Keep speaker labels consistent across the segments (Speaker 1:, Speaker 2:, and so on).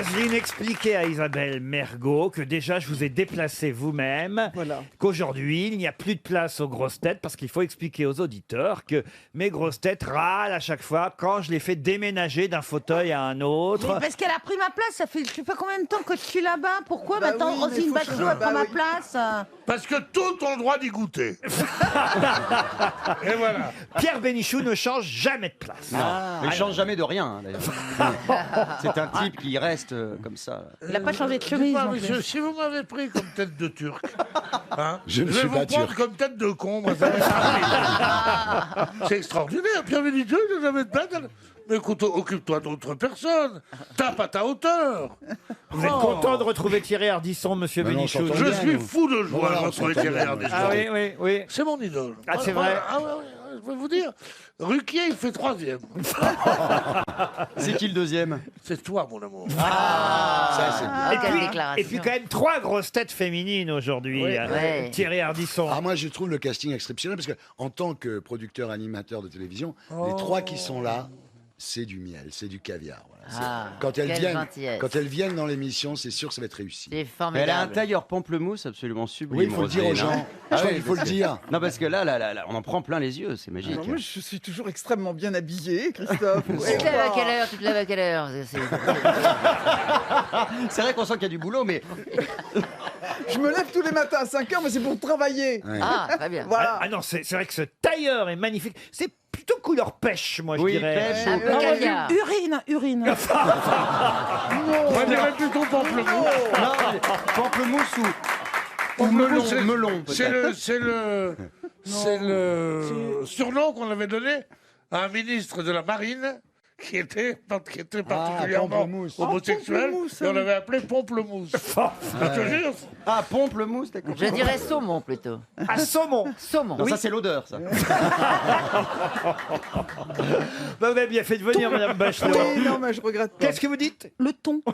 Speaker 1: Roselyne, expliquez à Isabelle Mergo que déjà je vous ai déplacé vous-même, qu'aujourd'hui il n'y a plus de place aux grosses têtes parce qu'il faut expliquer aux auditeurs que mes grosses têtes râlent à chaque fois quand je les fais déménager d'un fauteuil à un autre.
Speaker 2: Mais parce qu'elle a pris ma place, ça fait je sais pas combien de temps que je suis là-bas. Pourquoi maintenant Roselyne Bachelot elle prend ma place
Speaker 3: Parce que tous ont le droit d'y goûter. Et voilà.
Speaker 1: Pierre Bénichou ne change jamais de place.
Speaker 4: Il ne change jamais de rien, hein, d'ailleurs. C'est un type qui reste comme ça.
Speaker 2: Il n'a pas changé de chemise.
Speaker 3: Dites-moi,
Speaker 2: non
Speaker 3: monsieur,
Speaker 2: plus.
Speaker 3: si vous m'avez pris comme tête de turc, hein,
Speaker 5: Je ne
Speaker 3: vais
Speaker 5: suis
Speaker 3: vous
Speaker 5: pas
Speaker 3: prendre
Speaker 5: turc.
Speaker 3: comme tête de con. Moi, ça va être rapide. C'est extraordinaire. Pierre Bénichou, il n'a jamais de place. Mais écoute, occupe-toi d'autres personnes. Tape à ta hauteur.
Speaker 1: Vous êtes content de retrouver Thierry Ardisson, monsieur
Speaker 5: Ben non,
Speaker 1: Bénichou?
Speaker 5: s'entend
Speaker 3: Je
Speaker 5: bien,
Speaker 3: suis
Speaker 5: nous.
Speaker 3: fou de joie
Speaker 5: Voilà,
Speaker 3: de
Speaker 5: on
Speaker 3: retrouver
Speaker 5: s'entend
Speaker 3: Thierry
Speaker 5: bien.
Speaker 3: Ardisson.
Speaker 1: Ah oui, oui, oui.
Speaker 3: C'est mon idole.
Speaker 1: Ah, c'est vrai.
Speaker 3: Ah, ouais, je peux vous dire, Ruquier, il fait 3e.
Speaker 4: C'est qui le deuxième?
Speaker 3: C'est toi, mon amour.
Speaker 5: Ça, c'est bien.
Speaker 1: Et
Speaker 2: quelle
Speaker 1: puis,
Speaker 2: déclaration.
Speaker 1: et puis quand même 3 grosses têtes féminines aujourd'hui.
Speaker 2: Ouais.
Speaker 1: Thierry Ardisson.
Speaker 5: Ah, moi, je trouve le casting exceptionnel parce que, en tant que producteur animateur de télévision, les 3 qui sont là, c'est du miel, c'est du caviar. Voilà. Quand elles
Speaker 6: quelle
Speaker 5: viennent,
Speaker 6: gentillesse.
Speaker 5: quand elles viennent dans l'émission, c'est sûr que ça va être réussi.
Speaker 6: C'est
Speaker 4: Elle a un
Speaker 6: formidable.
Speaker 4: tailleur pamplemousse absolument sublime.
Speaker 5: Oui, il faut le dire aux
Speaker 4: Roselyne, hein.
Speaker 5: gens. Je crois qu'il faut le dire.
Speaker 4: Non, parce que là, on en prend plein les yeux, c'est magique.
Speaker 7: Alors moi, je suis toujours extrêmement bien habillé, Christophe.
Speaker 6: Tu te lèves à quelle heure? Tu te lèves à quelle heure?
Speaker 4: C'est vrai qu'on sent qu'il y a du boulot, mais
Speaker 7: Je me lève tous les matins à 5h, mais c'est pour travailler.
Speaker 5: Ouais.
Speaker 6: Ah, très bien.
Speaker 7: Voilà.
Speaker 1: Ah non, c'est vrai que ce tailleur est magnifique. C'est plutôt couleur pêche, moi, je
Speaker 4: Oui,
Speaker 1: dirais.
Speaker 4: pêche.
Speaker 6: Un peu caviar.
Speaker 2: Urine.
Speaker 3: On dirait plutôt pamplemousse.
Speaker 4: non, mais pamplemousse ou melon,
Speaker 3: C'est-
Speaker 4: melon
Speaker 3: C'est
Speaker 4: peut-être.
Speaker 3: le surnom qu'on avait donné à un ministre de la Marine qui était particulièrement
Speaker 5: Pamplemousse.
Speaker 3: homosexuel.
Speaker 7: Pamplemousse,
Speaker 3: Et on l'avait appelé Pamplemousse. Je te jure.
Speaker 4: Ah, pamplemousse, d'accord.
Speaker 6: Je dirais saumon plutôt.
Speaker 1: À saumon.
Speaker 6: Saumon.
Speaker 4: Non, ça c'est l'odeur, ça.
Speaker 1: Bah, vous avez bien fait de venir, Madame Bachelot.
Speaker 7: Oui, non, mais je regrette pas.
Speaker 1: Qu'est-ce que vous dites?
Speaker 2: Le thon.
Speaker 4: Non,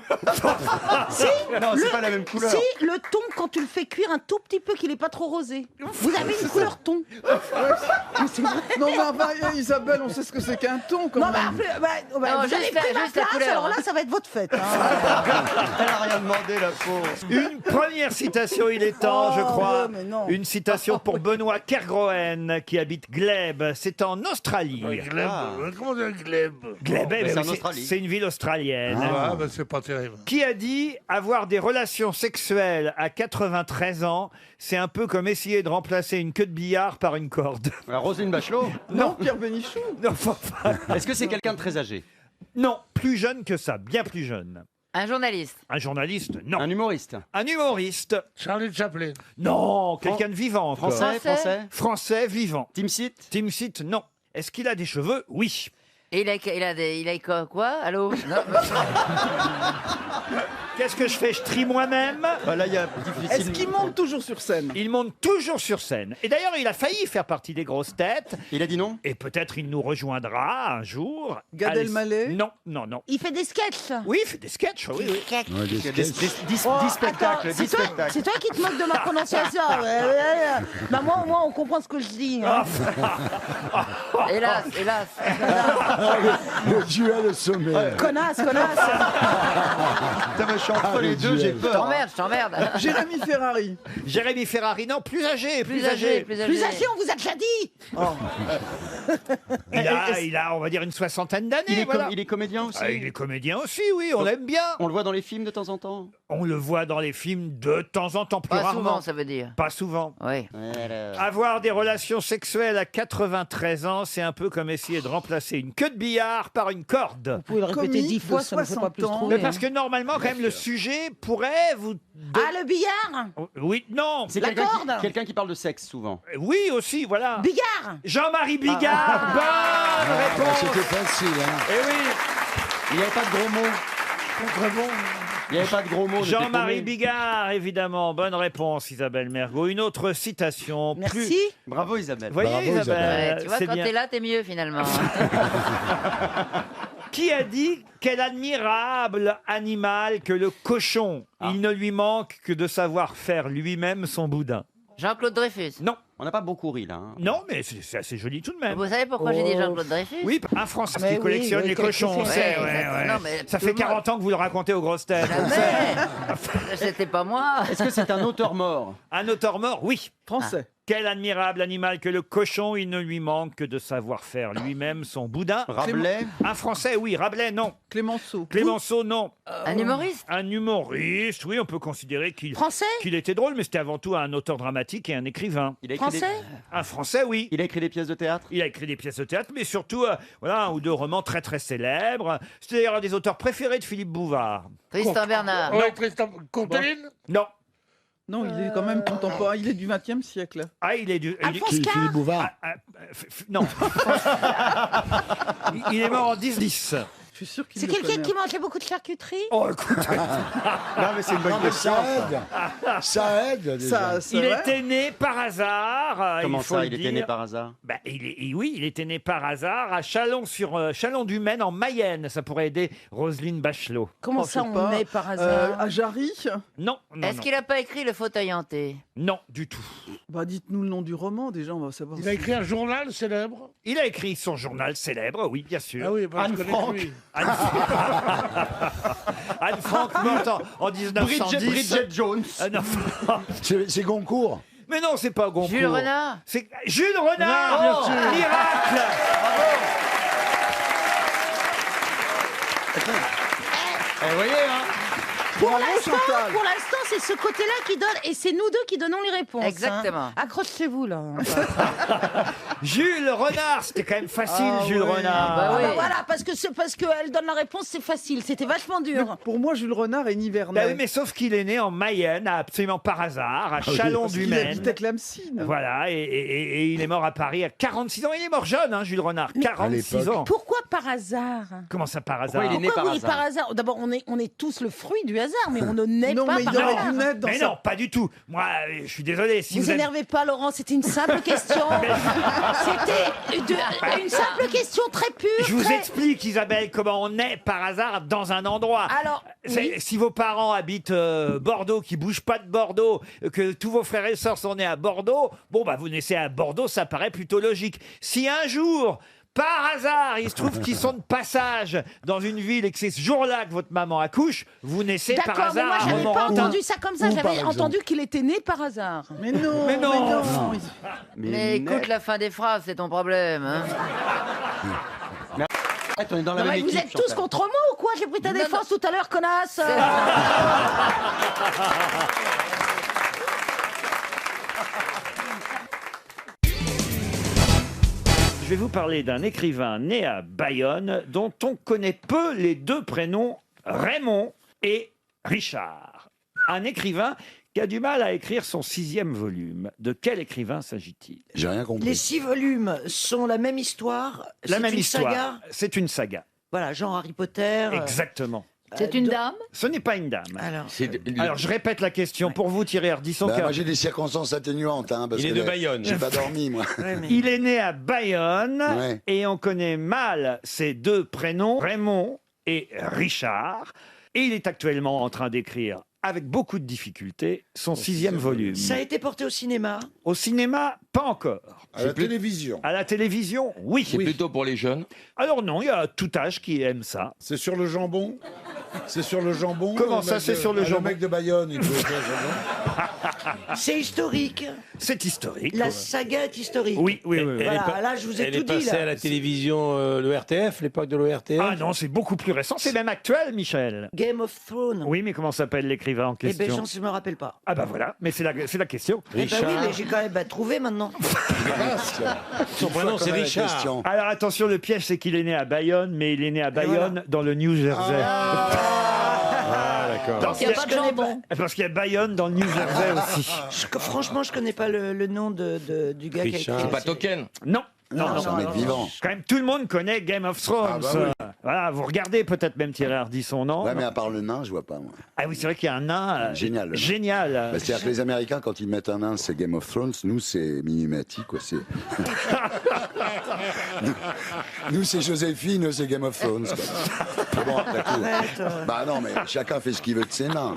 Speaker 4: c'est pas la même couleur.
Speaker 2: Si, le thon, quand tu le fais cuire un tout petit peu, qu'il n'est pas trop rosé. Vous avez une couleur thon.
Speaker 7: Non, mais enfin, Isabelle, on sait ce que c'est qu'un thon, quand
Speaker 2: Non,
Speaker 7: même.
Speaker 2: vous
Speaker 6: Non,
Speaker 2: avez
Speaker 6: juste
Speaker 2: pris ma
Speaker 6: juste la
Speaker 2: place,
Speaker 6: couleur,
Speaker 2: alors
Speaker 6: hein.
Speaker 2: là, ça va être votre fête. hein.
Speaker 4: Elle a rien demandé, la pauvre.
Speaker 1: Une première citation, il est temps, je
Speaker 2: Oh,
Speaker 1: crois.
Speaker 2: ouais, mais non.
Speaker 1: Une citation pour Benoît Kergroen, qui habite Glebe. C'est en Australie.
Speaker 3: Gleb. Comment dire Gleb?
Speaker 1: Glebe,
Speaker 4: Mais
Speaker 1: eh
Speaker 4: c'est
Speaker 1: oui,
Speaker 4: en Australie.
Speaker 1: c'est une ville australienne.
Speaker 3: Ah, bah, c'est pas terrible.
Speaker 1: Qui a dit avoir des relations sexuelles à 93 ans, c'est un peu comme essayer de remplacer une queue de billard par une corde.
Speaker 4: Alors, Roselyne Bachelot,
Speaker 7: Non, Pierre Bénichou.
Speaker 1: Non, enfin,
Speaker 4: est-ce que c'est quelqu'un de très âgé?
Speaker 1: non, plus jeune que ça, bien plus jeune.
Speaker 6: Un journaliste.
Speaker 1: Un journaliste, non.
Speaker 4: Un humoriste?
Speaker 1: Un humoriste,
Speaker 3: Charlie Chaplin.
Speaker 1: non. Quelqu'un de vivant encore.
Speaker 4: Français?
Speaker 1: Français vivant.
Speaker 4: Team Seat?
Speaker 1: Tim Seat, non. Est-ce qu'il a des cheveux? Oui.
Speaker 6: Et il a quoi? Allô? Non,
Speaker 1: Qu'est-ce que je fais? Je trie moi-même.
Speaker 4: Bah là, il y a
Speaker 7: Est-ce
Speaker 4: difficile.
Speaker 7: qu'il monte toujours sur scène?
Speaker 1: Il monte toujours sur scène. Et d'ailleurs, il a failli faire partie des grosses têtes.
Speaker 4: Il a dit non?
Speaker 1: Et peut-être il nous rejoindra un jour.
Speaker 7: Gad
Speaker 1: Allez-
Speaker 7: Elmaleh?
Speaker 1: Non, non, non.
Speaker 2: Il fait des sketchs.
Speaker 1: Oui, il fait des sketchs, oui, oui.
Speaker 5: Ouais, des
Speaker 4: Il y a des
Speaker 5: sketchs.
Speaker 4: dix spectacles,
Speaker 2: Attends,
Speaker 4: 10
Speaker 2: c'est toi,
Speaker 4: spectacles.
Speaker 2: c'est toi qui te moques de ma prononciation. Bah moi, on comprend ce que je dis. hein.
Speaker 6: hélas, hélas.
Speaker 5: Le duel au sommet.
Speaker 2: Connasse.
Speaker 4: Putain, mais je suis entre les deux, j'ai
Speaker 6: Je
Speaker 4: peur.
Speaker 6: t'emmerde, je t'emmerde.
Speaker 7: Jérémy Ferrari.
Speaker 1: Jérémy Ferrari, non, plus âgé,
Speaker 6: Plus âgé, plus âgé.
Speaker 2: Plus âgé, on vous a déjà dit.
Speaker 1: Il a, on va dire, une soixantaine d'années.
Speaker 4: Il est,
Speaker 1: voilà.
Speaker 4: il est comédien aussi.
Speaker 1: Ah, il est comédien aussi, oui, on l'aime bien.
Speaker 4: On le voit dans les films de temps en temps.
Speaker 1: On le voit dans les films de temps en temps, plus
Speaker 6: Pas
Speaker 1: rarement.
Speaker 6: souvent, ça veut dire.
Speaker 1: Pas souvent.
Speaker 6: Oui.
Speaker 1: Avoir des relations sexuelles à 93 ans, c'est un peu comme essayer de remplacer une queue de billard par une corde.
Speaker 2: Vous pouvez le répéter
Speaker 7: Comique
Speaker 2: 10 fois,
Speaker 7: de
Speaker 2: ça ne fait pas
Speaker 7: 60
Speaker 2: plus
Speaker 7: ans.
Speaker 2: trouver.
Speaker 1: Mais parce que normalement, quand même, le sujet pourrait vous...
Speaker 2: Ah, le billard.
Speaker 1: Oui, non.
Speaker 4: C'est
Speaker 2: La
Speaker 4: quelqu'un
Speaker 2: corde.
Speaker 4: quelqu'un qui parle de sexe souvent.
Speaker 1: Oui, aussi, voilà.
Speaker 2: Bigard.
Speaker 1: Jean-Marie Bigard, bonne
Speaker 5: Ah,
Speaker 1: réponse.
Speaker 5: c'était facile, hein.
Speaker 1: Eh oui,
Speaker 4: Il n'y avait pas de gros mots.
Speaker 3: Très bon.
Speaker 4: Il n'y avait pas de gros mots. j'étais
Speaker 1: Jean-Marie
Speaker 4: paumé.
Speaker 1: Bigard, évidemment. Bonne réponse, Isabelle Mergo. Une autre citation.
Speaker 2: Merci.
Speaker 4: Bravo Isabelle.
Speaker 1: Vous voyez,
Speaker 5: Bravo,
Speaker 1: Isabelle,
Speaker 5: Isabelle.
Speaker 6: Ouais, tu vois,
Speaker 1: c'est
Speaker 6: quand
Speaker 1: bien.
Speaker 6: t'es là, t'es mieux finalement.
Speaker 1: Qui a dit quel admirable animal que le cochon. Il ne lui manque que de savoir faire lui-même son boudin.
Speaker 6: Jean-Claude Dreyfus.
Speaker 1: Non,
Speaker 4: On n'a pas beaucoup ri là. Hein.
Speaker 1: Non, mais c'est assez joli tout de même.
Speaker 6: Vous savez pourquoi j'ai dit Jean-Claude Dreyfus?
Speaker 1: Oui, un Français
Speaker 2: Mais
Speaker 1: qui
Speaker 2: oui,
Speaker 1: collectionne
Speaker 2: oui,
Speaker 1: les cochons, on
Speaker 2: quelque
Speaker 1: sait.
Speaker 6: chose.
Speaker 1: Ouais, ouais.
Speaker 6: Non, mais
Speaker 1: Ça
Speaker 6: tout
Speaker 1: fait
Speaker 6: le monde-
Speaker 1: 40 ans que vous le racontez aux grosses têtes. on sait.
Speaker 6: Mais c'était pas moi.
Speaker 4: Est-ce que c'est un auteur mort?
Speaker 1: Un auteur mort, oui.
Speaker 7: Français.
Speaker 1: Quel admirable animal que le cochon, il ne lui manque que de savoir faire lui-même son boudin.
Speaker 4: Rabelais?
Speaker 1: Un Français, oui. Rabelais, non.
Speaker 7: Clémenceau.
Speaker 1: Clémenceau, non.
Speaker 6: Un humoriste?
Speaker 1: Un humoriste, oui, on peut considérer
Speaker 2: Français?
Speaker 1: qu'il était drôle, mais c'était avant tout un auteur dramatique et un écrivain.
Speaker 4: Il a écrit
Speaker 2: Français?
Speaker 1: Un Français, oui.
Speaker 4: Il a écrit des pièces de théâtre?
Speaker 1: Il a écrit des pièces de théâtre, mais surtout voilà, un ou deux romans très très célèbres. C'est d'ailleurs un des auteurs préférés de Philippe Bouvard.
Speaker 6: Tristan Bernard.
Speaker 3: Ouais, Tristan Courteline.
Speaker 1: Non.
Speaker 7: Non, il est quand même contemporain. Il est du XXe siècle.
Speaker 1: Ah, il est du.
Speaker 2: Alphonse Karr?
Speaker 5: Philippe Bouvard.
Speaker 1: Non. Il est mort en 10-10.
Speaker 7: Je suis sûr qu'il
Speaker 2: C'est
Speaker 7: le
Speaker 2: quelqu'un
Speaker 7: connaît.
Speaker 2: qui mangeait beaucoup de charcuterie?
Speaker 1: Oh, écoute.
Speaker 4: Non, mais c'est une bonne
Speaker 5: Non, mais
Speaker 4: question.
Speaker 5: ça aide. déjà.
Speaker 7: Ça,
Speaker 1: Il
Speaker 7: ouais.
Speaker 1: était né par hasard.
Speaker 4: Comment
Speaker 1: il faut
Speaker 4: ça,
Speaker 1: le
Speaker 4: il était
Speaker 1: dire.
Speaker 4: né par hasard?
Speaker 1: Bah, oui, il était né par hasard à Chalon-du-Maine en Mayenne. Ça pourrait aider Roselyne Bachelot.
Speaker 2: Comment
Speaker 7: Oh, je
Speaker 2: ça,
Speaker 7: sais
Speaker 2: on
Speaker 7: pas.
Speaker 2: est par hasard?
Speaker 7: À Jarry.
Speaker 1: Non, non,
Speaker 6: Est-ce
Speaker 1: non.
Speaker 6: qu'il a pas écrit Le fauteuil hanté?
Speaker 1: Non, du tout.
Speaker 7: Bah, dites-nous le nom du roman, déjà, on va savoir.
Speaker 3: Il a écrit un journal célèbre.
Speaker 1: Il a écrit son journal célèbre, oui, bien sûr.
Speaker 3: Ah oui, bah, je connais
Speaker 4: Frank.
Speaker 3: lui.
Speaker 1: Anne Frank, morte en 1910.
Speaker 4: Bridget Jones.
Speaker 1: Non.
Speaker 5: C'est Goncourt.
Speaker 1: Mais non, c'est pas Goncourt.
Speaker 6: Jules Renard?
Speaker 1: C'est Jules Renard,
Speaker 3: Renard, bien sûr.
Speaker 1: Miracle.
Speaker 4: Eh, vous voyez, hein?
Speaker 2: Pour
Speaker 7: Bravo,
Speaker 2: l'instant,
Speaker 7: Chantal.
Speaker 2: pour l'instant, c'est ce côté-là qui donne, et c'est nous deux qui donnons les réponses.
Speaker 6: Exactement.
Speaker 2: Hein. Accrochez-vous, là.
Speaker 1: Jules Renard, c'était quand même facile,
Speaker 7: Ah
Speaker 1: Jules
Speaker 7: ouais.
Speaker 1: Renard.
Speaker 6: Bah
Speaker 2: Ah
Speaker 6: oui.
Speaker 2: bah voilà, parce qu'elle donne la réponse, c'est facile. C'était vachement dur.
Speaker 7: Pour moi, Jules Renard est Nivernais.
Speaker 1: Bah oui, mais sauf qu'il est né en Mayenne, absolument par hasard, à
Speaker 7: Il
Speaker 1: Chalon-du-Maine.
Speaker 7: habite à Clamsine.
Speaker 1: Voilà, et il est mort à Paris à 46 ans. Il est mort jeune, hein, Jules Renard, 46
Speaker 5: l'époque.
Speaker 1: ans.
Speaker 2: Pourquoi par hasard?
Speaker 1: Comment ça par
Speaker 4: Pourquoi
Speaker 1: hasard
Speaker 4: il est né
Speaker 2: Pourquoi
Speaker 4: par
Speaker 2: oui,
Speaker 4: hasard?
Speaker 2: par hasard? D'abord, on est tous le fruit du hasard, mais on ne naît
Speaker 7: Non,
Speaker 2: pas
Speaker 7: mais il
Speaker 2: par
Speaker 7: aurait
Speaker 2: hasard.
Speaker 7: dû naître dans
Speaker 1: Mais
Speaker 7: sa...
Speaker 1: non, pas du tout. Moi, je suis désolé. Si
Speaker 2: Vous
Speaker 1: vous avez-
Speaker 2: énervez pas, Laurent, c'était une simple question. C'était une simple question très pure.
Speaker 1: Je vous
Speaker 2: très-
Speaker 1: explique, Isabelle, comment on est par hasard dans un endroit.
Speaker 2: Alors, oui.
Speaker 1: Si vos parents habitent Bordeaux, qui bougent pas de Bordeaux, que tous vos frères et sœurs sont nés à Bordeaux, bon, bah, vous naissez à Bordeaux, ça paraît plutôt logique. Si un jour, par hasard, il se trouve qu'ils sont de passage dans une ville et que c'est ce jour-là que votre maman accouche, vous naissez par
Speaker 2: D'accord, mais
Speaker 1: hasard.
Speaker 2: moi,
Speaker 1: à
Speaker 2: j'avais pas
Speaker 1: Montmorency.
Speaker 2: entendu ça comme ça.
Speaker 5: Ou par
Speaker 2: J'avais
Speaker 5: exemple.
Speaker 2: entendu qu'il était né par hasard.
Speaker 7: Mais non,
Speaker 1: Mais non.
Speaker 6: Mais écoute la fin des phrases, c'est ton problème. Hein.
Speaker 4: Arrête, on est dans la
Speaker 2: Non,
Speaker 4: même
Speaker 2: mais vous
Speaker 4: équipe.
Speaker 2: êtes tous
Speaker 4: Chantal.
Speaker 2: contre moi ou quoi? J'ai pris ta
Speaker 6: Non,
Speaker 2: défense tout à l'heure, connasse.
Speaker 1: Je vais vous parler d'un écrivain né à Bayonne dont on connaît peu les deux prénoms Raymond et Richard. Un écrivain qui a du mal à écrire son 6e volume. De quel écrivain s'agit-il?
Speaker 5: J'ai rien compris.
Speaker 8: Les 6 volumes sont la même histoire.
Speaker 1: La
Speaker 8: c'est
Speaker 1: même
Speaker 8: une
Speaker 1: histoire.
Speaker 8: saga.
Speaker 1: C'est une saga.
Speaker 8: Voilà, genre Harry Potter.
Speaker 1: Exactement.
Speaker 6: C'est une dame?
Speaker 1: Ce n'est pas une dame.
Speaker 8: Alors,
Speaker 1: Alors, je répète la question pour vous, Thierry Ardisson.
Speaker 5: Bah,
Speaker 1: car
Speaker 5: moi, j'ai des circonstances atténuantes. Hein, parce
Speaker 9: Il est
Speaker 5: que
Speaker 9: de Bayonne.
Speaker 5: J'ai pas dormi, moi.
Speaker 8: ouais, mais-
Speaker 1: Il est né à Bayonne
Speaker 5: Ouais.
Speaker 1: et on connaît mal ses deux prénoms, Raymond et Richard. Et il est actuellement en train d'écrire, avec beaucoup de difficultés, son 6e volume.
Speaker 8: ça a été porté au cinéma.
Speaker 1: Au cinéma, pas encore.
Speaker 5: À la télévision.
Speaker 1: À la télévision, oui.
Speaker 9: C'est plutôt pour les jeunes.
Speaker 1: Alors non, il y a tout âge qui aime ça.
Speaker 10: C'est sur le jambon. C'est sur le jambon.
Speaker 1: Comment
Speaker 10: le
Speaker 1: ça,
Speaker 10: mec
Speaker 1: c'est
Speaker 10: de-
Speaker 1: sur le jambon
Speaker 10: Le mec de Bayonne, il faut faire jambon.
Speaker 8: C'est historique.
Speaker 1: C'est historique.
Speaker 8: La saga est historique.
Speaker 1: Oui, oui, oui. oui.
Speaker 8: Voilà, là, je vous ai
Speaker 9: Elle
Speaker 8: tout
Speaker 9: est
Speaker 8: dit.
Speaker 9: passée
Speaker 8: Là.
Speaker 9: à la télévision, le RTF, l'époque de l'ORTF.
Speaker 1: Ah non, c'est beaucoup plus récent. C'est même actuel, Michel.
Speaker 8: Game of Thrones.
Speaker 1: Oui, mais comment s'appelle l'écrivain en
Speaker 8: Eh ben,
Speaker 1: question
Speaker 8: je me rappelle pas.
Speaker 1: Ah bah voilà, mais c'est la question.
Speaker 8: Eh ben oui, mais j'ai quand même trouvé maintenant.
Speaker 9: Son prénom, c'est Richard.
Speaker 1: Alors attention, le piège, c'est qu'il est né à Bayonne, mais il est né à Bayonne, dans le New Jersey.
Speaker 9: Ah, d'accord.
Speaker 1: Parce
Speaker 6: Il n'y a
Speaker 1: qu'il
Speaker 6: pas de jambon.
Speaker 1: parce qu'il y a Bayonne dans le New Jersey aussi.
Speaker 8: Franchement, je connais pas le nom du gars qui a écrit.
Speaker 9: C'est pas Token.
Speaker 1: Non. Non,
Speaker 5: c'est un mec vivant.
Speaker 1: Quand même, tout le monde connaît Game of Thrones.
Speaker 5: Ah bah oui.
Speaker 1: Voilà, vous regardez peut-être même Thierry Ardisson, non?
Speaker 5: Ouais, mais à part le nain, je vois pas, moi.
Speaker 1: Ah oui, c'est vrai qu'il y a un nain.
Speaker 5: Génial, le nain.
Speaker 1: Génial.
Speaker 5: Bah, c'est-à-dire que les Américains, quand ils mettent un nain, c'est Game of Thrones. Nous, c'est Mimimati, quoi. C'est... nous, c'est Joséphine, eux, c'est Game of Thrones. Quoi. Bon, après tout. Bah non, mais chacun fait ce qu'il veut de ses nains.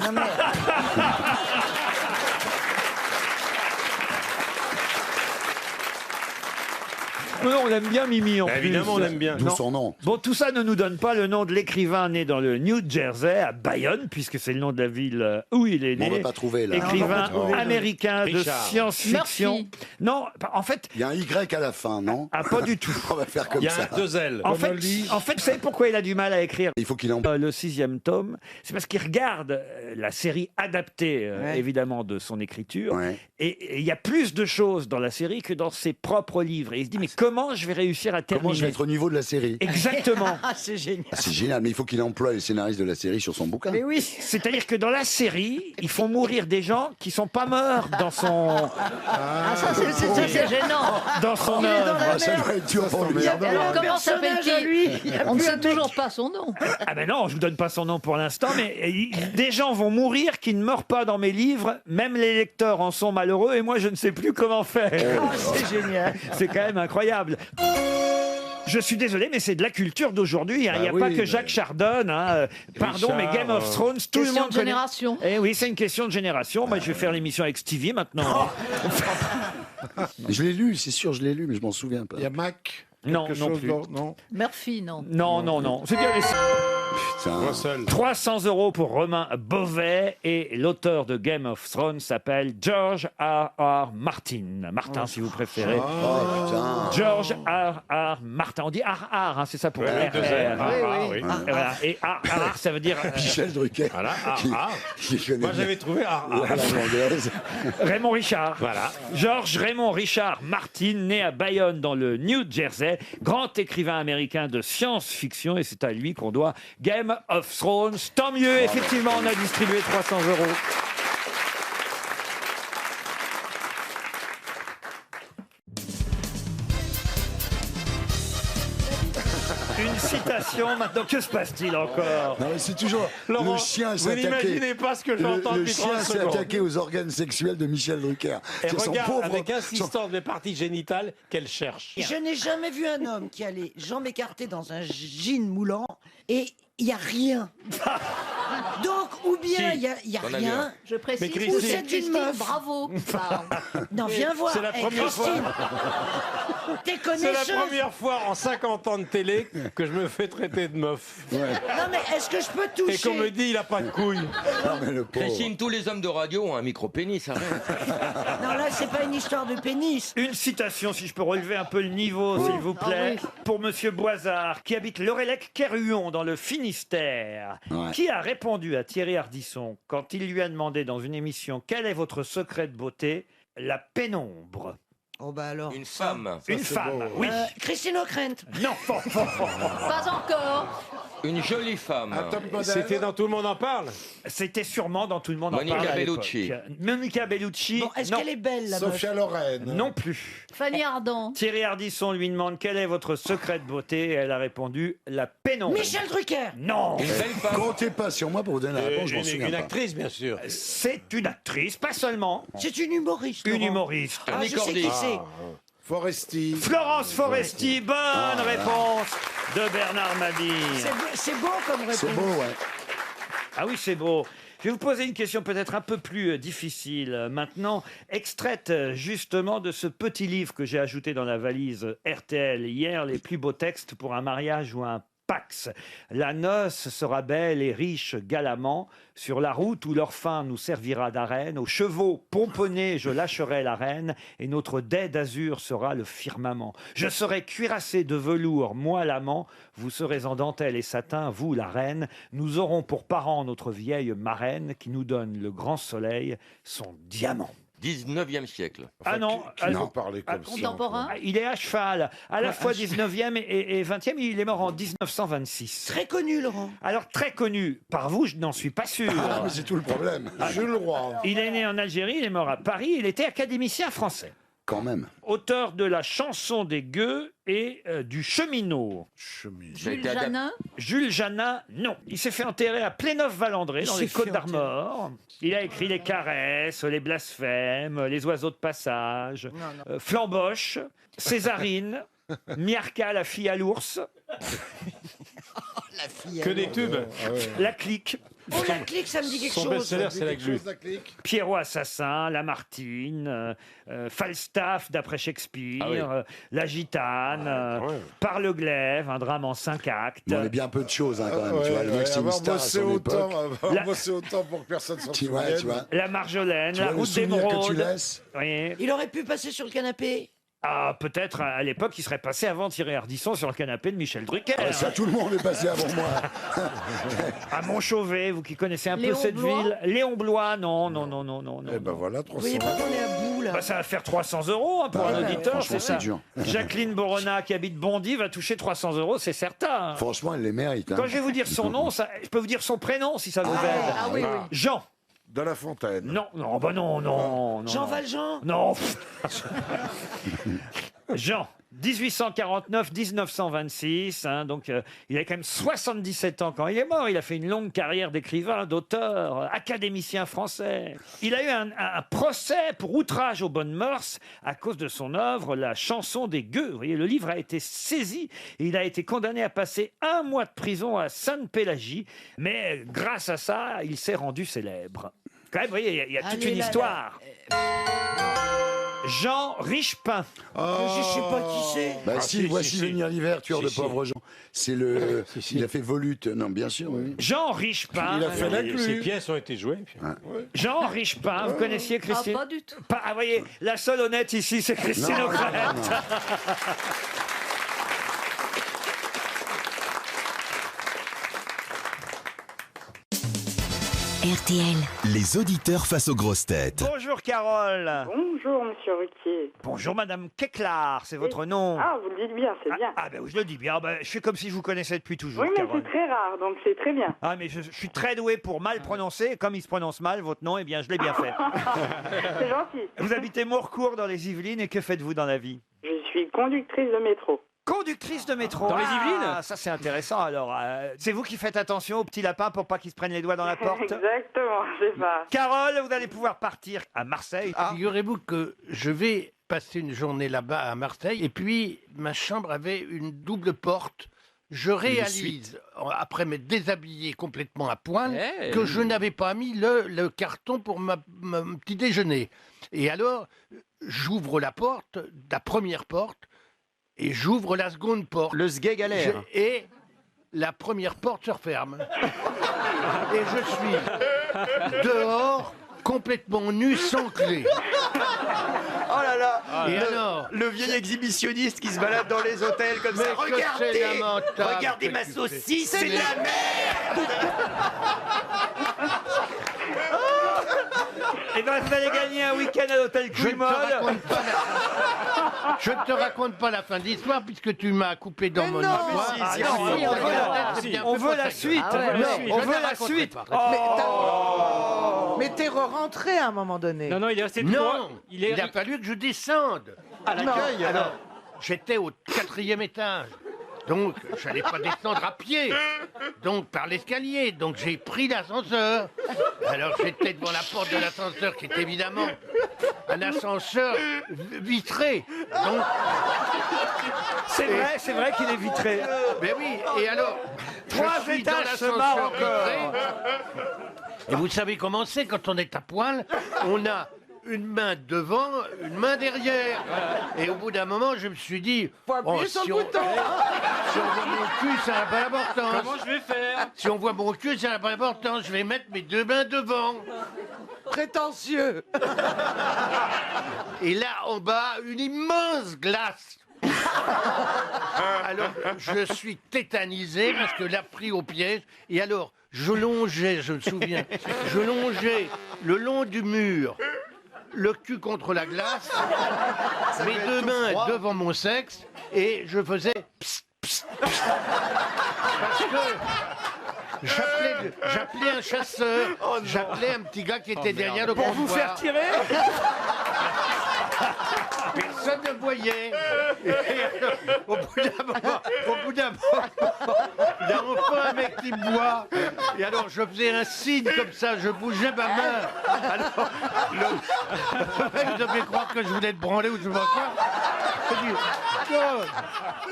Speaker 1: On l'aime bien, Mimi, en plus.
Speaker 9: Évidemment, on l'aime bien.
Speaker 5: D'où
Speaker 1: Non.
Speaker 5: son nom.
Speaker 1: Bon, tout ça ne nous donne pas le nom de l'écrivain né dans le New Jersey, à Bayonne, puisque c'est le nom de la ville où il est
Speaker 5: On
Speaker 1: né.
Speaker 5: va pas trouver, là.
Speaker 1: Écrivain américain de
Speaker 9: Richard.
Speaker 1: science-fiction.
Speaker 6: Murphy.
Speaker 1: Non, en fait,
Speaker 5: Il y a un Y à la fin, non?
Speaker 1: ah, pas du tout.
Speaker 5: On va faire comme
Speaker 9: Il y a
Speaker 5: ça.
Speaker 9: un 2 L.
Speaker 1: En fait, vous savez pourquoi il a du mal à écrire
Speaker 5: Il faut qu'il en...
Speaker 1: le 6e tome? C'est parce qu'il regarde la série adaptée, évidemment, de son écriture.
Speaker 5: Ouais.
Speaker 1: Et il y a plus de choses dans la série que dans ses propres livres. Et il se dit, mais comment je vais réussir à terminer?
Speaker 5: Comment je vais être au niveau de la série?
Speaker 1: Exactement.
Speaker 8: Ah, c'est génial.
Speaker 5: Ah, c'est génial, mais il faut qu'il emploie les scénaristes de la série sur son bouquin.
Speaker 8: Mais oui.
Speaker 1: C'est-à-dire que dans la série, ils font mourir des gens qui sont pas morts dans son
Speaker 6: Ah, ça, c'est gênant.
Speaker 1: dans son
Speaker 8: Il est dans
Speaker 1: œuvre.
Speaker 8: la
Speaker 5: Ah, ça
Speaker 8: merde.
Speaker 5: doit être dur pour lui.
Speaker 8: Il y a
Speaker 6: Alors,
Speaker 8: un
Speaker 6: comment
Speaker 8: personnage à lui. Il y a
Speaker 6: On ne
Speaker 8: plus un
Speaker 6: sait
Speaker 8: mec.
Speaker 6: toujours pas son nom.
Speaker 1: Ah ben non, je vous donne pas son nom pour l'instant, mais des gens vont mourir qui ne meurent pas dans mes livres. Même les lecteurs en sont malheureux et moi je ne sais plus comment faire.
Speaker 8: Ah, c'est génial.
Speaker 1: C'est quand même incroyable. Je suis désolé, mais c'est de la culture d'aujourd'hui. hein. Il n'y a
Speaker 10: Bah
Speaker 1: pas
Speaker 10: oui,
Speaker 1: que
Speaker 10: mais-
Speaker 1: Jacques Chardon. hein. Pardon, mais Game of Thrones, tout le
Speaker 6: Question
Speaker 1: monde
Speaker 6: de
Speaker 1: connaît.
Speaker 6: génération.
Speaker 1: Eh oui, c'est une question de génération. Moi, je vais faire l'émission avec Stevie maintenant.
Speaker 5: Je l'ai lu, c'est sûr, je l'ai lu, mais je m'en souviens pas.
Speaker 10: Il y a Mac.
Speaker 1: Non,
Speaker 10: quelque
Speaker 1: non
Speaker 10: chose
Speaker 1: plus.
Speaker 10: dans- non.
Speaker 6: Murphy, non.
Speaker 1: Non. C'est bien les...
Speaker 5: Putain.
Speaker 9: Russell.
Speaker 1: 300 € pour Romain Beauvais et l'auteur de Game of Thrones s'appelle George R.R. Martin. Martin, si vous préférez.
Speaker 5: Oh putain.
Speaker 1: George R.R. Martin. On dit R.R., hein, c'est ça pour
Speaker 9: Ouais,
Speaker 1: R.R.
Speaker 9: 2 L.
Speaker 6: Oui, oui.
Speaker 1: Et voilà. Et R.R., ça veut dire
Speaker 5: Michel Drucker.
Speaker 9: Voilà,
Speaker 5: Qui-
Speaker 9: ah.
Speaker 5: qui connaît
Speaker 9: Moi,
Speaker 5: bien
Speaker 9: j'avais trouvé
Speaker 5: la langue anglaise.
Speaker 1: Raymond Richard.
Speaker 9: Voilà.
Speaker 1: George Raymond Richard Martin, né à Bayonne dans le New Jersey, grand écrivain américain de science-fiction, et c'est à lui qu'on doit Game of Thrones. Tant mieux, effectivement, on a distribué 300 €. Une citation maintenant, que se passe-t-il encore?
Speaker 5: Non, mais c'est toujours
Speaker 9: Laurent,
Speaker 5: le chien
Speaker 9: vous
Speaker 5: s'est attaqué.
Speaker 9: n'imaginez pas ce que j'entends
Speaker 5: Le
Speaker 9: depuis
Speaker 5: chien
Speaker 9: 30
Speaker 5: s'est
Speaker 9: secondes.
Speaker 5: attaqué aux organes sexuels de Michel Drucker.
Speaker 9: Et
Speaker 5: C'est son
Speaker 9: regarde,
Speaker 5: pauvre-
Speaker 9: avec
Speaker 5: son-
Speaker 9: insistance des parties génitales qu'elle cherche.
Speaker 8: Je n'ai jamais vu un homme qui allait jambes écartées dans un jean moulant et il n'y a rien. Donc, ou bien il y a rien.
Speaker 6: Je précise
Speaker 9: Mais
Speaker 6: que
Speaker 9: Christine-
Speaker 6: c'est
Speaker 8: C'est une meuf.
Speaker 6: Bravo. Enfin,
Speaker 8: Non, viens voir.
Speaker 9: C'est la première
Speaker 8: Christine, t'es
Speaker 9: C'est la
Speaker 8: connaisseuse.
Speaker 9: première fois en 50 ans de télé que je me fais traiter de meuf.
Speaker 8: Non, mais est-ce que je peux
Speaker 9: Et qu'on me
Speaker 8: toucher
Speaker 9: dit il a pas de couilles.
Speaker 5: Non, mais le pauvre.
Speaker 11: Christine, tous les hommes de radio ont un micro-pénis, arrête.
Speaker 8: Non, là, c'est pas une histoire de pénis.
Speaker 1: Une citation, si je peux relever un peu le niveau, s'il vous plaît, pour Monsieur Boisard, qui habite Lorélec-Kerhuon, dans le Finistère,
Speaker 5: Ouais.
Speaker 1: qui a répondu à Thierry Ardisson quand il lui a demandé dans une émission quel est votre secret de beauté? La pénombre.
Speaker 8: Oh, bah alors.
Speaker 11: Une femme.
Speaker 1: Une femme, oui.
Speaker 8: Christine O'Krent.
Speaker 1: Non.
Speaker 6: pas encore.
Speaker 11: Une jolie femme.
Speaker 10: Un top modèle.
Speaker 9: C'était dans Tout le monde en parle.
Speaker 1: C'était sûrement dans Tout le monde en
Speaker 11: Monica
Speaker 1: parle à
Speaker 11: Bellucci.
Speaker 1: l'époque. Monica Bellucci.
Speaker 8: Bon, est-ce
Speaker 1: non.
Speaker 8: qu'elle est belle, la meuf
Speaker 10: Sophia Loren.
Speaker 1: Non plus.
Speaker 6: Fanny Ardant.
Speaker 1: Thierry Ardisson lui demande quel est votre secret de beauté et elle a répondu la pénombre.
Speaker 8: Michel Drucker.
Speaker 1: Non.
Speaker 11: Une belle femme.
Speaker 5: Comptez pas sur moi pour vous donner la réponse, je m'en souviens
Speaker 9: Une
Speaker 5: pas.
Speaker 9: actrice, bien sûr.
Speaker 1: C'est une actrice, pas seulement.
Speaker 8: C'est une humoriste.
Speaker 1: Une
Speaker 8: Laurent.
Speaker 1: humoriste.
Speaker 8: Ah, je sais
Speaker 11: Cordy.
Speaker 8: qui c'est.
Speaker 10: Foresti.
Speaker 1: Florence Foresti, bonne réponse de Bernard Mabille.
Speaker 8: C'est beau comme réponse.
Speaker 5: C'est beau, ouais.
Speaker 1: Ah oui, c'est beau. Je vais vous poser une question peut-être un peu plus difficile maintenant, extraite justement de ce petit livre que j'ai ajouté dans la valise RTL hier, les plus beaux textes pour un mariage ou un Pax. La noce sera belle et riche galamment. Sur la route où leur fin nous servira d'arène, aux chevaux pomponnés je lâcherai la reine, et notre dais d'azur sera le firmament. Je serai cuirassé de velours, moi l'amant, vous serez en dentelle et satin, vous la reine. Nous aurons pour parent notre vieille marraine, qui nous donne le grand soleil, son diamant.
Speaker 11: 19e siècle.
Speaker 1: Ah non,
Speaker 10: Qui
Speaker 1: ah
Speaker 10: peut
Speaker 1: non.
Speaker 10: parler comme ça
Speaker 6: Contemporain.
Speaker 1: Il est à cheval, à la fois 19e et 20e, il est mort en 1926.
Speaker 8: Très connu, Laurent.
Speaker 1: Alors très connu par vous, je n'en suis pas sûr.
Speaker 5: Ah, mais c'est tout le problème.
Speaker 10: Jules Roy.
Speaker 1: Il est né en Algérie, il est mort à Paris, il était académicien français.
Speaker 5: Quand même.
Speaker 1: Auteur de la chanson des gueux et du cheminot.
Speaker 10: Chemise.
Speaker 6: Jules Janin.
Speaker 1: Jules Janin, non. Il s'est fait enterrer à Pléneuf-Valandré, dans
Speaker 8: Il
Speaker 1: les
Speaker 8: s'est fait
Speaker 1: Côtes d'Armor. Il a écrit Les caresses, Les blasphèmes, Les oiseaux de passage, Flamboche, Césarine, Miarca, la fille à l'ours,
Speaker 8: La fille.
Speaker 9: Que des tubes.
Speaker 1: La clique.
Speaker 8: Oh, la clique, ça me dit quelque
Speaker 9: Son
Speaker 8: chose.
Speaker 9: best-seller, c'est la glu.
Speaker 1: Pierrot Assassin, Lamartine, Falstaff d'après Shakespeare,
Speaker 11: Ah oui.
Speaker 1: La Gitane, Par le glaive, un drame en 5 actes.
Speaker 5: Mais on est bien peu de choses, hein, quand même. Tu vois, le mec, c'est une
Speaker 10: avoir
Speaker 5: star à
Speaker 10: bossé
Speaker 5: son époque.
Speaker 10: autant,
Speaker 1: La-
Speaker 10: bossé autant pour que personne s'en
Speaker 5: Tu vois, tu
Speaker 10: souvienne.
Speaker 5: vois.
Speaker 1: La Marjolaine,
Speaker 5: Tu
Speaker 1: La
Speaker 5: vois le
Speaker 1: route
Speaker 5: souvenir que tu
Speaker 1: d'émeraude.
Speaker 5: laisses.
Speaker 1: Oui.
Speaker 8: Il aurait pu passer sur le canapé.
Speaker 1: Ah, peut-être à l'époque, il serait passé avant Thierry Ardisson sur le canapé de Michel Drucker.
Speaker 5: Ah, ça, tout le monde est passé avant moi.
Speaker 1: À Montchauvet, vous qui connaissez un peu
Speaker 2: Léon
Speaker 1: cette
Speaker 2: Blois
Speaker 1: ville. Léon Blois, non.
Speaker 10: Eh ben voilà,
Speaker 8: Vous
Speaker 10: 300.
Speaker 8: voyez pas qu'on est à bout, là.
Speaker 1: Bah, ça va faire 300 € pour un auditeur,
Speaker 5: franchement,
Speaker 1: c'est ça.
Speaker 5: c'est dur.
Speaker 1: Jacqueline Borona, qui habite Bondy, va toucher 300 €, c'est certain.
Speaker 5: Franchement, elle les mérite. Hein.
Speaker 1: Quand je vais vous dire son nom, je peux vous dire son prénom si ça vous aide.
Speaker 2: Ah oui, oui.
Speaker 1: Jean.
Speaker 10: De la Fontaine.
Speaker 1: Non, non.
Speaker 8: Jean Valjean.
Speaker 1: Non. Jean. 1849-1926, hein, donc il a quand même 77 ans quand il est mort. Il a fait une longue carrière d'écrivain, d'auteur, académicien français. Il a eu un procès pour outrage aux bonnes mœurs à cause de son œuvre La chanson des gueux. Vous voyez, le livre a été saisi et il a été condamné à passer 1 mois de prison à Sainte-Pélagie. Mais grâce à ça, il s'est rendu célèbre. Quand même, vous voyez, il y a toute
Speaker 8: Allez,
Speaker 1: une
Speaker 8: là,
Speaker 1: histoire. Jean Richepin.
Speaker 8: Je sais pas qui c'est.
Speaker 5: Bah si, voici venir l'hiver, tueur de
Speaker 9: Si.
Speaker 5: pauvres gens. C'est le... Il a fait Volute. Non, bien sûr, oui.
Speaker 1: Jean Richepin.
Speaker 10: Il a fait la
Speaker 9: Ces
Speaker 10: glu.
Speaker 9: pièces ont été jouées. puis-
Speaker 1: Jean Richepin, vous connaissiez Christine?
Speaker 2: Ah, pas du tout.
Speaker 1: Ah, vous voyez, la seule honnête ici, c'est Christine
Speaker 5: Non,
Speaker 1: O'Krent.
Speaker 12: RTL.
Speaker 13: Les auditeurs face aux grosses têtes.
Speaker 1: Bonjour Carole.
Speaker 14: Bonjour, monsieur Ruquier.
Speaker 1: Bonjour Madame Keklar, c'est votre nom.
Speaker 14: Ah, vous le dites bien, c'est bien.
Speaker 1: Ah ben oui, je le dis bien. Ben, je fais comme si je vous connaissais depuis toujours,
Speaker 14: Oui, mais
Speaker 1: Carole.
Speaker 14: c'est très rare, donc c'est très bien.
Speaker 1: Ah mais je suis très doué pour mal prononcer. Comme il se prononce mal, votre nom, eh bien je l'ai bien fait.
Speaker 14: C'est gentil.
Speaker 1: Vous habitez Mourcourt dans les Yvelines et que faites-vous dans la vie?
Speaker 14: Je suis conductrice de métro.
Speaker 1: Conductrice de métro.
Speaker 9: Dans les Yvelines?
Speaker 1: Ah, ça c'est intéressant. Alors, c'est vous qui faites attention aux petits lapins pour pas qu'ils se prennent les doigts dans la porte?
Speaker 14: Exactement, c'est ça.
Speaker 1: Carole, vous allez pouvoir partir à Marseille.
Speaker 15: Figurez-vous que je vais passer une journée là-bas à Marseille et puis ma chambre avait une double porte. Je réalise, après m'être déshabillé complètement à poil, que je n'avais pas mis le carton pour mon petit déjeuner. Et alors, j'ouvre la porte, la première porte, et j'ouvre la seconde porte.
Speaker 4: Le sgeg à l'air.
Speaker 15: Et la première porte se referme. Et je suis dehors, complètement nu, sans clé.
Speaker 4: Oh là là.
Speaker 15: Et alors,
Speaker 4: Le vieil exhibitionniste qui se balade dans les hôtels comme ça.
Speaker 15: mais que c'est lamentable.
Speaker 4: Regardez ma saucisse, c'est de la merde.
Speaker 1: Et ben, vous allez gagner un week-end à l'hôtel
Speaker 15: Je ne te
Speaker 1: Coolmol.
Speaker 15: raconte pas je ne te raconte pas la fin de l'histoire puisque tu m'as coupé dans mon histoire.
Speaker 1: Ah,
Speaker 4: si,
Speaker 1: non,
Speaker 4: si,
Speaker 1: on
Speaker 4: on
Speaker 1: veut
Speaker 4: veut
Speaker 1: la-
Speaker 15: C'est bien
Speaker 1: on
Speaker 15: fait
Speaker 1: veut
Speaker 15: pour
Speaker 1: la
Speaker 15: ta
Speaker 1: suite.
Speaker 15: gueule.
Speaker 1: on veut la
Speaker 15: Non,
Speaker 1: suite.
Speaker 15: je
Speaker 1: On
Speaker 15: ne
Speaker 1: veut
Speaker 15: la
Speaker 1: la
Speaker 15: raconterai
Speaker 1: suite.
Speaker 15: pas.
Speaker 7: Mais t'es rentré à un moment donné.
Speaker 9: Non, il est resté tout
Speaker 15: Non,
Speaker 9: droit.
Speaker 15: il a fallu que je descende.
Speaker 4: À l'accueil.
Speaker 15: Alors, j'étais au 4e étage. Donc, je n'allais pas descendre à pied. Donc, par l'escalier. Donc, j'ai pris l'ascenseur. Alors, j'étais devant la porte de l'ascenseur, qui est évidemment un ascenseur vitré. Donc,
Speaker 1: C'est vrai qu'il est vitré.
Speaker 15: mais oui, et alors,
Speaker 1: Trois
Speaker 15: je suis dans
Speaker 1: étages se marrent
Speaker 15: l'ascenseur
Speaker 1: encore.
Speaker 15: vitré. Et vous savez comment c'est quand on est à poil? On a une main devant, une main derrière. Et au bout d'un moment, je me suis dit,
Speaker 7: Faut appuyer sur le bouton.
Speaker 15: si on voit mon cul, ça n'a pas d'importance.
Speaker 9: Comment je vais faire?
Speaker 15: Si on voit mon cul, ça n'a pas d'importance. Je vais mettre mes deux mains devant.
Speaker 7: Prétentieux.
Speaker 15: Et là, en bas, une immense glace. Alors, je suis tétanisé parce que l'a pris au piège. Et alors, je longeais, je me souviens, je longeais le long du mur, le cul contre la glace, mes deux mains devant mon sexe, et je faisais psst, psst, psst. Parce que j'appelais un chasseur, j'appelais un petit gars qui était derrière le
Speaker 1: Pour
Speaker 15: comptoir.
Speaker 1: vous faire tirer?
Speaker 15: Personne ne voyait. Et alors, au bout d'un moment, il y a enfin un mec qui me voit. Et alors, je faisais un signe comme ça, je bougeais ma main. Alors, le mec devait croire que je voulais te branler ou je sais pas quoi. Je dis, non,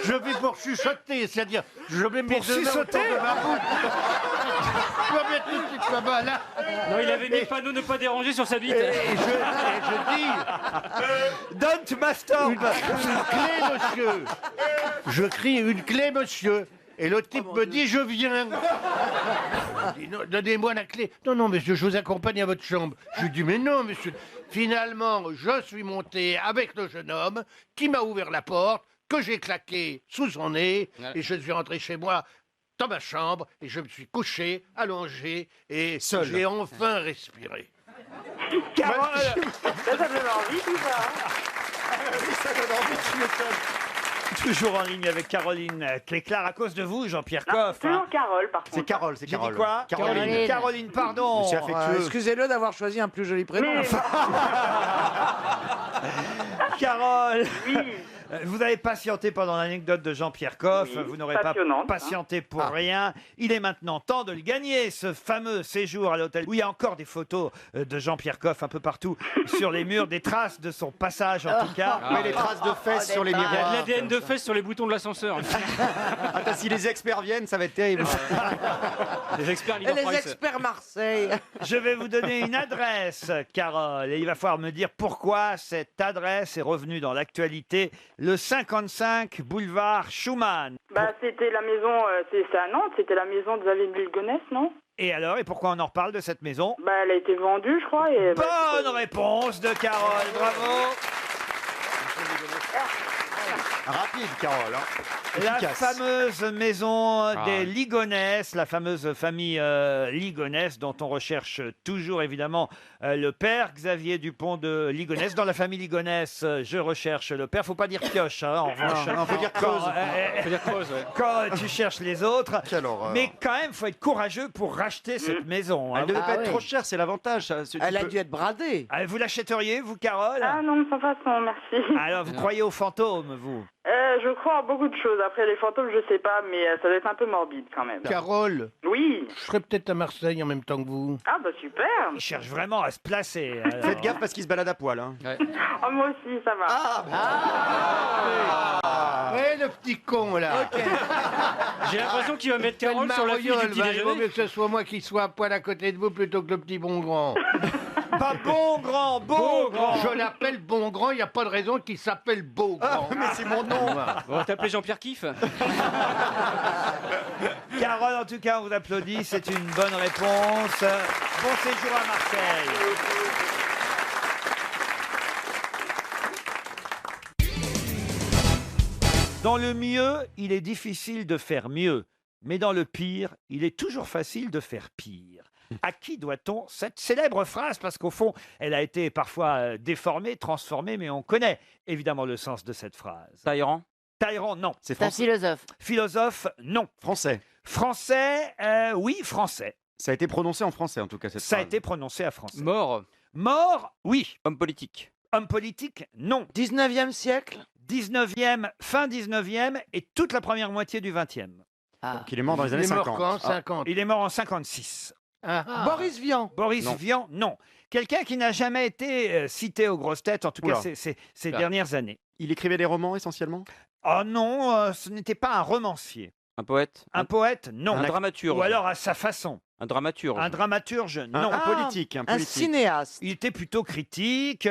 Speaker 15: je vais pour chuchoter, c'est-à-dire, je mets mes
Speaker 1: Pour
Speaker 15: deux mains autour
Speaker 1: chuchoter
Speaker 15: de ma bouche. Je vais mettre tout de suite Ah bah là.
Speaker 12: Non, il avait mis panneau ne pas déranger sur sa bite.
Speaker 15: Et je dis,
Speaker 1: Don't masturbe.
Speaker 15: une clé, monsieur. Je crie une clé, monsieur. Et le type me dit, je viens. Je dis, non, donnez-moi la clé. Non, non, monsieur, je vous accompagne à votre chambre. Je lui dis, mais non, monsieur. Finalement, je suis monté avec le jeune homme qui m'a ouvert la porte, que j'ai claqué sous son nez, et je suis rentré chez moi dans ma chambre, et je me suis couché, allongé, et j'ai enfin respiré.
Speaker 1: Carole.
Speaker 14: Ça donne envie, tout ça.
Speaker 1: Ça donne envie, tu m'étonnes. Toujours en ligne avec Caroline Cléclar à cause de vous, Jean-Pierre Coff.
Speaker 14: Toujours Carole, par contre.
Speaker 4: C'est Carole, c'est
Speaker 1: J'ai dit
Speaker 4: Carole.
Speaker 1: quoi
Speaker 6: Caroline.
Speaker 1: Caroline, pardon.
Speaker 4: Monsieur affectueux.
Speaker 7: Excusez-le d'avoir choisi un plus joli prénom.
Speaker 1: Carole.
Speaker 14: Oui.
Speaker 1: Vous avez patienté pendant l'anecdote de Jean-Pierre Coff.
Speaker 14: Oui,
Speaker 1: Vous n'aurez pas
Speaker 14: passionnante,
Speaker 1: patienté pour rien. Il est maintenant temps de le gagner, ce fameux séjour à l'hôtel où il y a encore des photos de Jean-Pierre Coff un peu partout sur les murs, des traces de son passage en tout cas.
Speaker 4: Oui, les traces de fesses sur les
Speaker 12: Il y a
Speaker 4: miroirs.
Speaker 12: de l'ADN de fesses sur les boutons de l'ascenseur.
Speaker 4: Attends, si les experts viennent, ça va être terrible.
Speaker 12: Les experts
Speaker 7: Et
Speaker 12: Leader
Speaker 7: les
Speaker 12: Price.
Speaker 7: experts Marseille.
Speaker 1: Je vais vous donner une adresse, Carole, et il va falloir me dire pourquoi cette adresse est revenue dans l'actualité. Le 55 boulevard Schumann.
Speaker 14: Bah, c'était la maison, c'est à Nantes, c'était la maison de Xavier de Ligonnès, non?
Speaker 1: Et alors, et pourquoi on en reparle de cette maison?
Speaker 14: Bah, elle a été vendue, je crois. Et,
Speaker 1: Bonne réponse de Carole, bravo.
Speaker 4: Rapide, Carole. Hein.
Speaker 1: La
Speaker 4: Efficace.
Speaker 1: fameuse maison des Ligonnès, la fameuse famille Ligonnès dont on recherche toujours évidemment le père Xavier Dupont de Ligonnès. Dans la famille Ligonnès, je recherche le père. Faut pas dire pioche, hein, en revanche.
Speaker 4: Non, faut dire
Speaker 1: Quand,
Speaker 4: Creuse.
Speaker 12: Faut dire Creuse, ouais.
Speaker 1: quand tu cherches les autres.
Speaker 4: Quelle horreur.
Speaker 1: Mais quand même, faut être courageux pour racheter cette maison. hein.
Speaker 4: Elle devait
Speaker 6: Ah
Speaker 4: pas être
Speaker 6: oui.
Speaker 4: trop chère, c'est l'avantage. ça.
Speaker 7: Elle a dû être bradée.
Speaker 1: Ah, vous l'achèteriez, vous, Carole?
Speaker 14: Ah non, sans façon, merci.
Speaker 1: Alors, vous croyez aux fantômes, vous?
Speaker 14: Je crois en beaucoup de choses. Après, les fantômes, je sais pas, mais ça doit être un peu morbide quand même.
Speaker 15: Carole,
Speaker 14: Oui.
Speaker 15: je serais peut-être à Marseille en même temps que vous.
Speaker 14: Ah bah super.
Speaker 1: Ils cherchent vraiment à se placer. alors.
Speaker 4: Faites gaffe parce qu'il se balade à poil. Hein.
Speaker 14: Oh, moi aussi, ça va.
Speaker 15: Ouais, le petit con, là.
Speaker 12: J'ai l'impression qu'il va mettre
Speaker 15: Quelle
Speaker 12: Carole sur la fiche du
Speaker 15: mariole,
Speaker 12: petit
Speaker 15: va, il vaut
Speaker 12: déjeuner.
Speaker 15: mieux que ce soit moi qui sois à poil à côté de vous plutôt que le petit bon grand.
Speaker 1: Pas bon grand, beau grand.
Speaker 15: Je l'appelle bon grand, il n'y a pas de raison qu'il s'appelle beau grand.
Speaker 4: Mais c'est mon nom.
Speaker 12: On va t'appeler Jean-Pierre Kiff.
Speaker 1: Carole, en tout cas, on vous applaudit. C'est une bonne réponse. Bon séjour à Marseille. Dans le mieux, il est difficile de faire mieux. Mais dans le pire, il est toujours facile de faire pire. À qui doit-on cette célèbre phrase? Parce qu'au fond, elle a été parfois déformée, transformée, mais on connaît évidemment le sens de cette phrase.
Speaker 12: Talleyrand.
Speaker 1: Talleyrand, non.
Speaker 4: C'est
Speaker 6: C'est un
Speaker 4: français.
Speaker 6: philosophe.
Speaker 1: Philosophe, non.
Speaker 4: Français.
Speaker 1: Français, oui, français.
Speaker 4: Ça a été prononcé en français en tout cas cette
Speaker 1: Ça a
Speaker 4: phrase.
Speaker 1: été prononcé à français.
Speaker 12: Mort.
Speaker 1: Mort, oui.
Speaker 12: Homme politique.
Speaker 1: Homme politique, non.
Speaker 7: 19e siècle.
Speaker 1: 19e, fin 19e et toute la première moitié du 20e.
Speaker 6: Ah.
Speaker 4: Qu'il est mort dans les
Speaker 15: Il
Speaker 4: années
Speaker 15: est mort
Speaker 4: 50.
Speaker 15: quand
Speaker 4: Ah.
Speaker 15: 50.
Speaker 1: Il est mort en 56.
Speaker 7: Boris Vian.
Speaker 1: Boris
Speaker 4: Non.
Speaker 1: Vian, non. Quelqu'un qui n'a jamais été cité aux grosses têtes, en tout cas
Speaker 4: Oula.
Speaker 1: ces dernières années.
Speaker 4: Il écrivait des romans essentiellement.
Speaker 1: Oh non, ce n'était pas un romancier.
Speaker 12: Un poète.
Speaker 1: Un poète, non.
Speaker 12: Un dramaturge.
Speaker 1: Ou alors à sa façon.
Speaker 12: Un dramaturge.
Speaker 1: Un dramaturge, non.
Speaker 4: Un politique. Un
Speaker 7: Un
Speaker 4: politique.
Speaker 7: cinéaste.
Speaker 1: Il était plutôt critique,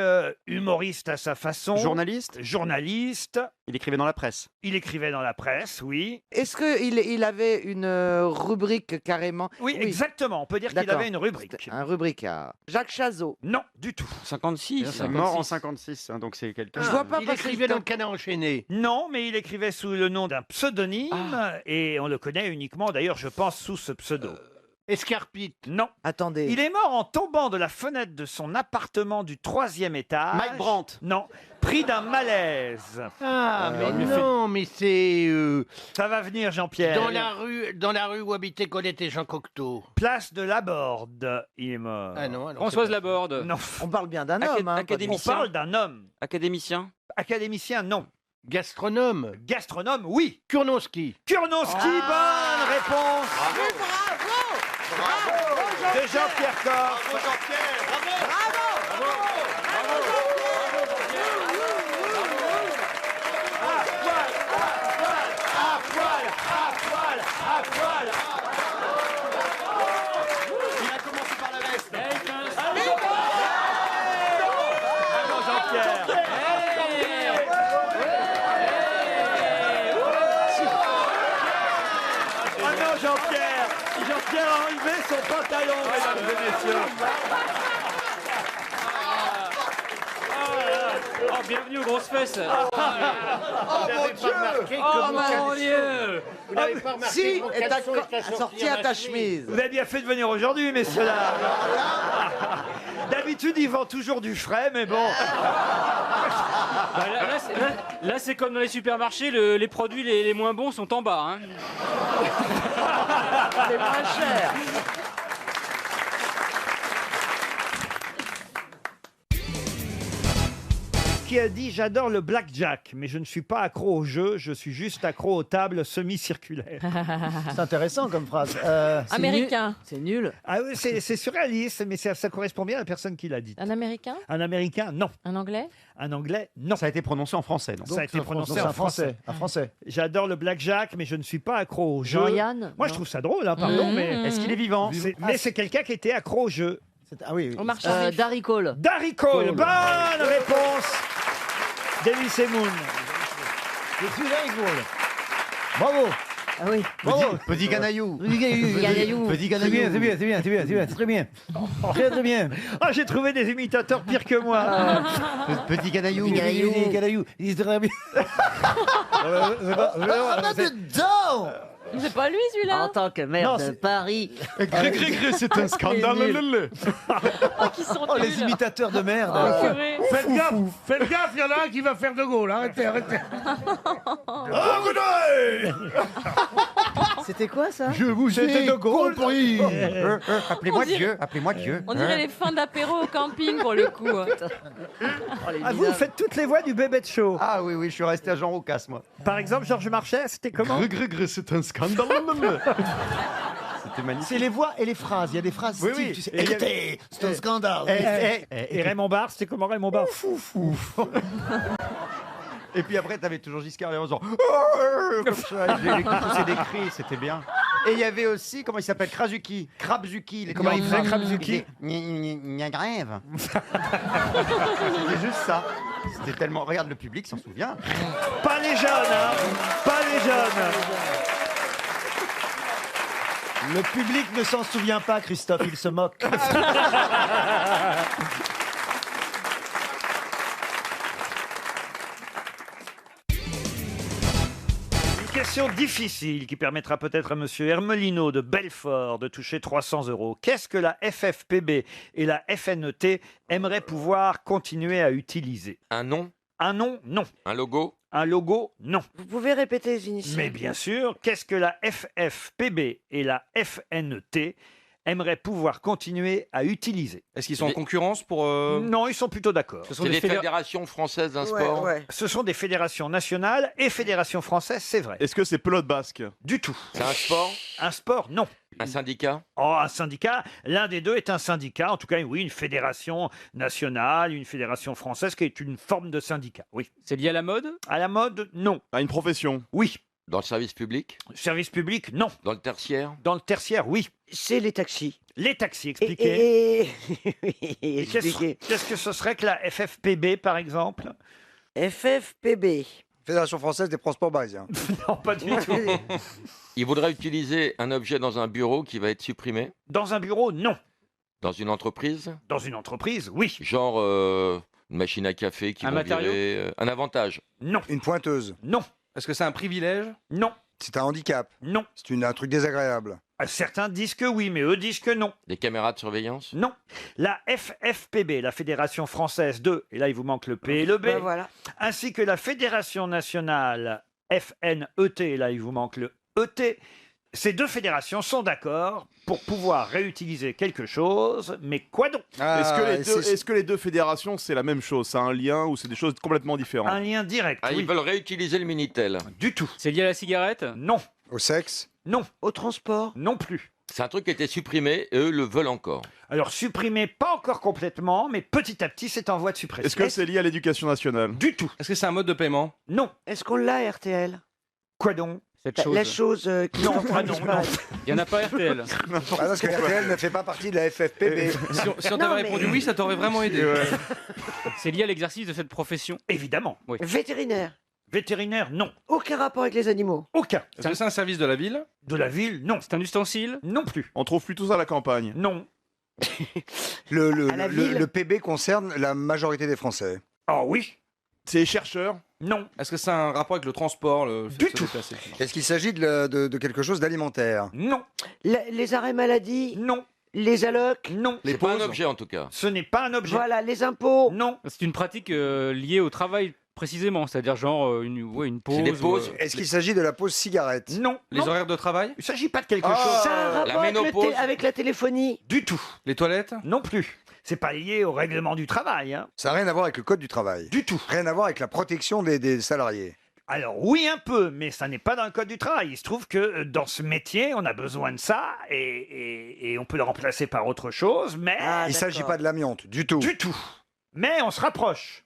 Speaker 1: humoriste à sa façon.
Speaker 4: Journaliste.
Speaker 1: Journaliste.
Speaker 4: Il écrivait dans la presse.
Speaker 1: Il écrivait dans la presse, oui.
Speaker 7: Est-ce qu'il avait une rubrique carrément?
Speaker 1: Oui, exactement. On peut dire qu'il
Speaker 7: D'accord.
Speaker 1: avait une rubrique.
Speaker 7: Un rubrique à Jacques Chazot.
Speaker 1: Non, du tout.
Speaker 12: 56.
Speaker 4: Mort en 56. Hein, donc c'est quelqu'un.
Speaker 7: Je vois pas
Speaker 15: Il
Speaker 7: parce
Speaker 15: écrivait
Speaker 7: que-
Speaker 15: dans le canard enchaîné.
Speaker 1: Non, mais il écrivait sous le nom d'un pseudonyme et on le connaît uniquement, d'ailleurs, je pense, sous ce pseudo.
Speaker 15: Escarpite.
Speaker 1: Non.
Speaker 7: Attendez.
Speaker 1: Il est mort en tombant de la fenêtre de son appartement du 3e étage.
Speaker 4: Mike Brandt.
Speaker 1: Non, pris d'un malaise.
Speaker 15: Ah, mais non, mais c'est
Speaker 1: Ça va venir, Jean-Pierre.
Speaker 15: dans la rue où habitaient Colette et Jean Cocteau.
Speaker 1: Place de Laborde, il est mort.
Speaker 15: Ah non, alors
Speaker 12: Françoise
Speaker 15: c'est pas-
Speaker 12: Laborde.
Speaker 1: Non,
Speaker 7: On parle bien d'un homme. Hein,
Speaker 1: on
Speaker 12: académicien.
Speaker 1: parle d'un homme.
Speaker 12: Académicien.
Speaker 1: Académicien, non.
Speaker 15: Gastronome.
Speaker 1: Gastronome, oui.
Speaker 15: Kurnowski.
Speaker 1: Kurnowski, bonne réponse de Jean-Pierre Coff. enlever son pantalon, mesdames et messieurs.
Speaker 12: Oh, bienvenue aux grosses fesses.
Speaker 15: Oh mon Dieu!
Speaker 12: Oh mon Dieu!
Speaker 15: Vous n'avez pas remarqué
Speaker 6: Si,
Speaker 15: que mon
Speaker 6: et t'as
Speaker 15: caleçon est
Speaker 6: sorti à ta chemise.
Speaker 1: Vous avez bien fait de venir aujourd'hui, messieurs là. D'habitude, ils vendent toujours du frais, mais bon.
Speaker 12: Bah, là, c'est comme dans les supermarchés, les produits les moins bons sont en bas. Hein.
Speaker 6: C'est moins cher.
Speaker 1: Qui a dit j'adore le blackjack, mais je ne suis pas accro au jeu, je suis juste accro aux tables semi-circulaires.
Speaker 16: C'est intéressant comme phrase.
Speaker 17: Américain.
Speaker 6: C'est nul.
Speaker 1: Ah oui, c'est surréaliste, mais ça correspond bien à la personne qui l'a dit.
Speaker 17: Un Américain.
Speaker 1: Un Américain, non.
Speaker 17: Un Anglais.
Speaker 1: Un Anglais, non.
Speaker 4: Ça a été prononcé en français, non?
Speaker 1: Ça a été prononcé
Speaker 16: un
Speaker 1: en français.
Speaker 16: Un français.
Speaker 1: J'adore le blackjack, mais je ne suis pas accro au jeu.
Speaker 17: Jean-Yann.
Speaker 1: Moi, je trouve ça drôle, hein, pardon, mais
Speaker 4: Est-ce qu'il est vivant?
Speaker 1: mais c'est quelqu'un qui était accro au jeu.
Speaker 16: Ah oui.
Speaker 17: Au marché.
Speaker 6: Darry Cole.
Speaker 1: Darry Cole, bonne réponse d'Elie Semoun.
Speaker 16: Je suis Darry Cole. Bravo.
Speaker 6: Ah oui.
Speaker 4: Petit canaillou.
Speaker 6: Ganaillou.
Speaker 4: Petit
Speaker 16: C'est
Speaker 4: canaillou.
Speaker 16: bien, c'est bien, c'est bien, c'est bien, c'est bien, c'est très bien. Très très bien.
Speaker 1: Ah, j'ai trouvé des imitateurs pires que moi.
Speaker 4: Petit canaillou.
Speaker 16: Canaillou. Il est très bien.
Speaker 6: dedans.
Speaker 17: C'est pas lui celui-là.
Speaker 6: En tant que maire
Speaker 16: Non,
Speaker 6: de
Speaker 16: c'est-
Speaker 6: Paris.
Speaker 4: C'est un scandale.
Speaker 17: Oh, qui sont
Speaker 16: Oh, les
Speaker 17: nuls.
Speaker 16: imitateurs de merde.
Speaker 17: Purée.
Speaker 3: Faites gaffe, il y en a un qui va faire de Gaulle. Arrêtez.
Speaker 6: C'était quoi ça?
Speaker 16: Je vous
Speaker 1: C'était de Gaulle.
Speaker 16: compris.
Speaker 4: Appelez-moi
Speaker 17: On dirait-
Speaker 4: Dieu. Appelez-moi Dieu.
Speaker 17: On dirait les fins d'apéro au camping pour le coup.
Speaker 1: Ah, vous faites toutes les voix du bébé de show.
Speaker 4: Ah oui, oui, je suis resté à Jean Roucas, moi.
Speaker 1: Par exemple, Georges Marchais, c'était comment?
Speaker 4: C'est un scandale. C'était magnifique.
Speaker 16: C'est les voix et les phrases. Il y a des phrases.
Speaker 4: Oui,
Speaker 16: types,
Speaker 4: oui.
Speaker 16: tu sais.
Speaker 4: Et il y a-
Speaker 16: Écoutez, c'est un scandale.
Speaker 1: Et Raymond Barre, c'était comment Raymond Barre?
Speaker 4: Et puis après, t'avais toujours Giscard en faisant comme ça, il poussait des cris, c'était bien. Et il y avait aussi, comment il s'appelle, Krasuki.
Speaker 1: Comment il faisait, Krabzuki?
Speaker 4: Il y a grève. C'était juste ça. C'était tellement. Regarde, le public s'en souvient.
Speaker 1: Pas les jeunes, hein. Pas les jeunes.
Speaker 16: Le public ne s'en souvient pas, Christophe, il se moque.
Speaker 1: Une question difficile qui permettra peut-être à monsieur Hermelino de Belfort de toucher 300 €. Qu'est-ce que la FFPB et la FNET aimeraient pouvoir continuer à utiliser?
Speaker 11: Un nom?
Speaker 1: Un nom, non.
Speaker 11: Un logo?
Speaker 1: Un logo, non.
Speaker 6: Vous pouvez répéter les initiales?
Speaker 1: Mais bien sûr, qu'est-ce que la FFPB et la FNET aimeraient pouvoir continuer à utiliser?
Speaker 12: Est-ce qu'ils sont en concurrence pour...
Speaker 1: Non, ils sont plutôt d'accord.
Speaker 12: Ce sont
Speaker 11: C'est
Speaker 12: des
Speaker 11: des
Speaker 12: fédé-
Speaker 11: fédérations françaises d'un sport?
Speaker 1: Ce sont des fédérations nationales et fédérations françaises, c'est vrai.
Speaker 18: Est-ce que c'est pelote basque?
Speaker 1: Du tout.
Speaker 11: C'est un sport?
Speaker 1: Un sport, non.
Speaker 11: Un syndicat?
Speaker 1: Oh, un syndicat, l'un des deux est un syndicat, en tout cas, oui, une fédération nationale, une fédération française qui est une forme de syndicat, oui.
Speaker 12: C'est lié à la mode?
Speaker 1: À la mode, non.
Speaker 18: À une profession?
Speaker 1: Oui.
Speaker 11: Dans le service public?
Speaker 1: Service public, non.
Speaker 11: Dans le tertiaire?
Speaker 1: Dans le tertiaire, oui.
Speaker 8: C'est les taxis.
Speaker 1: Les taxis, expliquez.
Speaker 8: Et
Speaker 1: Qu'est-ce que ce serait que la FFPB, par exemple?
Speaker 8: FFPB.
Speaker 19: Fédération française des transports parisiens.
Speaker 1: Non, pas du tout.
Speaker 11: Il voudrait utiliser un objet dans un bureau qui va être supprimé?
Speaker 1: Dans un bureau, non.
Speaker 11: Dans une entreprise?
Speaker 1: Dans une entreprise, oui.
Speaker 11: Genre une machine à café qui
Speaker 12: Un
Speaker 11: vont
Speaker 12: matériau?
Speaker 11: virer, un avantage?
Speaker 1: Non.
Speaker 19: Une pointeuse.
Speaker 1: Non.
Speaker 12: Est-ce que c'est un privilège?
Speaker 1: Non.
Speaker 19: C'est un handicap.
Speaker 1: Non.
Speaker 19: C'est un truc désagréable.
Speaker 1: Certains disent que oui, mais eux disent que non.
Speaker 11: Des caméras de surveillance?
Speaker 1: Non. La FFPB, la Fédération française de, et là il vous manque le P et le B,
Speaker 8: Ben voilà.
Speaker 1: ainsi que la Fédération nationale FNET, et là il vous manque le ET, ces deux fédérations sont d'accord pour pouvoir réutiliser quelque chose, mais quoi donc?
Speaker 18: Est-ce que les deux fédérations, c'est la même chose? C'est un lien ou c'est des choses complètement différentes?
Speaker 1: Un lien direct,
Speaker 11: Ah,
Speaker 1: oui.
Speaker 11: ils veulent réutiliser le Minitel?
Speaker 1: Du tout.
Speaker 12: C'est lié à la cigarette?
Speaker 1: Non.
Speaker 19: Au sexe?
Speaker 1: Non.
Speaker 8: Au transport?
Speaker 1: Non plus.
Speaker 11: C'est un truc qui a été supprimé et eux le veulent encore.
Speaker 1: Alors supprimé, pas encore complètement, mais petit à petit c'est en voie de suppression.
Speaker 18: Est-ce que c'est lié à l'éducation nationale?
Speaker 1: Du tout.
Speaker 12: Est-ce que c'est un mode de paiement?
Speaker 1: Non.
Speaker 8: Est-ce qu'on l'a, RTL?
Speaker 1: Quoi donc?
Speaker 12: Cette chose.
Speaker 8: La chose qui
Speaker 1: Non,
Speaker 8: est en train de
Speaker 1: non,
Speaker 8: disparaître.
Speaker 12: Il n'y en a pas RTL.
Speaker 19: Parce que RTL ne fait pas partie de la FFPB.
Speaker 12: Si on
Speaker 8: Non,
Speaker 12: t'avait
Speaker 8: mais-
Speaker 12: répondu oui, ça t'aurait vraiment aidé. C'est lié à l'exercice de cette profession?
Speaker 1: Évidemment.
Speaker 12: Oui.
Speaker 8: Vétérinaire.
Speaker 1: Vétérinaire, non.
Speaker 8: Aucun rapport avec les animaux.
Speaker 1: Aucun.
Speaker 9: Est-ce que c'est un service de la ville?
Speaker 1: De la ville, non.
Speaker 12: C'est un ustensile?
Speaker 1: Non plus.
Speaker 18: On trouve plutôt ça à la campagne.
Speaker 1: Non.
Speaker 19: Le PB concerne la majorité des Français.
Speaker 1: Ah oui.
Speaker 18: C'est chercheur?
Speaker 1: Non.
Speaker 9: Est-ce que c'est un rapport avec le transport
Speaker 1: Du tout.
Speaker 19: Est-ce qu'il s'agit de quelque chose d'alimentaire?
Speaker 1: Non.
Speaker 8: Les arrêts maladie?
Speaker 1: Non.
Speaker 8: Les allocs?
Speaker 1: Non.
Speaker 11: C'est pas un objet en tout cas.
Speaker 1: Ce n'est pas un objet.
Speaker 8: Voilà, les impôts?
Speaker 1: Non.
Speaker 12: C'est une pratique liée au travail précisément, c'est-à-dire genre une pause.
Speaker 11: C'est des pauses.
Speaker 19: Est-ce qu'il s'agit de la pause cigarette?
Speaker 1: Non.
Speaker 9: Les horaires de travail?
Speaker 1: Il ne s'agit pas de quelque
Speaker 8: Ça
Speaker 1: chose.
Speaker 8: a un rapport avec,
Speaker 11: ménopause.
Speaker 8: avec la téléphonie?
Speaker 1: Du tout.
Speaker 9: Les toilettes?
Speaker 1: Non plus. C'est pas lié au règlement du travail. Hein.
Speaker 19: Ça n'a rien à voir avec le code du travail?
Speaker 1: Du tout.
Speaker 19: Rien à voir avec la protection des salariés?
Speaker 1: Alors oui un peu, mais ça n'est pas dans le code du travail. Il se trouve que dans ce métier, on a besoin de ça et on peut le remplacer par autre chose, mais...
Speaker 19: Il ne s'agit pas de l'amiante, du tout?
Speaker 1: Du tout. Mais on se rapproche.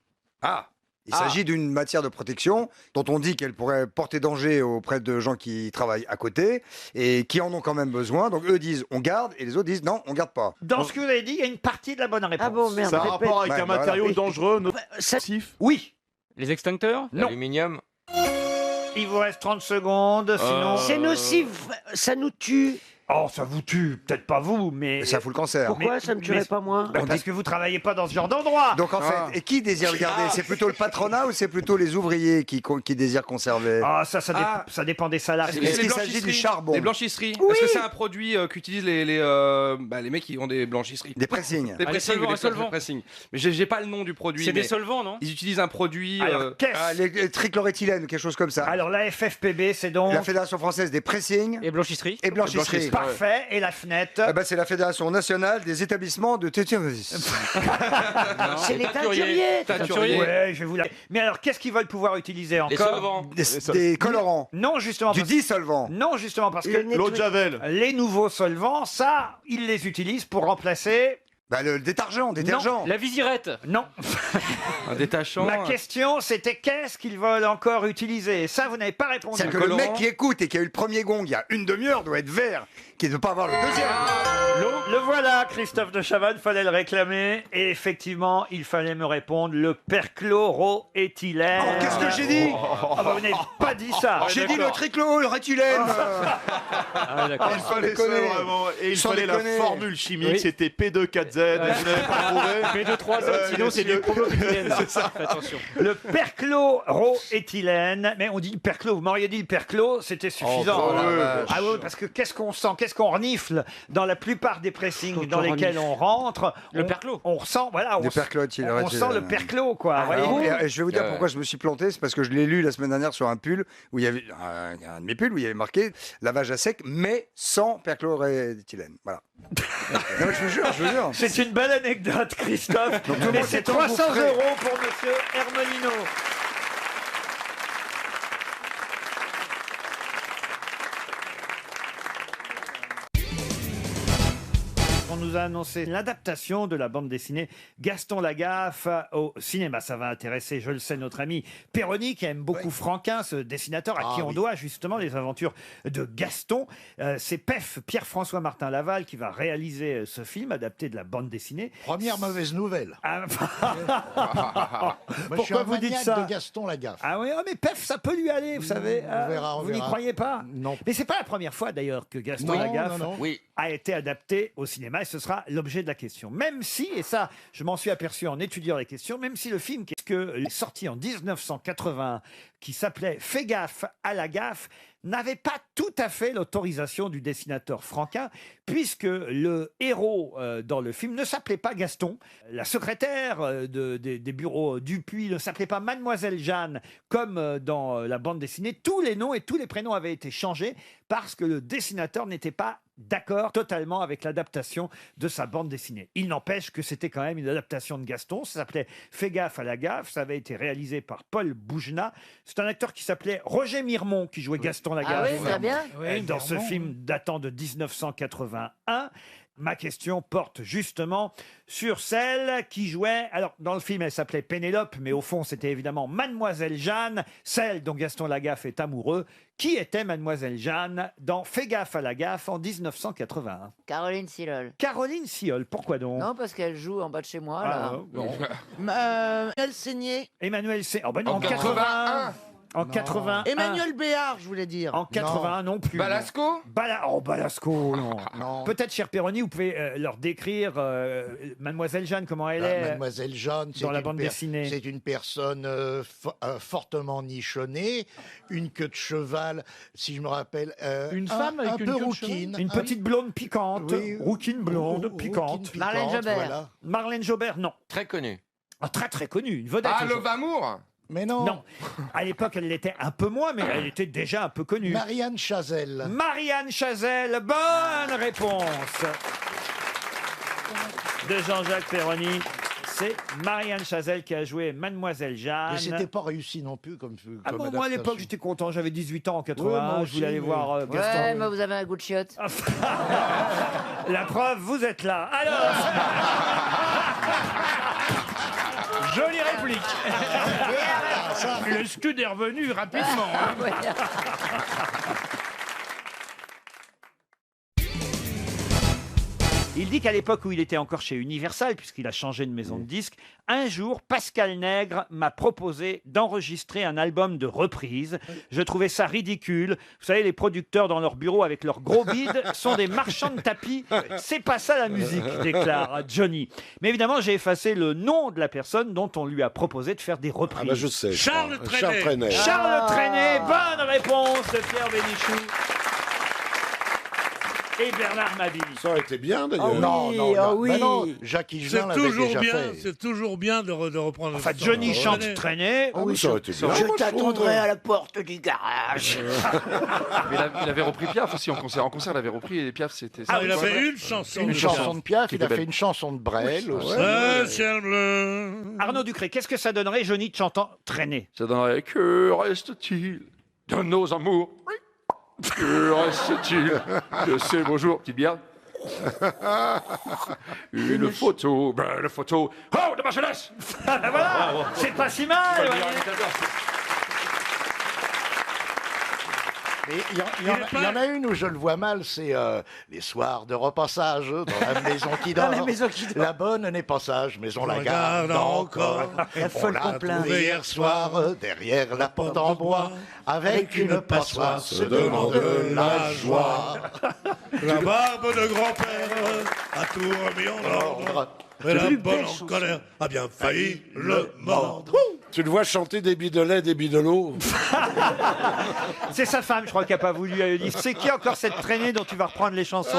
Speaker 19: Il s'agit d'une matière de protection dont on dit qu'elle pourrait porter danger auprès de gens qui travaillent à côté et qui en ont quand même besoin. Donc eux disent on garde et les autres disent non, on garde pas.
Speaker 1: Dans ce que vous avez dit, il y a une partie de la bonne réponse.
Speaker 8: Ah bon, merde.
Speaker 18: Ça a un rapport avec un matériau dangereux, nocif?
Speaker 1: Oui.
Speaker 12: Les extincteurs?
Speaker 1: Non.
Speaker 11: L'aluminium?
Speaker 1: Il vous reste 30 secondes, sinon...
Speaker 8: C'est nocif, ça nous tue.
Speaker 1: Oh, ça vous tue, peut-être pas vous, mais...
Speaker 19: Ça fout le cancer.
Speaker 8: Pourquoi ça me tuerait pas moi?
Speaker 1: Parce que vous travaillez pas dans ce genre d'endroit.
Speaker 19: Donc en fait, et qui désire le garder? C'est plutôt le patronat ou c'est plutôt les ouvriers qui désirent conserver?
Speaker 1: Ça dépend des salariés.
Speaker 19: Est-ce qu'il s'agit du charbon?
Speaker 9: Les blanchisseries?
Speaker 8: Oui.
Speaker 9: Est-ce que c'est un produit qu'utilisent les mecs qui ont des blanchisseries?
Speaker 19: Des pressings.
Speaker 9: Des pressings,
Speaker 12: solvants,
Speaker 9: des
Speaker 12: un solvant.
Speaker 9: pressings. Mais j'ai pas le nom du produit.
Speaker 12: C'est des
Speaker 9: mais
Speaker 12: solvants, non?
Speaker 9: Ils utilisent un produit...
Speaker 1: Alors, qu'est-ce
Speaker 19: Les trichloréthylène, quelque chose comme ça.
Speaker 1: Alors la FFPB, c'est donc...
Speaker 19: La Fédération Française des pressings
Speaker 12: Et blanchisserie?
Speaker 19: et blanchisseries.
Speaker 1: Parfait. Et la fenêtre?
Speaker 19: Eh ben, c'est la Fédération nationale des établissements de téturier.
Speaker 8: C'est les teinturiers.
Speaker 9: Teinturier.
Speaker 1: Ouais, je vais vous la... Mais alors, qu'est-ce qu'ils veulent pouvoir utiliser
Speaker 11: Les
Speaker 1: encore?
Speaker 11: solvants?
Speaker 19: Des colorants.
Speaker 1: Non, justement.
Speaker 19: Du
Speaker 1: parce-
Speaker 19: dissolvant.
Speaker 1: Non, justement, parce
Speaker 8: Le
Speaker 1: que
Speaker 18: L'eau de Javel?
Speaker 1: les nouveaux solvants, ça, ils les utilisent pour remplacer...
Speaker 19: Bah, le détergent.
Speaker 12: La visirette?
Speaker 1: Non.
Speaker 9: Un détachant.
Speaker 1: Ma question, c'était qu'est-ce qu'ils veulent encore utiliser? Et ça, vous n'avez pas répondu.
Speaker 19: C'est-à-dire que le mec qui écoute et qui a eu le premier gong il y a une demi-heure doit être vert, qui ne peut pas avoir le deuxième.
Speaker 1: Le voilà, Christophe de Chavannes, fallait le réclamer. Et effectivement, il fallait me répondre le perchloroéthylène.
Speaker 19: Oh, qu'est-ce que j'ai dit?
Speaker 1: Ah bah, vous n'avez pas dit ça.
Speaker 19: J'ai dit le trichloréthylène.
Speaker 12: Ah, d'accord.
Speaker 18: Il fallait ça
Speaker 19: déconner.
Speaker 18: vraiment. Et il
Speaker 19: Sans
Speaker 18: fallait la
Speaker 19: déconner.
Speaker 18: formule chimique,
Speaker 12: Oui.
Speaker 18: c'était P2-4Z. Vous n'avez pas trouvé?
Speaker 12: P2-3 sinon c'est du chloroéthylène.
Speaker 18: C'est ça.
Speaker 12: Faites attention.
Speaker 1: Le perchloroéthylène. Mais on dit le perchlo. Vous m'auriez dit le perchlo, c'était suffisant.
Speaker 19: Oh, la vache.
Speaker 1: Ah oui, parce que qu'est-ce qu'on sent, qu'est-ce qu'on renifle dans la plupart des pressings dans lesquels on rentre?
Speaker 12: Le perchlo.
Speaker 1: On ressent, voilà,
Speaker 19: Du perchloréthylène.
Speaker 1: on sent le perchlo, quoi.
Speaker 19: Alors,
Speaker 1: voyez-vous.
Speaker 19: et je vais vous dire pourquoi je me suis planté, c'est parce que je l'ai lu la semaine dernière sur un pull où il y avait un de mes pulls où il y avait marqué lavage à sec, mais sans perchloréthylène. Voilà. Non, mais je vous jure.
Speaker 1: C'est une belle anecdote, Christophe.
Speaker 19: Donc, tout le
Speaker 1: Mais
Speaker 19: monde
Speaker 1: c'est
Speaker 19: s'est
Speaker 1: 300
Speaker 19: engouffré.
Speaker 1: € pour Monsieur Hermelino. On nous a annoncé l'adaptation de la bande dessinée Gaston Lagaffe au cinéma. Ça va intéresser, je le sais, notre ami Perroni, qui aime beaucoup Franquin, ce dessinateur à qui on doit justement les aventures de Gaston. C'est PEF, Pierre-François Martin Laval, qui va réaliser ce film adapté de la bande dessinée.
Speaker 20: Première mauvaise nouvelle.
Speaker 1: Ah,
Speaker 20: Moi, je suis
Speaker 1: pourquoi
Speaker 20: un
Speaker 1: vous dites
Speaker 20: maniaque
Speaker 1: ça?
Speaker 20: de Gaston Lagaffe.
Speaker 1: Ah oui, mais PEF, ça peut lui aller, vous savez.
Speaker 20: On verra, on
Speaker 1: vous n'y
Speaker 20: verra.
Speaker 1: croyez pas?
Speaker 20: Non.
Speaker 1: Mais c'est pas la première fois d'ailleurs que Gaston
Speaker 20: Non,
Speaker 1: Lagaffe
Speaker 20: non, non.
Speaker 11: Oui.
Speaker 1: a été adapté au cinéma et ce sera l'objet de la question. Même si, et ça je m'en suis aperçu en étudiant les questions, même si le film qui est sorti en 1981, qui s'appelait Fais gaffe à la gaffe, n'avait pas tout à fait l'autorisation du dessinateur Franquin, puisque le héros dans le film ne s'appelait pas Gaston. La secrétaire des bureaux Dupuis ne s'appelait pas Mademoiselle Jeanne, comme dans la bande dessinée. Tous les noms et tous les prénoms avaient été changés parce que le dessinateur n'était pas d'accord totalement avec l'adaptation de sa bande dessinée. Il n'empêche que c'était quand même une adaptation de Gaston. Ça s'appelait Fais gaffe à la gaffe. Ça avait été réalisé par Paul Boujna. C'est un acteur qui s'appelait Roger Mirmont qui jouait Gaston Lagaffe.
Speaker 8: Ah oui, très bien.
Speaker 1: Dans ce film datant de 1981. Ma question porte justement sur celle qui jouait... Alors, dans le film, elle s'appelait Pénélope, mais au fond, c'était évidemment Mademoiselle Jeanne, celle dont Gaston Lagaffe est amoureux. Qui était Mademoiselle Jeanne dans Fais gaffe à la gaffe en 1981?
Speaker 6: Caroline Silol.
Speaker 1: Caroline Siol, pourquoi donc?
Speaker 6: Non, parce qu'elle joue en bas de chez moi, là.
Speaker 1: Ah, bon.
Speaker 8: Elle saignait.
Speaker 1: Emmanuel C. Oh ben non,
Speaker 11: En
Speaker 1: en 81. En 81.
Speaker 8: Emmanuel Béard, je voulais dire.
Speaker 1: En 81 non plus.
Speaker 11: Balasco
Speaker 1: Oh, Balasco, non. Peut-être, cher Perroni, vous pouvez leur décrire Mademoiselle Jeanne, comment elle est
Speaker 20: Mademoiselle Jeanne,
Speaker 1: dans la bande dessinée.
Speaker 20: C'est une personne fortement nichonnée, une queue de cheval, si je me rappelle.
Speaker 8: Une femme avec
Speaker 20: un
Speaker 8: une
Speaker 20: peu
Speaker 8: queue de
Speaker 20: rouquine.
Speaker 1: Une petite blonde piquante,
Speaker 20: Oui.
Speaker 1: rouquine blonde, piquante.
Speaker 6: Marlène Jobert.
Speaker 20: Voilà.
Speaker 1: Marlène Jobert, non.
Speaker 11: Très connu.
Speaker 1: Très très connue, une vedette.
Speaker 11: Ah, Lovamour.
Speaker 20: Mais non.
Speaker 1: Non. À l'époque, elle l'était un peu moins, mais elle était déjà un peu connue.
Speaker 20: Marianne Chazelle.
Speaker 1: Marianne Chazelle, bonne réponse de Jean-Jacques Perroni. C'est Marianne Chazelle qui a joué Mademoiselle Jeanne.
Speaker 20: Mais c'était pas réussi non plus comme
Speaker 1: Ah bon, moi à
Speaker 20: adaptation.
Speaker 1: l'époque j'étais content, j'avais 18 ans en 81,
Speaker 20: Ouais, moi
Speaker 1: je voulais
Speaker 20: aussi,
Speaker 1: aller
Speaker 20: mais-
Speaker 1: voir Gaston.
Speaker 6: Ouais, mais vous avez un goût de chiotte.
Speaker 1: La preuve, vous êtes là. Alors
Speaker 9: Jolie réplique. Le scud est revenu rapidement. hein.
Speaker 1: Il dit qu'à l'époque où il était encore chez Universal, puisqu'il a changé de maison de disques, un jour, Pascal Nègre m'a proposé d'enregistrer un album de reprises. Je trouvais ça ridicule. Vous savez, les producteurs dans leur bureau avec leurs gros bides sont des marchands de tapis. C'est pas ça la musique, déclare Johnny. Mais évidemment, j'ai effacé le nom de la personne dont on lui a proposé de faire des reprises.
Speaker 10: Ah bah je sais.
Speaker 9: Charles Trenet.
Speaker 1: Charles Trenet, bonne réponse de Pierre Bénichou. Et Bernard Mabille.
Speaker 10: Ça aurait été bien d'ailleurs.
Speaker 20: Oh, non, non, non.
Speaker 8: oui.
Speaker 20: Bah non, Jacques Higelin
Speaker 3: C'est
Speaker 20: l'avait
Speaker 3: toujours
Speaker 20: déjà
Speaker 3: bien,
Speaker 20: fait.
Speaker 3: c'est toujours bien de reprendre.
Speaker 1: Enfin,
Speaker 3: ça.
Speaker 1: Johnny chante
Speaker 3: René.
Speaker 1: Trenet.
Speaker 10: Ah oui, ça aurait été bien.
Speaker 8: Je
Speaker 10: moi,
Speaker 8: t'attendrai
Speaker 10: trouve.
Speaker 8: à la porte du garage.
Speaker 18: Mais il avait repris Piaf aussi en concert. En concert, il avait repris et Piaf, c'était.
Speaker 3: Ah, il a fait une chanson.
Speaker 20: Une chanson de Piaf,
Speaker 18: Qui
Speaker 20: il a
Speaker 18: était
Speaker 20: fait
Speaker 18: belle.
Speaker 20: une chanson de Brel aussi.
Speaker 3: Le ciel bleu.
Speaker 1: Arnaud Ducré, qu'est-ce que ça donnerait Johnny chantant Trenet?
Speaker 18: Ça donnerait que reste-t-il de nos amours? Que reste-t-il de ces beaux jours? Petite bière. Une photo, belle photo. Oh, de ma jeunesse!
Speaker 1: Ah, ben voilà, c'est pas si mal.
Speaker 18: Faut le
Speaker 1: voyez.
Speaker 18: dire à l'imitateur.
Speaker 20: Mais il y en a une où je le vois mal, c'est les soirs de repassage dans la maison qui dort.
Speaker 8: la maison qui dort.
Speaker 20: La bonne n'est pas sage, mais on la
Speaker 3: Regarde
Speaker 20: garde encore.
Speaker 8: La
Speaker 20: On
Speaker 8: folle
Speaker 20: l'a
Speaker 8: complainte.
Speaker 20: trouvée hier soir derrière la porte en bois, avec une passoire, se demande la joie.
Speaker 3: La barbe de grand-père a tout remis en ordre. Mais la bonne en colère a bien failli le mordre.
Speaker 10: Tu le vois chanter des bidolets, des bidolos.
Speaker 1: C'est sa femme, je crois, qui n'a pas voulu. Elle lui dit, c'est qui encore cette traînée dont tu vas reprendre les chansons?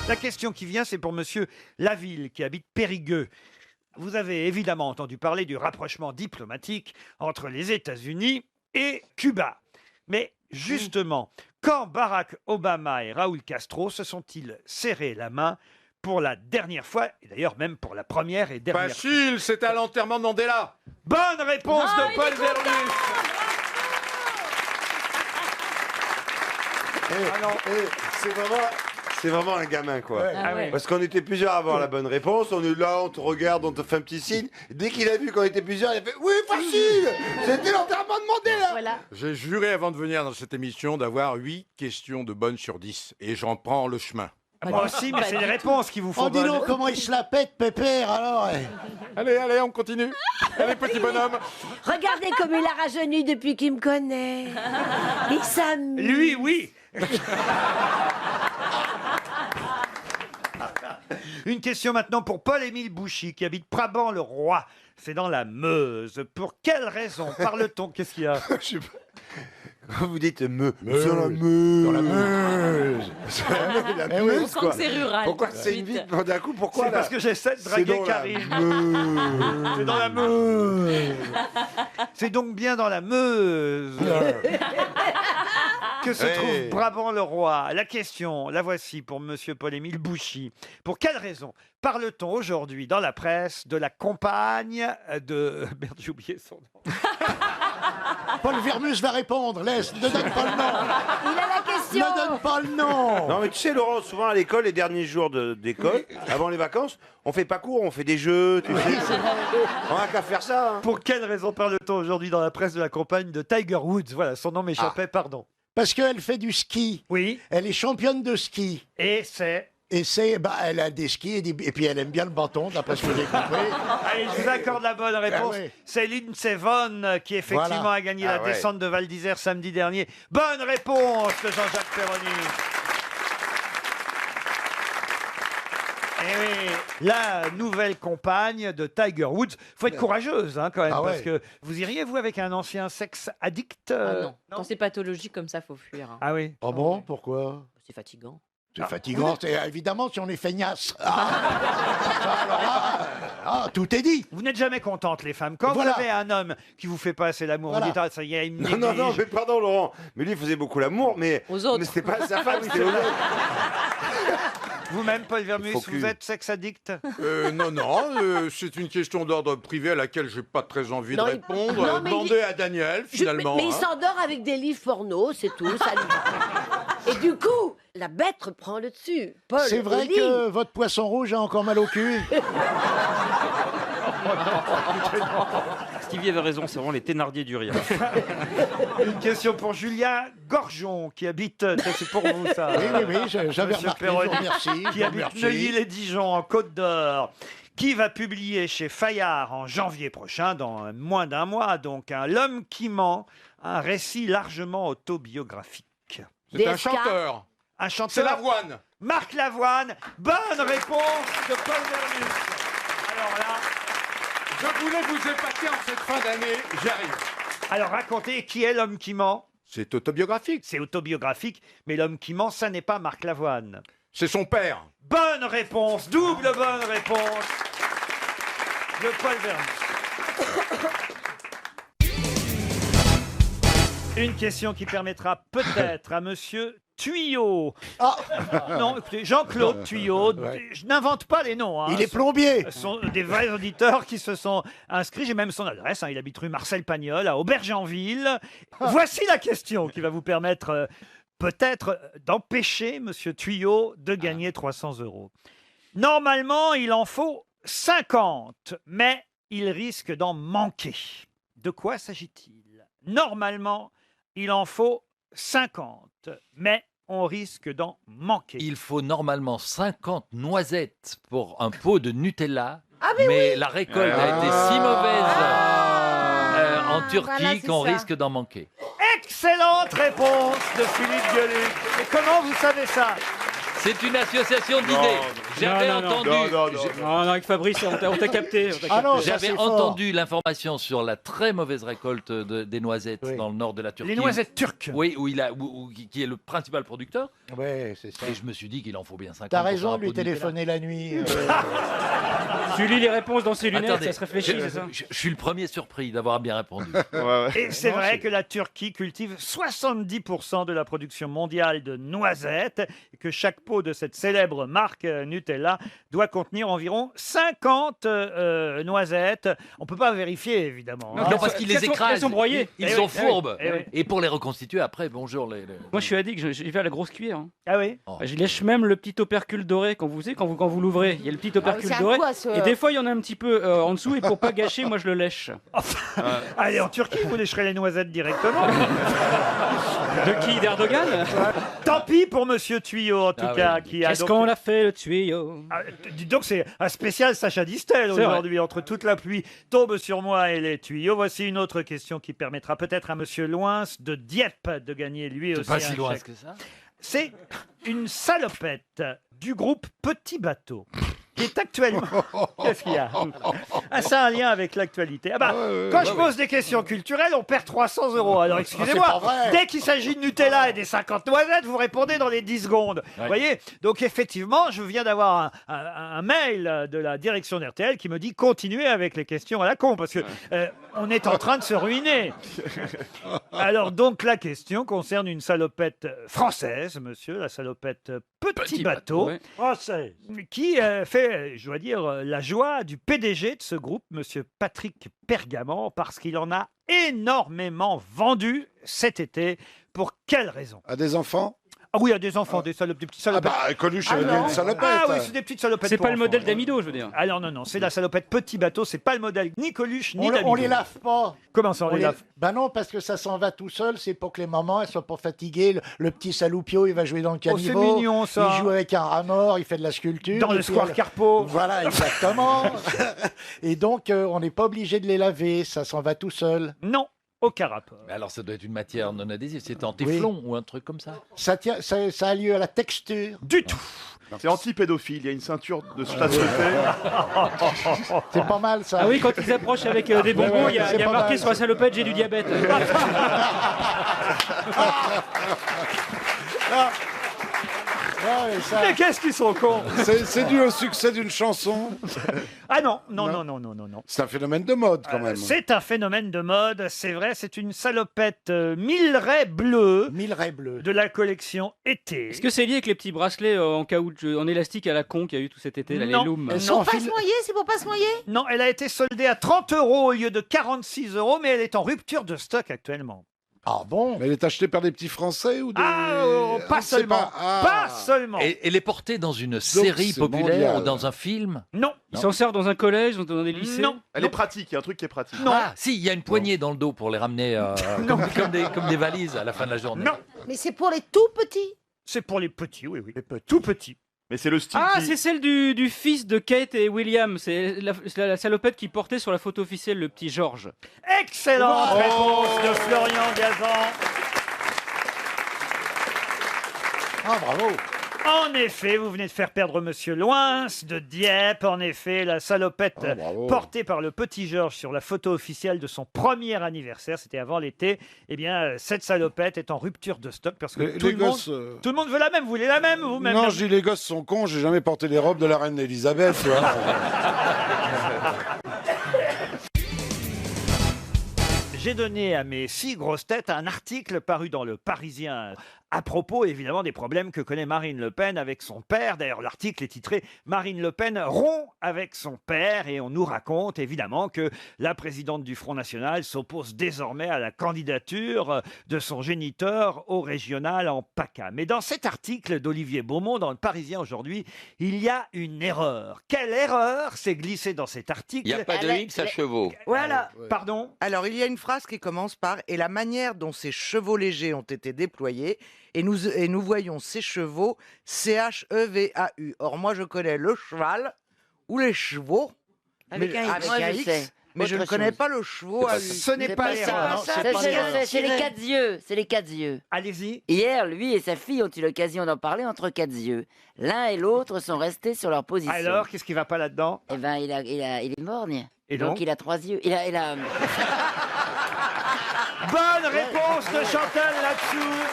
Speaker 1: La question qui vient, c'est pour monsieur Laville, qui habite Périgueux. Vous avez évidemment entendu parler du rapprochement diplomatique entre les États-Unis et Cuba. Mais justement, quand Barack Obama et Raúl Castro se sont-ils serrés la main pour la dernière fois, et d'ailleurs même pour la première et dernière fois?
Speaker 18: Facile, c'était à l'enterrement de Mandela.
Speaker 1: Bonne réponse de Paul Verluc.
Speaker 21: C'est vraiment un gamin, quoi.
Speaker 1: Ah ouais.
Speaker 21: Parce qu'on était plusieurs à avoir la bonne réponse. On est là, on te regarde, on te fait un petit signe. Dès qu'il a vu qu'on était plusieurs, il a fait « Oui, facile. C'était l'enterrement de Mandela !»
Speaker 2: Voilà.
Speaker 9: J'ai juré avant de venir dans cette émission d'avoir 8 questions de bonnes sur 10. Et j'en prends le chemin.
Speaker 1: Moi aussi, mais c'est les réponses qui vous font
Speaker 20: Oh, dis
Speaker 1: bonnes.
Speaker 20: donc, comment il se la pète, Pépère, alors
Speaker 9: Allez, allez, on continue. Allez, petit bonhomme.
Speaker 2: Regardez comme il a rajeuni depuis qu'il me connaît. Il s'amuse.
Speaker 1: Lui, oui. Une question maintenant pour Paul-Émile Bouchy, qui habite Brabant-le-Roi. C'est dans la Meuse. Pour quelle raison parle-t-on? Qu'est-ce qu'il y a?
Speaker 21: Quand vous dites me, sur la Meuse.
Speaker 20: Dans la Meuse.
Speaker 21: La
Speaker 20: Eh oui.
Speaker 17: On
Speaker 21: Meuse,
Speaker 17: sent
Speaker 21: quoi.
Speaker 17: que c'est rural.
Speaker 21: Pourquoi
Speaker 17: tout de
Speaker 21: c'est
Speaker 17: suite.
Speaker 21: une vie d'un coup? Pourquoi
Speaker 1: C'est
Speaker 21: là
Speaker 1: parce que j'essaie de
Speaker 21: C'est
Speaker 1: draguer
Speaker 21: dans la
Speaker 1: Karine.
Speaker 21: Meuse.
Speaker 1: C'est dans la Meuse. C'est donc bien dans la Meuse que se trouve Brabant-le-Roi. La question, la voici pour monsieur Paul-Émile Bouchy. Pour quelle raison parle-t-on aujourd'hui dans la presse de la compagne de... Merde, j'ai oublié son nom.
Speaker 20: Paul Vermus va répondre, laisse, ne donne pas le nom.
Speaker 2: Il a la question.
Speaker 20: Ne donne pas le nom.
Speaker 21: Non mais tu sais Laurent, souvent à l'école, les derniers jours d'école, avant les vacances, on fait pas cours, on fait des jeux, tu sais. On a qu'à faire ça. Hein.
Speaker 1: Pour quelle raison parle-t-on aujourd'hui dans la presse de la compagne de Tiger Woods? Voilà, son nom m'échappait, pardon.
Speaker 20: Parce qu'elle fait du ski.
Speaker 1: Oui.
Speaker 20: Elle est championne de ski.
Speaker 1: Et c'est
Speaker 20: elle a des skis et puis elle aime bien le bâton, d'après ce que j'ai compris.
Speaker 1: Allez, je vous accorde la bonne réponse.
Speaker 20: Ah ouais.
Speaker 1: C'est Lindsey Vonn qui effectivement
Speaker 20: Voilà.
Speaker 1: a gagné
Speaker 20: Ah
Speaker 1: la
Speaker 20: ouais.
Speaker 1: descente de Val d'Isère samedi dernier. Bonne réponse de Jean-Jacques Perroni. Eh oui, la nouvelle compagne de Tiger Woods. Faut être courageuse quand même,
Speaker 20: Ah ouais.
Speaker 1: parce que vous iriez vous avec un ancien sexe addict
Speaker 17: Ah non. Quand c'est pathologique comme ça, faut fuir. hein.
Speaker 1: Ah oui.
Speaker 20: Ah bon, pourquoi?
Speaker 17: C'est fatigant.
Speaker 20: C'est fatigant, c'est évidemment si on est feignasse. Alors là, tout est dit.
Speaker 1: Vous n'êtes jamais contente, les femmes. Quand
Speaker 21: Voilà.
Speaker 1: vous avez un homme qui vous fait pas assez l'amour,
Speaker 21: Voilà.
Speaker 1: vous dites, ah, ça y est, il me
Speaker 21: Non, non, non,
Speaker 1: néglige.
Speaker 21: mais pardon, Laurent. Mais lui, il faisait beaucoup l'amour, mais.
Speaker 17: Aux autres.
Speaker 21: Mais c'était pas à sa femme, c'était aux autres.
Speaker 1: Vous-même, Paul Vermus,
Speaker 9: Faut que-
Speaker 1: vous êtes sexe addict?
Speaker 9: Non, non, c'est une question d'ordre privé à laquelle j'ai pas très envie
Speaker 5: Non,
Speaker 9: de
Speaker 5: il-
Speaker 9: répondre.
Speaker 5: non, mais
Speaker 9: Demandez
Speaker 5: il-
Speaker 9: à Daniel,
Speaker 5: Mais,
Speaker 9: finalement.
Speaker 5: il
Speaker 9: hein.
Speaker 5: s'endort avec des livres porno, c'est tout. Ça lui- Et du coup, la bête reprend le dessus. Paul,
Speaker 20: C'est vrai
Speaker 5: au lit.
Speaker 20: que votre poisson rouge a encore mal au cul.
Speaker 12: Stevie avait raison, c'est vraiment les Thénardier du rire.
Speaker 1: Une question pour Julia Gorgeon, qui habite, ça, c'est pour vous ça.
Speaker 20: Oui, j'avais
Speaker 1: Monsieur
Speaker 20: remarqué,
Speaker 1: Perroni,
Speaker 20: je vous remercie, je
Speaker 1: Qui
Speaker 20: vous
Speaker 1: habite
Speaker 20: remercie.
Speaker 1: Neuilly-les-Dijon, en Côte d'Or. Qui va publier chez Fayard en janvier prochain, dans moins d'un mois, donc, L'homme qui ment, un récit largement autobiographique.
Speaker 9: C'est un chanteur.
Speaker 1: Un chanteur.
Speaker 9: C'est Lavoine.
Speaker 1: Marc Lavoine. Bonne réponse de Paul Vermus. Alors là,
Speaker 9: Je voulais vous épater en cette fin d'année, j'arrive.
Speaker 1: alors racontez qui est l'homme qui ment.
Speaker 9: C'est autobiographique.
Speaker 1: C'est autobiographique, mais l'homme qui ment, ça n'est pas Marc Lavoine.
Speaker 9: C'est son père.
Speaker 1: Bonne réponse, double bonne réponse de Paul Vermus. Une question qui permettra peut-être à Monsieur Tuyau. Non, écoutez, Jean-Claude Tuyau.
Speaker 20: Ouais.
Speaker 1: Je n'invente pas les noms. hein.
Speaker 20: Il est plombier.
Speaker 1: Ce sont des vrais auditeurs qui se sont inscrits. J'ai même son adresse. Il habite rue Marcel Pagnol, à Aubergenville. Voici la question qui va vous permettre peut-être d'empêcher Monsieur Tuyau de gagner 300 €. Normalement, il en faut 50, mais il risque d'en manquer. De quoi s'agit-il? Normalement, il en faut 50, mais on risque d'en manquer.
Speaker 22: Il faut normalement 50 noisettes pour un pot de Nutella,
Speaker 2: mais
Speaker 22: mais
Speaker 2: oui.
Speaker 22: la récolte a été si mauvaise en Turquie
Speaker 2: voilà, c'est
Speaker 22: qu'on
Speaker 2: ça.
Speaker 22: risque d'en manquer.
Speaker 1: Excellente réponse de Philippe Gueluc. Et comment vous savez ça?
Speaker 22: C'est une association d'idées. J'avais entendu.
Speaker 12: Non, avec Fabrice, on t'a capté. on t'a
Speaker 20: Ah non,
Speaker 12: capté.
Speaker 20: ça,
Speaker 22: J'avais
Speaker 20: c'est fort.
Speaker 22: entendu l'information sur la très mauvaise récolte des noisettes dans le nord de la Turquie.
Speaker 1: Les noisettes turques.
Speaker 22: Oui, qui est le principal producteur.
Speaker 20: Ouais, c'est ça.
Speaker 22: Et je me suis dit qu'il en faut bien 50.
Speaker 20: T'as
Speaker 22: pour faire
Speaker 20: raison
Speaker 22: un
Speaker 20: de lui
Speaker 22: pot de Nutella.
Speaker 20: téléphoner la nuit.
Speaker 12: Tu lis les réponses dans ses lunettes,
Speaker 22: Attendez,
Speaker 12: ça se réfléchit, c'est ça
Speaker 22: je suis le premier surpris d'avoir bien répondu.
Speaker 1: Et c'est vrai que la Turquie cultive 70% de la production mondiale de noisettes et que chaque pot de cette célèbre marque Nutella doit contenir environ 50 noisettes. On ne peut pas vérifier, évidemment. hein.
Speaker 22: Non, parce qu'ils les écrasent.
Speaker 12: elles sont broyées.
Speaker 22: Ils
Speaker 1: Eh
Speaker 22: sont
Speaker 1: oui, eh oui,
Speaker 22: fourbes.
Speaker 1: eh oui.
Speaker 22: Et pour les reconstituer après, bonjour les.
Speaker 12: Moi, je suis addict, j'y vais à la grosse cuillère. hein.
Speaker 1: Ah oui
Speaker 12: Je lèche même le petit opercule doré quand vous l'ouvrez. Il y a le petit opercule
Speaker 2: c'est à
Speaker 12: doré.
Speaker 2: quoi, ce-
Speaker 12: Et des fois, il y en a un petit peu en dessous. Et pour pas gâcher, moi, je le lèche.
Speaker 1: Allez, en Turquie, vous lécherez les noisettes directement.
Speaker 12: De qui? D'Erdogan?
Speaker 1: Tant pis pour Monsieur Tuyau, en tout
Speaker 22: Ah
Speaker 1: cas.
Speaker 22: oui.
Speaker 1: Qui a
Speaker 12: Qu'est-ce
Speaker 1: donc...
Speaker 12: qu'on l'a fait, le tuyau?
Speaker 1: Ah, dis donc, c'est un spécial Sacha Distel
Speaker 12: C'est
Speaker 1: aujourd'hui. Entre toute la pluie tombe sur moi et les tuyaux. Voici une autre question qui permettra peut-être à Monsieur Loins de Dieppe de gagner lui
Speaker 22: C'est
Speaker 1: aussi
Speaker 22: pas
Speaker 1: un
Speaker 22: si loin
Speaker 1: chèque.
Speaker 22: que ça.
Speaker 1: C'est une salopette du groupe Petit Bateau qui est actuellement... Qu'est-ce qu'il y a? Ah, ça a un lien avec l'actualité. Ah bah, quand je pose des questions culturelles, on perd 300 €. Alors excusez-moi,
Speaker 20: pas vrai.
Speaker 1: dès qu'il s'agit de Nutella et des 50 noisettes, vous répondez dans les 10 secondes. Vous voyez? Donc effectivement, je viens d'avoir un mail de la direction d'RTL qui me dit continuez avec les questions à la con parce que on est en train de se ruiner. Alors donc la question concerne une salopette française, monsieur, la salopette Petit Bateau,
Speaker 12: ouais.
Speaker 1: française, qui fait, je dois dire, la joie du PDG de ce groupe, monsieur Patrick Pergaman, parce qu'il en a énormément vendu cet été. Pour quelle raison?
Speaker 10: À des enfants?
Speaker 1: Ah oui, il y a des enfants, des petites salopettes.
Speaker 10: Ah bah, Coluche avait bien une salopette.
Speaker 1: Ah oui, c'est des petites salopettes.
Speaker 12: C'est
Speaker 1: pour
Speaker 12: pas le
Speaker 1: enfants,
Speaker 12: modèle
Speaker 1: ouais.
Speaker 12: d'Amido, je veux dire.
Speaker 1: Ah non, c'est la salopette petit bateau, c'est pas le modèle ni Coluche ni Damido.
Speaker 20: On les lave pas.
Speaker 1: Comment ça, on les lave?
Speaker 20: Bah non, parce que ça s'en va tout seul, c'est pour que les mamans elles soient pas fatiguées. Le petit Saloupio, il va jouer dans le
Speaker 1: Oh, c'est
Speaker 20: caniveau.
Speaker 1: mignon, ça.
Speaker 20: Il joue avec un rat mort, il fait de la sculpture.
Speaker 1: Dans le
Speaker 20: Et puis,
Speaker 1: square Carpeau.
Speaker 20: Voilà, exactement. Et donc, on n'est pas obligé de les laver, ça s'en va tout seul.
Speaker 1: Non, aucun rapport.
Speaker 22: Mais alors ça doit être une matière non adhésive, c'est en téflon ou un truc comme ça.
Speaker 20: Ça a lieu à la texture.
Speaker 1: Du tout.
Speaker 13: C'est anti-pédophile, il y a une ceinture de chasteté.
Speaker 20: C'est pas mal ça.
Speaker 12: Ah oui, quand ils approchent avec des bonbons, il y a
Speaker 20: c'est pas
Speaker 12: marqué
Speaker 20: mal,
Speaker 12: sur la salopette, j'ai du diabète.
Speaker 1: Mais qu'est-ce qu'ils sont cons!
Speaker 10: C'est dû au succès d'une chanson.
Speaker 1: Ah non.
Speaker 10: C'est un phénomène de mode quand même.
Speaker 1: C'est un phénomène de mode, c'est vrai, c'est une salopette Milleray bleu.
Speaker 20: Milleray bleu.
Speaker 1: De la collection été.
Speaker 12: Est-ce que c'est lié avec les petits bracelets en caoutchouc, en élastique à la con qu'il y a eu tout cet été, là, les
Speaker 1: Non.
Speaker 12: looms?
Speaker 2: C'est pour pas se noyer, c'est pour pas se noyer.
Speaker 1: Non, elle a été soldée à 30 € au lieu de 46 €, mais elle est en rupture de stock actuellement.
Speaker 20: Ah bon?
Speaker 10: Mais elle est achetée par des petits Français ou des...
Speaker 1: Pas
Speaker 10: On sait
Speaker 1: seulement.
Speaker 10: pas. Ah.
Speaker 1: Pas seulement.
Speaker 22: Et elle est portée dans une série
Speaker 10: c'est
Speaker 22: populaire
Speaker 10: mondial.
Speaker 22: ou dans un film?
Speaker 1: Non.
Speaker 12: Ils s'en servent dans un collège, dans des lycées?
Speaker 1: Non.
Speaker 13: Elle est pratique, il y a un truc qui est pratique.
Speaker 1: Non.
Speaker 22: Ah, si, il y a une poignée dans le dos pour les ramener comme des valises à la fin de la journée.
Speaker 1: Non.
Speaker 2: Mais c'est pour les tout petits.
Speaker 1: C'est pour les petits, oui. Tout petits.
Speaker 13: Mais c'est le style
Speaker 12: Ah,
Speaker 13: qui...
Speaker 12: c'est celle du fils de Kate et William. C'est la salopette qui portait sur la photo officielle le petit George.
Speaker 1: Excellente réponse de Florian Gazan.
Speaker 20: Ah, bravo.
Speaker 1: En effet, vous venez de faire perdre Monsieur Loins de Dieppe. En effet, la salopette portée par le petit Georges sur la photo officielle de son premier anniversaire, c'était avant l'été. Eh bien, cette salopette est en rupture de stock parce que tout le monde veut la même. Vous voulez la même vous-même?
Speaker 10: Non, je dis les gosses sont cons, j'ai jamais porté les robes de la reine Elisabeth, tu vois.
Speaker 1: J'ai donné à mes 6 grosses têtes un article paru dans Le Parisien à propos, évidemment, des problèmes que connaît Marine Le Pen avec son père. D'ailleurs, l'article est titré « Marine Le Pen rompt avec son père » et on nous raconte, évidemment, que la présidente du Front National s'oppose désormais à la candidature de son géniteur au régional en PACA. Mais dans cet article d'Olivier Beaumont, dans Le Parisien aujourd'hui, il y a une erreur. Quelle erreur s'est glissée dans cet article?
Speaker 11: Il n'y a pas de X à chevaux.
Speaker 14: Voilà.
Speaker 1: Pardon?
Speaker 14: Alors, il y a une phrase qui commence par « Et la manière dont ces chevaux légers ont été déployés, et nous voyons ces chevaux CHEVAU. Or, moi, je connais le cheval ou les chevaux,
Speaker 5: Avec un X.
Speaker 14: avec
Speaker 5: Moi,
Speaker 14: un
Speaker 5: je
Speaker 14: X,
Speaker 5: sais.
Speaker 14: mais je ne
Speaker 5: Autre
Speaker 14: connais
Speaker 5: chose.
Speaker 14: pas le cheval à U.
Speaker 1: Ce n'est pas l'erreur.
Speaker 5: C'est les 4 yeux. C'est les 4 yeux.
Speaker 1: Allez-y.
Speaker 5: Hier, lui et sa fille ont eu l'occasion d'en parler entre 4 yeux. L'un et l'autre sont restés sur leur position.
Speaker 1: Alors, qu'est-ce qui va pas là-dedans?
Speaker 5: Eh ben, il est morgne.
Speaker 1: Et
Speaker 5: donc,
Speaker 1: donc
Speaker 5: il a 3 yeux. Il a...
Speaker 1: Bonne réponse de Chantal là-dessous.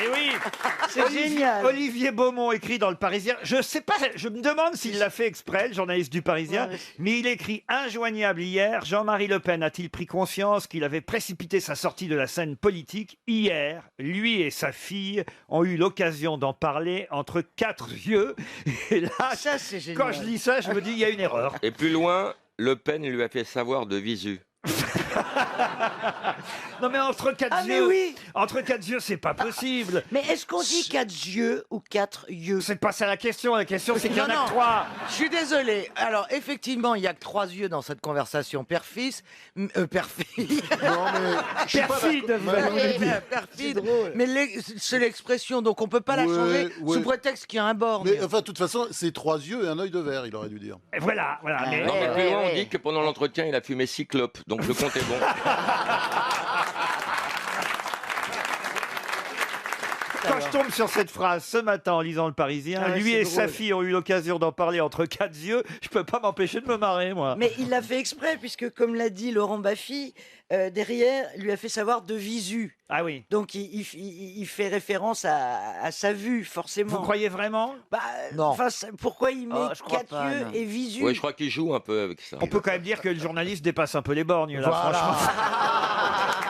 Speaker 1: Et oui,
Speaker 8: C'est génial.
Speaker 1: Olivier Beaumont écrit dans Le Parisien. Je sais pas, je me demande s'il l'a fait exprès, le journaliste du Parisien, mais il écrit injoignable hier. Jean-Marie Le Pen a-t-il pris conscience qu'il avait précipité sa sortie de la scène politique hier? Lui et sa fille ont eu l'occasion d'en parler entre 4 yeux. Et là,
Speaker 8: Ça, c'est génial.
Speaker 1: quand je lis ça, je me dis il y a une erreur.
Speaker 11: Et plus loin, Le Pen lui a fait savoir de visu.
Speaker 1: Non mais entre 4
Speaker 8: Ah, mais
Speaker 1: yeux,
Speaker 8: oui.
Speaker 1: entre 4 yeux, c'est pas possible.
Speaker 8: Mais est-ce qu'on dit 4 yeux ou 4 yeux?
Speaker 1: C'est pas ça la question. La question, c'est qu'il y en a
Speaker 14: Non,
Speaker 1: que 3.
Speaker 14: Je suis désolé. Alors, effectivement, il n'y a que 3 yeux dans cette conversation père-fils. Père-fille.
Speaker 10: Non, mais...
Speaker 1: Perfide, vous allez me dire.
Speaker 14: Perfide. Mais c'est l'expression, donc on peut pas la changer sous prétexte qu'il y a un borgne.
Speaker 13: Mais enfin, de toute façon, c'est 3 yeux et un œil de verre, il aurait dû dire.
Speaker 1: Et voilà. Mais...
Speaker 11: Non, mais plus loin, on dit que pendant l'entretien, il a fumé cyclope. Donc le compte est bon.
Speaker 1: Quand je tombe sur cette phrase ce matin en lisant Le Parisien,
Speaker 8: Ah ouais,
Speaker 1: lui
Speaker 8: c'est
Speaker 1: et
Speaker 8: drôle.
Speaker 1: sa fille ont eu l'occasion d'en parler entre 4 yeux, je peux pas m'empêcher de me marrer, moi.
Speaker 8: Mais il l'a fait exprès, puisque comme l'a dit Laurent Baffy, derrière, il lui a fait savoir de visu.
Speaker 1: Ah oui.
Speaker 8: Donc il fait référence à sa vue, forcément.
Speaker 1: Vous croyez vraiment?
Speaker 8: Bah,
Speaker 14: Non.
Speaker 8: enfin, pourquoi il met
Speaker 5: Oh, je crois
Speaker 8: 4
Speaker 5: pas,
Speaker 8: yeux
Speaker 5: non.
Speaker 8: et visu?
Speaker 11: Oui, je crois qu'il joue un peu avec ça.
Speaker 1: On peut quand même dire que le journaliste dépasse un peu les borgnes, là,
Speaker 14: Voilà.
Speaker 1: franchement.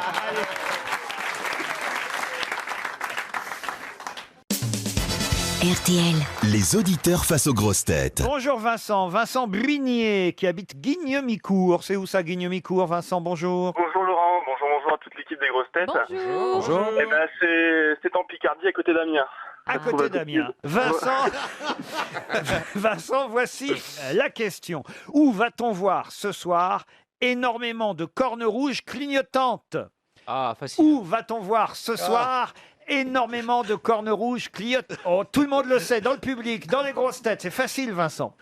Speaker 23: RTL.
Speaker 24: Les auditeurs face aux grosses têtes.
Speaker 1: Bonjour Vincent. Vincent Brunier, qui habite Guignemicourt. C'est où ça, Guignemicourt, Vincent? Bonjour.
Speaker 25: Bonjour Laurent, bonjour à toute
Speaker 4: l'équipe des grosses têtes.
Speaker 22: Bonjour.
Speaker 4: Eh ben, c'est en Picardie, à côté d'Amiens.
Speaker 1: À côté d'Amiens. Vincent, voici la question. Où va-t-on voir ce soir énormément de cornes rouges clignotantes?
Speaker 12: Ah, facile.
Speaker 1: Où va-t-on voir ce soir énormément de cornes rouges clignotantes? Oh, tout le monde le sait, dans le public, dans les grosses têtes. C'est facile, Vincent.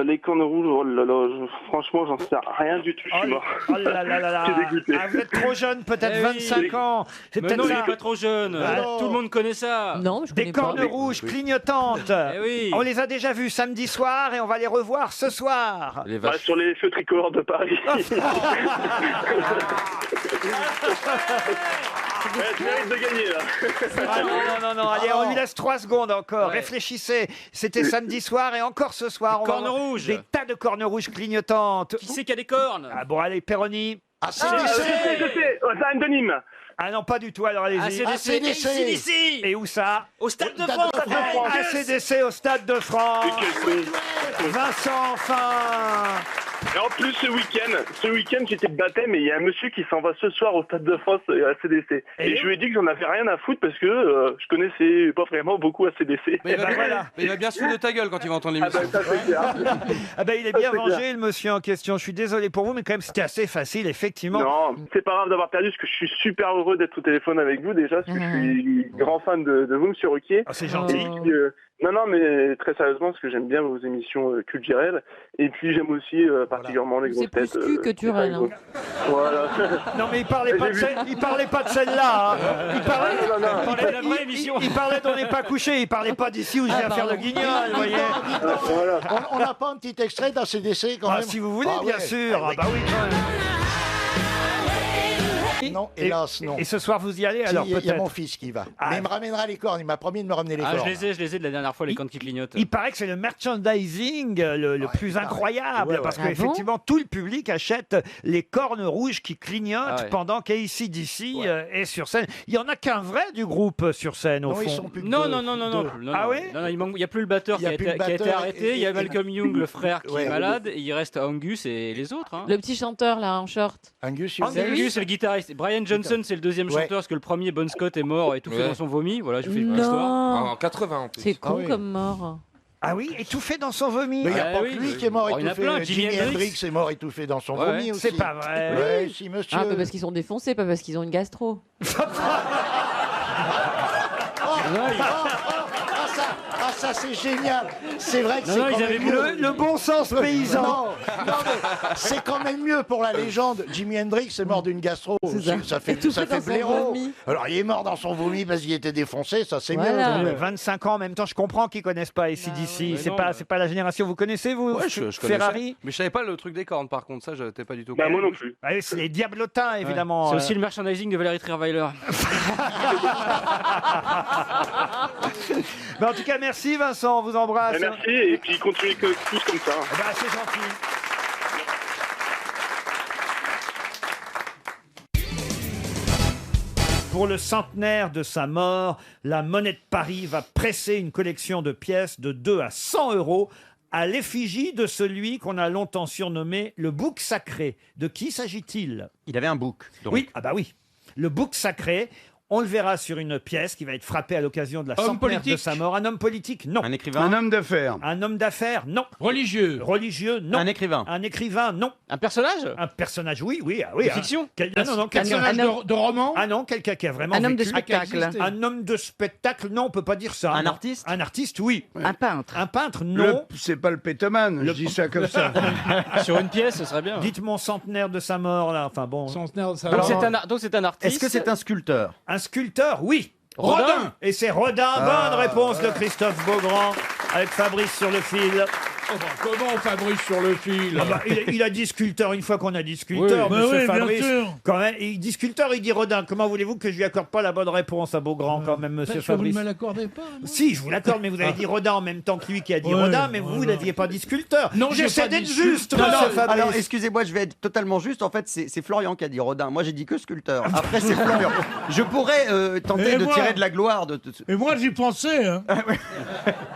Speaker 4: Les cornes rouges, oh là là, franchement, j'en sais rien du tout. Je suis mort.
Speaker 1: Oh là là là là.
Speaker 4: Je suis dégoûté.
Speaker 1: Ah, vous êtes trop jeune, peut-être
Speaker 12: Eh oui.
Speaker 1: 25 ans. C'est
Speaker 12: Mais
Speaker 1: peut-être
Speaker 12: non, il
Speaker 1: ça.
Speaker 12: n'est pas trop jeune. Tout le monde connaît ça.
Speaker 17: Non, je
Speaker 1: Des
Speaker 17: connais pas.
Speaker 1: cornes rouges clignotantes.
Speaker 12: Eh oui.
Speaker 1: On les a déjà vues samedi soir et on va les revoir ce soir.
Speaker 11: Les
Speaker 4: Bah,
Speaker 11: vaches.
Speaker 4: sur les feux tricolores de Paris. Tu mérites de gagner, là.
Speaker 1: Ah non, allez, on lui laisse 3 secondes encore. Réfléchissez. C'était samedi soir et encore ce soir. On va
Speaker 12: Cornes
Speaker 1: avoir
Speaker 12: rouges.
Speaker 1: Des tas de cornes rouges clignotantes.
Speaker 12: Qui c'est qui a des cornes?
Speaker 1: Ah bon, allez, Perroni.
Speaker 4: Je sais, Anne de Nîmes.
Speaker 1: Ah non, pas du tout, alors allez-y.
Speaker 12: ACDC.
Speaker 1: Et où ça?
Speaker 12: Au Stade de France.
Speaker 1: ACDC au Stade de France. Vincent, enfin.
Speaker 4: Et en plus, ce week-end, j'étais de baptême et il y a un monsieur qui s'en va ce soir au Stade de France à CDC. Et je lui ai dit que j'en avais rien à foutre parce que je connaissais pas vraiment beaucoup ACDC.
Speaker 7: Mais il va bien se foutre de ta gueule quand il va entendre l'émission.
Speaker 4: Ça, c'est clair.
Speaker 1: Ah ben, il est bien
Speaker 4: c'est
Speaker 1: vengé,
Speaker 4: clair.
Speaker 1: le monsieur en question. Je suis désolé pour vous, mais quand même, c'était assez facile, effectivement.
Speaker 4: Non, c'est pas grave d'avoir perdu parce que je suis super heureux d'être au téléphone avec vous déjà, parce que je suis grand fan de vous, monsieur Ruquier.
Speaker 1: Ah, c'est gentil.
Speaker 4: Et puis, non, mais très sérieusement, parce que j'aime bien vos émissions culturelles. Et puis j'aime aussi particulièrement les grosses
Speaker 17: C'est plus
Speaker 4: têtes.
Speaker 17: cul que Turel. Hein.
Speaker 4: Voilà.
Speaker 1: Non, mais il parlait pas de celle-là. Hein. Il parlait
Speaker 12: de la vraie émission.
Speaker 1: Il parlait d'On n'est pas couché. Il parlait pas d'ici où je viens faire le guignol, vous voyez.
Speaker 20: On n'a pas un petit extrait d'ACDC quand même
Speaker 1: Si vous voulez,
Speaker 20: Ah
Speaker 1: bien
Speaker 20: ouais.
Speaker 1: sûr. Ah bah oui, quand même.
Speaker 20: Non, hélas, non.
Speaker 1: Et ce soir, vous y allez
Speaker 20: Si,
Speaker 1: alors
Speaker 20: il y a
Speaker 1: peut-être.
Speaker 20: mon fils qui va.
Speaker 1: Ah.
Speaker 20: Mais il me ramènera les cornes. Il m'a promis de me ramener les
Speaker 12: Ah,
Speaker 20: cornes.
Speaker 12: je les ai de la dernière fois, les cornes qui clignotent.
Speaker 1: Il paraît que c'est le merchandising le plus incroyable,
Speaker 20: Ouais, ouais.
Speaker 1: parce
Speaker 17: Ah
Speaker 1: qu'effectivement, tout le public achète les cornes rouges qui clignotent
Speaker 12: Ah ouais.
Speaker 1: pendant qu'ACDC est sur scène. Il y en a qu'un vrai du groupe sur scène, au
Speaker 20: Non,
Speaker 1: fond.
Speaker 20: ils sont plus que
Speaker 12: Non,
Speaker 20: deux.
Speaker 12: non, non, non, non.
Speaker 20: Deux.
Speaker 12: non,
Speaker 1: Ah
Speaker 12: non.
Speaker 1: oui
Speaker 12: Non, non, il n'y a plus le batteur
Speaker 20: Il y a plus le
Speaker 12: qui a été
Speaker 20: batteur
Speaker 12: arrêté. Il y a
Speaker 20: et-
Speaker 12: Malcolm Young, le frère, qui
Speaker 20: Ouais.
Speaker 12: est malade. Et il reste Angus et les autres. Hein.
Speaker 17: Le petit chanteur là en short.
Speaker 20: Angus,
Speaker 12: Angus, c'est le guitariste. Brian Johnson, c'est le deuxième
Speaker 20: Ouais.
Speaker 12: chanteur, parce que le premier, Bon Scott, est mort et tout fait
Speaker 11: Ouais.
Speaker 12: dans son vomi. Voilà, je vous fais l'histoire.
Speaker 17: Non.
Speaker 11: En 80 en plus.
Speaker 17: C'est con
Speaker 20: oui.
Speaker 17: comme mort.
Speaker 1: Ah oui, étouffé dans son vomi.
Speaker 20: Mais il n'y a
Speaker 12: Ah
Speaker 20: pas
Speaker 12: oui.
Speaker 20: que lui qui est mort
Speaker 12: Oh, il y en a
Speaker 20: étouffé.
Speaker 12: plein, Jimi
Speaker 20: Jimi
Speaker 12: Hendrix.
Speaker 20: Hendrix est mort étouffé dans son
Speaker 12: Ouais.
Speaker 20: vomi aussi.
Speaker 1: C'est pas vrai.
Speaker 20: Oui, si, monsieur.
Speaker 17: Ah, mais parce qu'ils sont défoncés, pas parce qu'ils ont une gastro.
Speaker 20: Ça c'est génial. C'est vrai que
Speaker 12: Non,
Speaker 20: c'est
Speaker 12: non,
Speaker 20: quand
Speaker 12: ils avaient
Speaker 20: même mieux.
Speaker 1: Le bon sens paysan.
Speaker 20: Non, mais c'est quand même mieux pour la légende. Jimi Hendrix est mort d'une gastro. Ça fait
Speaker 17: Étouffé dans son
Speaker 20: blaireau.
Speaker 17: vomi.
Speaker 20: Alors il est mort dans son vomi parce qu'il était défoncé, ça c'est
Speaker 17: Voilà.
Speaker 20: mieux.
Speaker 1: 25 ans en même temps, je comprends qu'ils connaissent pas ACDC. C'est
Speaker 12: non,
Speaker 1: pas,
Speaker 12: mais-
Speaker 1: c'est pas la génération. Vous connaissez, vous
Speaker 7: Ouais, je connaissais.
Speaker 1: Ferrari.
Speaker 7: Mais je savais pas le truc des cornes, par contre, ça, j'étais pas du tout.
Speaker 4: Bah, moi non plus.
Speaker 1: Ah oui, c'est les diablotins, évidemment.
Speaker 12: C'est aussi le merchandising de Valérie Trierweiler.
Speaker 1: Mais en tout cas, merci Vincent, on vous embrasse.
Speaker 4: Merci, et puis continuez tous comme ça.
Speaker 1: Eh ben, c'est gentil. Pour le centenaire de sa mort, la Monnaie de Paris va presser une collection de pièces de 2 à 100 euros à l'effigie de celui qu'on a longtemps surnommé le bouc sacré. De qui s'agit-il?
Speaker 22: Il avait un bouc. donc.
Speaker 1: Oui, ah bah oui. Le bouc sacré, on le verra sur une pièce qui va être frappée à l'occasion de la
Speaker 22: Homme
Speaker 1: centenaire de
Speaker 22: politique.
Speaker 1: sa mort. Un homme politique, non.
Speaker 22: Un écrivain.
Speaker 10: Un homme d'affaires.
Speaker 1: Un homme d'affaires, non.
Speaker 22: Religieux.
Speaker 1: Religieux, non.
Speaker 22: Un écrivain.
Speaker 1: Un écrivain, non.
Speaker 12: Un personnage?
Speaker 1: Un personnage, oui, oui, ah oui.
Speaker 12: De
Speaker 1: hein.
Speaker 12: fiction?
Speaker 1: Ah non, non, quelqu'un.
Speaker 12: personnage
Speaker 1: de roman? Ah non, quelqu'un qui a vraiment
Speaker 6: Un homme de
Speaker 1: vécu.
Speaker 6: spectacle.
Speaker 1: Un homme de spectacle, non, on peut pas dire ça.
Speaker 22: Un
Speaker 1: non.
Speaker 22: artiste?
Speaker 1: Un artiste, oui.
Speaker 6: Un peintre.
Speaker 1: Un peintre, non.
Speaker 10: C'est pas le pétomane, je dis ça comme ça.
Speaker 12: Sur une pièce, ce serait bien.
Speaker 1: Dites mon centenaire de sa mort, là. Enfin bon.
Speaker 12: Donc c'est un artiste.
Speaker 22: Est-ce que c'est un sculpteur?
Speaker 1: Un sculpteur, oui.
Speaker 12: Rodin.
Speaker 1: Et c'est Rodin. Bonne réponse de Christophe Beaugrand avec Fabrice sur le fil.
Speaker 3: Comment Fabrice sur le fil
Speaker 1: Ah bah, il a dit sculpteur une fois qu'on a dit sculpteur,
Speaker 3: Oui.
Speaker 1: monsieur
Speaker 3: Bah oui, bien
Speaker 1: Fabrice.
Speaker 3: sûr.
Speaker 1: Quand même, il dit sculpteur, il dit Rodin. Comment voulez-vous que je lui accorde pas la bonne réponse à Beaugrand quand même, monsieur
Speaker 3: Parce que vous
Speaker 1: Fabrice?
Speaker 3: ne me l'accordez pas.
Speaker 1: Si, je vous l'accorde, mais vous avez dit Rodin en même temps que lui qui a dit
Speaker 3: Ouais,
Speaker 1: Rodin, mais vous n'aviez pas dit sculpteur.
Speaker 3: Non, j'ai
Speaker 1: j'essaie
Speaker 3: pas
Speaker 1: d'être
Speaker 3: dit
Speaker 1: juste,
Speaker 3: sculpteur.
Speaker 1: monsieur Fabrice.
Speaker 22: Alors, excusez-moi, je vais être totalement juste. En fait, c'est Florian qui a dit Rodin. Moi, j'ai dit que sculpteur. Après, c'est Florian. Je pourrais tenter
Speaker 3: Et
Speaker 22: de
Speaker 3: moi
Speaker 22: tirer de la gloire de.
Speaker 3: Et moi, j'y pensais. Hein.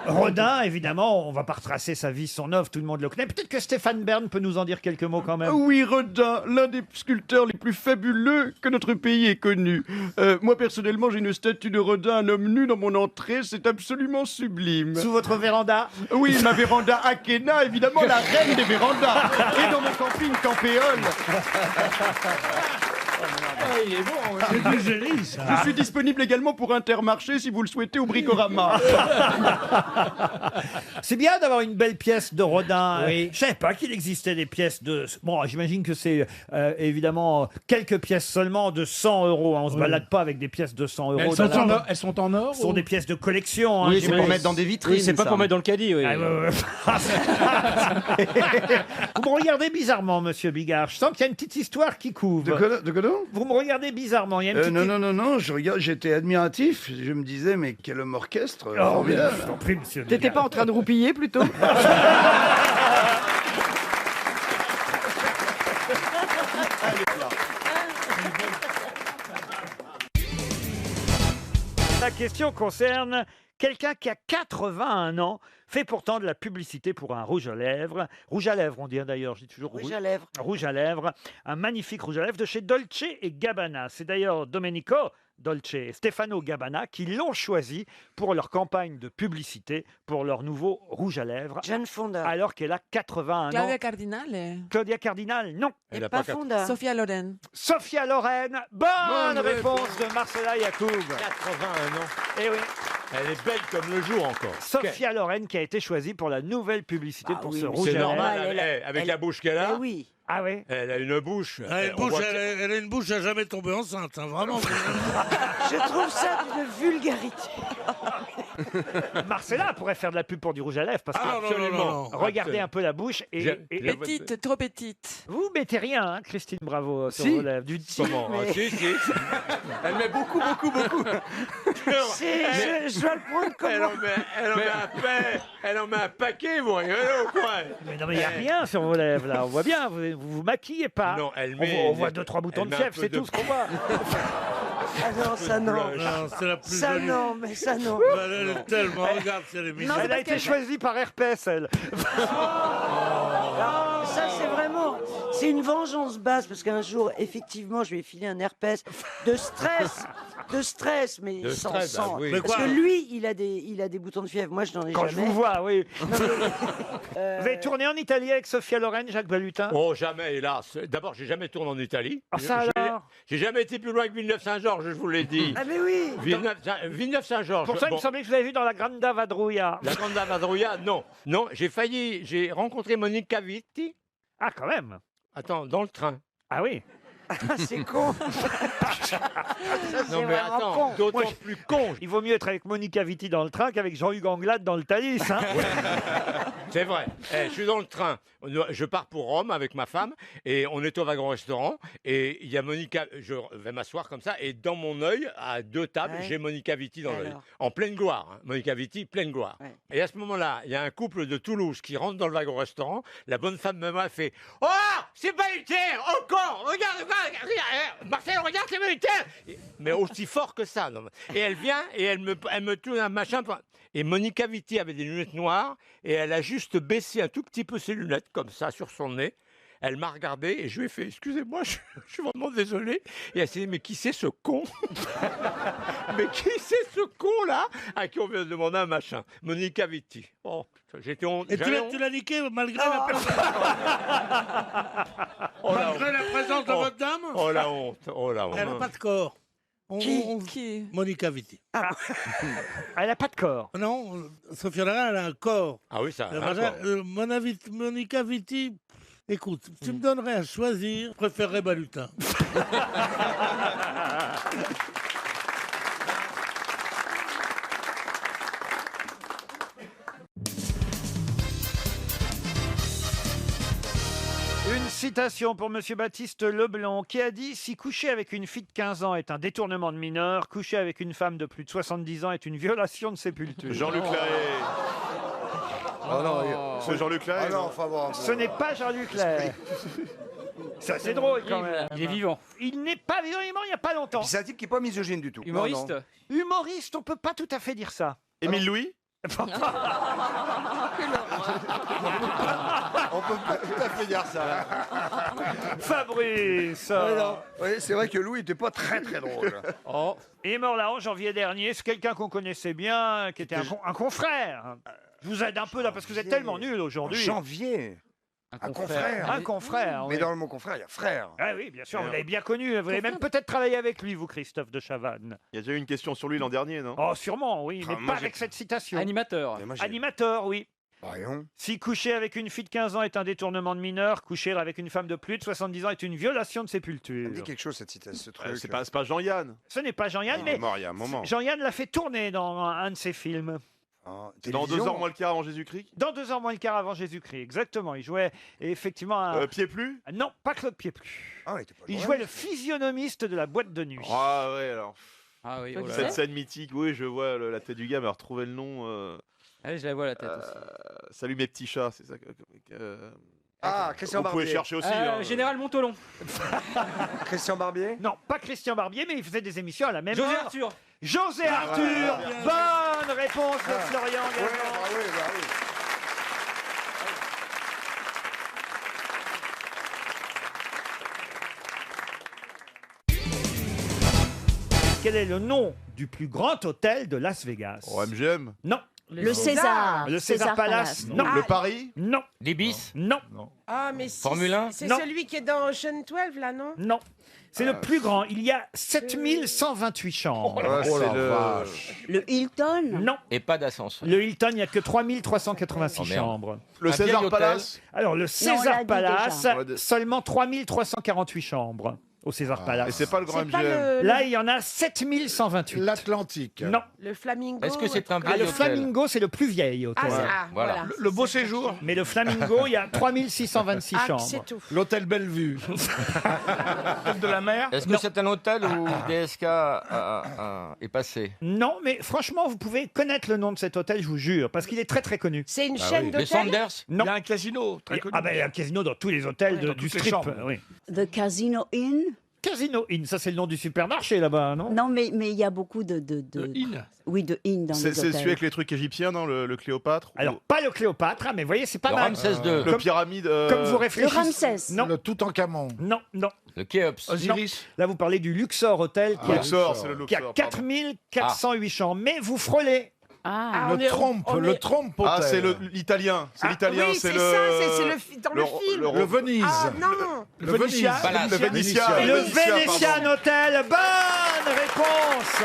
Speaker 1: Rodin, évidemment, on va pas retracer sa vie choisi son œuvre, tout le monde le connaît. Peut-être que Stéphane Bern peut nous en dire quelques mots quand même.
Speaker 22: Oui, Rodin, l'un des sculpteurs les plus fabuleux que notre pays ait connu. Moi, personnellement, j'ai une statue de Rodin, un homme nu dans mon entrée. C'est absolument sublime.
Speaker 1: Sous votre véranda?
Speaker 22: Oui, ma véranda Akena, évidemment, la reine des vérandas. Et dans mon camping Campéole.
Speaker 12: il est bon.
Speaker 3: C'est du génie, ça.
Speaker 22: Je suis disponible également pour Intermarché si vous le souhaitez au Bricorama.
Speaker 1: C'est bien d'avoir une belle pièce de Rodin.
Speaker 22: Oui.
Speaker 1: Je savais pas qu'il existait des pièces de... Bon, j'imagine que c'est évidemment quelques pièces seulement de 100 euros. On se balade pas avec des pièces de 100 euros.
Speaker 3: Elles sont en or
Speaker 1: Ce sont des pièces de collection.
Speaker 22: Oui, c'est pour mettre dans des vitrines.
Speaker 12: Oui, c'est pas
Speaker 22: ça.
Speaker 12: pour mettre dans le caddie. Oui.
Speaker 1: Ah, vous me regardez bizarrement, monsieur Bigard. Je sens qu'il y a une petite histoire qui couvre.
Speaker 10: De quoi donc
Speaker 1: Vous me regardez bizarrement. Il y a une petite...
Speaker 10: Non, j'étais admiratif. Je me disais, mais quel homme orchestre.
Speaker 1: Oh,
Speaker 10: formidable.
Speaker 1: je t'en prie, monsieur
Speaker 6: T'étais
Speaker 1: Bigard.
Speaker 6: pas en train de roupiller plutôt?
Speaker 1: La question concerne quelqu'un qui a 81 ans, fait pourtant de la publicité pour un rouge à lèvres. Rouge à lèvres, on dit d'ailleurs, je dis toujours
Speaker 6: Rouge à lèvres.
Speaker 1: Rouge à lèvres, un magnifique rouge à lèvres de chez Dolce & Gabbana. C'est d'ailleurs Domenico Dolce et Stefano Gabbana qui l'ont choisi pour leur campagne de publicité pour leur nouveau rouge à lèvres.
Speaker 8: Jane Fonda.
Speaker 1: Alors qu'elle a 81
Speaker 15: Claudia
Speaker 1: ans.
Speaker 15: Cardinale.
Speaker 1: Claudia Cardinal, non.
Speaker 8: Et pas Fonda.
Speaker 15: Sophia Loren.
Speaker 1: Sophia Loren, bonne réponse de Marcella Yacoub.
Speaker 16: 81 ans.
Speaker 1: Eh oui.
Speaker 16: Elle est belle comme le jour encore.
Speaker 1: Sophia Loren qui a été choisie pour la nouvelle publicité pour ce rouge à
Speaker 16: C'est
Speaker 1: lèvres.
Speaker 16: normal, avec la bouche qu'elle a.
Speaker 8: Oui.
Speaker 1: Ah oui.
Speaker 16: Elle a une bouche.
Speaker 3: Elle a une bouche à jamais tomber enceinte, hein, vraiment.
Speaker 8: Je trouve ça d'une vulgarité.
Speaker 1: Marcella pourrait faire de la pub pour du rouge à lèvres parce que
Speaker 3: non.
Speaker 1: regardez un peu la bouche et
Speaker 15: Petite, trop petite.
Speaker 1: vous mettez rien, hein, Christine Bravo, sur
Speaker 16: Si.
Speaker 1: vos lèvres. Du
Speaker 16: Comment Si. Elle met beaucoup.
Speaker 8: Je dois le prendre comme...
Speaker 16: Elle en met un paquet, vous rigolez ou quoi?
Speaker 1: Mais non, mais il n'y a rien sur vos lèvres là. On voit bien, vous vous maquillez pas.
Speaker 16: Non, elle
Speaker 1: On
Speaker 16: met-
Speaker 1: voit- on voit 2-3 boutons
Speaker 16: elle
Speaker 1: de
Speaker 16: met un
Speaker 1: fièvre,
Speaker 16: peu
Speaker 1: c'est
Speaker 16: de-
Speaker 1: tout ce qu'on voit.
Speaker 8: Ah non, ça non.
Speaker 3: Non, c'est la plus
Speaker 8: Ça
Speaker 3: jolie.
Speaker 8: non, mais ça non.
Speaker 3: Elle est tellement, regarde, c'est les
Speaker 1: Elle a été choisie par RPS, elle.
Speaker 8: Ah, ça c'est vraiment... C'est une vengeance basse, parce qu'un jour, effectivement, je lui ai filé un herpès de stress. De stress, mais
Speaker 16: De
Speaker 8: sans
Speaker 16: stress,
Speaker 8: sang.
Speaker 16: bah oui.
Speaker 3: Mais
Speaker 8: Parce
Speaker 3: quoi
Speaker 8: que lui, il a des boutons de fièvre. Moi, je n'en ai
Speaker 1: Quand je
Speaker 8: jamais.
Speaker 1: vous vois, oui.
Speaker 8: Non, mais,
Speaker 1: Vous avez tourné en Italie avec Sophia Loren, Jacques Balutin?
Speaker 16: Oh, jamais, hélas. D'abord, j'ai jamais tourné en Italie.
Speaker 1: Ah, ça alors?
Speaker 16: J'ai jamais été plus loin que Villeneuve-Saint-Georges, je vous l'ai dit.
Speaker 8: Ah mais oui.
Speaker 16: Villeneuve-Saint-Georges.
Speaker 1: Pour ça, il me
Speaker 16: Bon,
Speaker 1: semblait que je l'avais vu dans la Granda Vadrouilla.
Speaker 16: la Grande Vadrouilla, non. Non, j'ai rencontré Monica Vitti.
Speaker 1: Ah, quand même.
Speaker 16: Attends, dans le train.
Speaker 1: Ah oui.
Speaker 8: Ah, c'est con.
Speaker 16: Non, mais attends, d'autant
Speaker 1: Moi,
Speaker 16: plus con.
Speaker 1: Il vaut mieux être avec Monica Vitti dans le train qu'avec Jean-Hugues Anglade dans le Thalys. Hein.
Speaker 16: C'est vrai. Je suis dans le train. Je pars pour Rome avec ma femme et on est au wagon-restaurant et il y a Monica. Je vais m'asseoir comme ça et dans mon œil, à 2 tables,
Speaker 8: Ouais.
Speaker 16: j'ai Monica Vitti dans l'œil.
Speaker 8: Alors.
Speaker 16: En pleine gloire. Hein. Monica Vitti, pleine gloire.
Speaker 8: Ouais.
Speaker 16: Et à ce moment-là, il y a un couple de Toulouse qui rentre dans le wagon-restaurant. La bonne femme me voit, fait Oh, c'est Bahuter, encore. Regarde. Marcel, regarde, c'est Bahuter. Mais aussi fort que ça. Non. Et elle vient et elle me tourne un machin. Et Monica Vitti avait des lunettes noires et elle a juste baissé un tout petit peu ses lunettes comme ça sur son nez. Elle m'a regardé et je lui ai fait excusez-moi, je suis vraiment désolé. Et elle s'est dit mais qui c'est ce con? Mais qui c'est ce con là à qui on vient de demander un machin? Monica Vitti. Oh, j'étais honte.
Speaker 3: Et tu l'as niqué malgré la présence. Malgré la présence de votre dame.
Speaker 16: Oh la honte, oh la honte.
Speaker 3: Elle n'a pas de corps.
Speaker 15: Qui
Speaker 3: Monica Vitti.
Speaker 1: Elle n'a pas de corps.
Speaker 3: Non, Sophia Loren, elle a un corps.
Speaker 16: Ah oui, ça. D'accord.
Speaker 3: Monica Vitti, écoute, tu me donnerais à choisir, je préférerais Balutin.
Speaker 1: Une citation pour Monsieur Baptiste Leblanc qui a dit « Si coucher avec une fille de 15 ans est un détournement de mineur, coucher avec une femme de plus de 70 ans est une violation de sépulture. »
Speaker 13: Jean-Luc Lahaye. Oh non, c'est Jean-Luc Lahaye.
Speaker 10: Ah non, enfin bon.
Speaker 1: Ce n'est pas Jean-Luc Lahaye. C'est assez drôle quand même.
Speaker 12: Il est vivant.
Speaker 1: Il n'est pas vivant, il est mort il n'y a pas longtemps.
Speaker 10: C'est un type qui n'est pas misogyne du tout.
Speaker 12: Humoriste.
Speaker 10: Non, non.
Speaker 1: Humoriste, on peut pas tout à fait dire ça.
Speaker 13: Émile Louis. On peut pas tout à fait dire ça.
Speaker 1: Fabrice.
Speaker 13: Ouais, non. Oui, c'est vrai que Louis n'était pas très très drôle.
Speaker 1: Oh. Il est mort là en janvier dernier. C'est quelqu'un qu'on connaissait bien, qui était un confrère. Je vous aide un peu là parce que vous êtes tellement nuls aujourd'hui.
Speaker 13: Janvier. Un confrère.
Speaker 1: Un confrère.
Speaker 13: Mais
Speaker 1: oui.
Speaker 13: dans le mot confrère, il y a frère.
Speaker 1: Ah oui, bien sûr, vous l'avez bien connu. Vous avez même peut-être travaillé avec lui, vous, Christophe de Chavannes.
Speaker 18: Il y a déjà eu une question sur lui l'an dernier, non?
Speaker 1: Oh, sûrement, oui, mais
Speaker 18: moi,
Speaker 1: pas avec cette citation.
Speaker 12: Animateur.
Speaker 1: Animateur, oui.
Speaker 13: Voyons.
Speaker 1: Si coucher avec une fille de 15 ans est un détournement de mineur, coucher avec une femme de plus de 70 ans est une violation de sépulture.
Speaker 13: Ça me dit quelque chose, cette citation, ce truc.
Speaker 18: C'est pas Jean-Yann.
Speaker 1: Ce n'est pas Jean-Yann,
Speaker 18: Il
Speaker 1: mais
Speaker 18: est mort il y a un moment.
Speaker 1: Jean-Yann l'a fait tourner dans un de ses films.
Speaker 18: C'est dans 2 heures moins le quart avant Jésus-Christ.
Speaker 1: Dans 2 heures moins le quart avant Jésus-Christ, exactement. Il jouait effectivement un...
Speaker 18: Pied-Plus.
Speaker 1: Non, pas Claude Pied-Plus.
Speaker 13: Ah, il était pas
Speaker 1: Il
Speaker 13: loin.
Speaker 1: jouait le physionomiste de la boîte de nuit.
Speaker 18: Ah ouais, alors.
Speaker 12: Ah oui, oh là
Speaker 18: Cette
Speaker 12: là.
Speaker 18: scène mythique, oui, je vois la tête du gars, mais retrouver le nom.
Speaker 12: Allez, je la vois la tête aussi.
Speaker 18: Salut mes petits chats, c'est ça.
Speaker 13: Ah, Christian
Speaker 18: Vous
Speaker 13: Barbier.
Speaker 18: pouvez chercher aussi. hein.
Speaker 12: Général Montolon.
Speaker 13: Christian Barbier.
Speaker 1: Non, pas Christian Barbier, mais il faisait des émissions à la même
Speaker 12: José
Speaker 1: heure.
Speaker 12: Arthur.
Speaker 1: José Arthur. Bonne réponse de Florian
Speaker 13: Ouais,
Speaker 1: Gazan.
Speaker 13: bah oui, bah oui.
Speaker 1: Quel est le nom du plus grand hôtel de Las Vegas?
Speaker 18: Oh, MGM.
Speaker 1: Non.
Speaker 2: Le César.
Speaker 1: Le César Palace. Non.
Speaker 18: Le Paris.
Speaker 1: Non.
Speaker 11: L'Ibis.
Speaker 1: Non.
Speaker 19: Ah, mais
Speaker 11: Formule 1.
Speaker 19: c'est
Speaker 1: Non.
Speaker 19: celui qui est dans Ocean 12, là, non?
Speaker 1: Non. C'est le plus grand. Il y a 7128 chambres.
Speaker 18: Oh la
Speaker 13: vache.
Speaker 2: Le Hilton.
Speaker 1: Non.
Speaker 11: Et pas d'ascenseur.
Speaker 1: Le Hilton, il n'y a que 3386
Speaker 11: Oh, merde.
Speaker 1: chambres.
Speaker 18: Le
Speaker 11: Un
Speaker 18: César
Speaker 11: vieil hôtel.
Speaker 18: Palace.
Speaker 1: Alors, le
Speaker 2: l'a
Speaker 1: César
Speaker 2: dit
Speaker 1: Palace,
Speaker 18: déjà.
Speaker 1: seulement 3348 chambres au César Palace.
Speaker 18: Et c'est pas le grand
Speaker 19: C'est pas
Speaker 18: MGM.
Speaker 1: Là, il y en a 7128.
Speaker 10: L'Atlantique.
Speaker 1: Non.
Speaker 19: Le Flamingo.
Speaker 11: Est-ce que c'est un
Speaker 1: Ah,
Speaker 11: vieil
Speaker 1: le
Speaker 11: hôtel?
Speaker 1: Flamingo, c'est le plus vieil hôtel.
Speaker 11: Voilà.
Speaker 13: Le beau séjour.
Speaker 1: Mais le Flamingo, il y a 3626
Speaker 19: Ah,
Speaker 1: chambres.
Speaker 19: c'est tout.
Speaker 10: L'hôtel Bellevue.
Speaker 13: De la mer.
Speaker 11: Est-ce que c'est un hôtel où DSK est passé?
Speaker 1: Non, mais franchement, vous pouvez connaître le nom de cet hôtel, je vous jure, parce qu'il est très très connu.
Speaker 19: C'est une chaîne
Speaker 11: Les
Speaker 19: d'hôtels.
Speaker 11: Sanders?
Speaker 1: Non.
Speaker 13: Il y a un casino très connu.
Speaker 1: Ah ben, il y a un casino dans tous les hôtels
Speaker 13: dans
Speaker 1: du
Speaker 13: toutes les
Speaker 1: strip.
Speaker 13: chambres.
Speaker 1: Oui.
Speaker 2: The Casino Inn.
Speaker 1: Casino Inn, ça c'est le nom du supermarché là-bas, non?
Speaker 2: Non, mais il y a beaucoup de
Speaker 13: Inn.
Speaker 2: Oui, de inn dans
Speaker 18: C'est
Speaker 2: les hôtels.
Speaker 18: celui avec les trucs égyptiens, non? Le Cléopâtre.
Speaker 1: Alors, pas le Cléopâtre, hein, mais vous voyez, c'est pas
Speaker 11: Le
Speaker 1: mal.
Speaker 11: Ramsès II.
Speaker 18: Le pyramide.
Speaker 1: Comme vous
Speaker 2: Le
Speaker 1: réfléchissez.
Speaker 2: Ramsès.
Speaker 1: Non,
Speaker 10: Le Toutankhamon.
Speaker 1: non, non.
Speaker 11: Le Khéops.
Speaker 13: Osiris.
Speaker 1: Là, vous parlez du Luxor Hotel qui,
Speaker 18: Luxor, c'est le
Speaker 1: qui a
Speaker 18: Luxor. pardon.
Speaker 1: 4408 chambres. Mais vous frôlez.
Speaker 2: Ah,
Speaker 10: Le Trompe. Le Trompe Hôtel.
Speaker 18: Ah, c'est l'italien. C'est
Speaker 1: Ah,
Speaker 18: l'italien,
Speaker 19: oui,
Speaker 18: c'est
Speaker 19: c'est
Speaker 18: le.
Speaker 19: ça, c'est dans le film.
Speaker 10: Le Venise.
Speaker 19: Ah, non.
Speaker 10: Le Venetian.
Speaker 11: Palace.
Speaker 18: Le Vénitien.
Speaker 1: Le
Speaker 18: Vénitien,
Speaker 1: Venetian Hotel. Bonne réponse.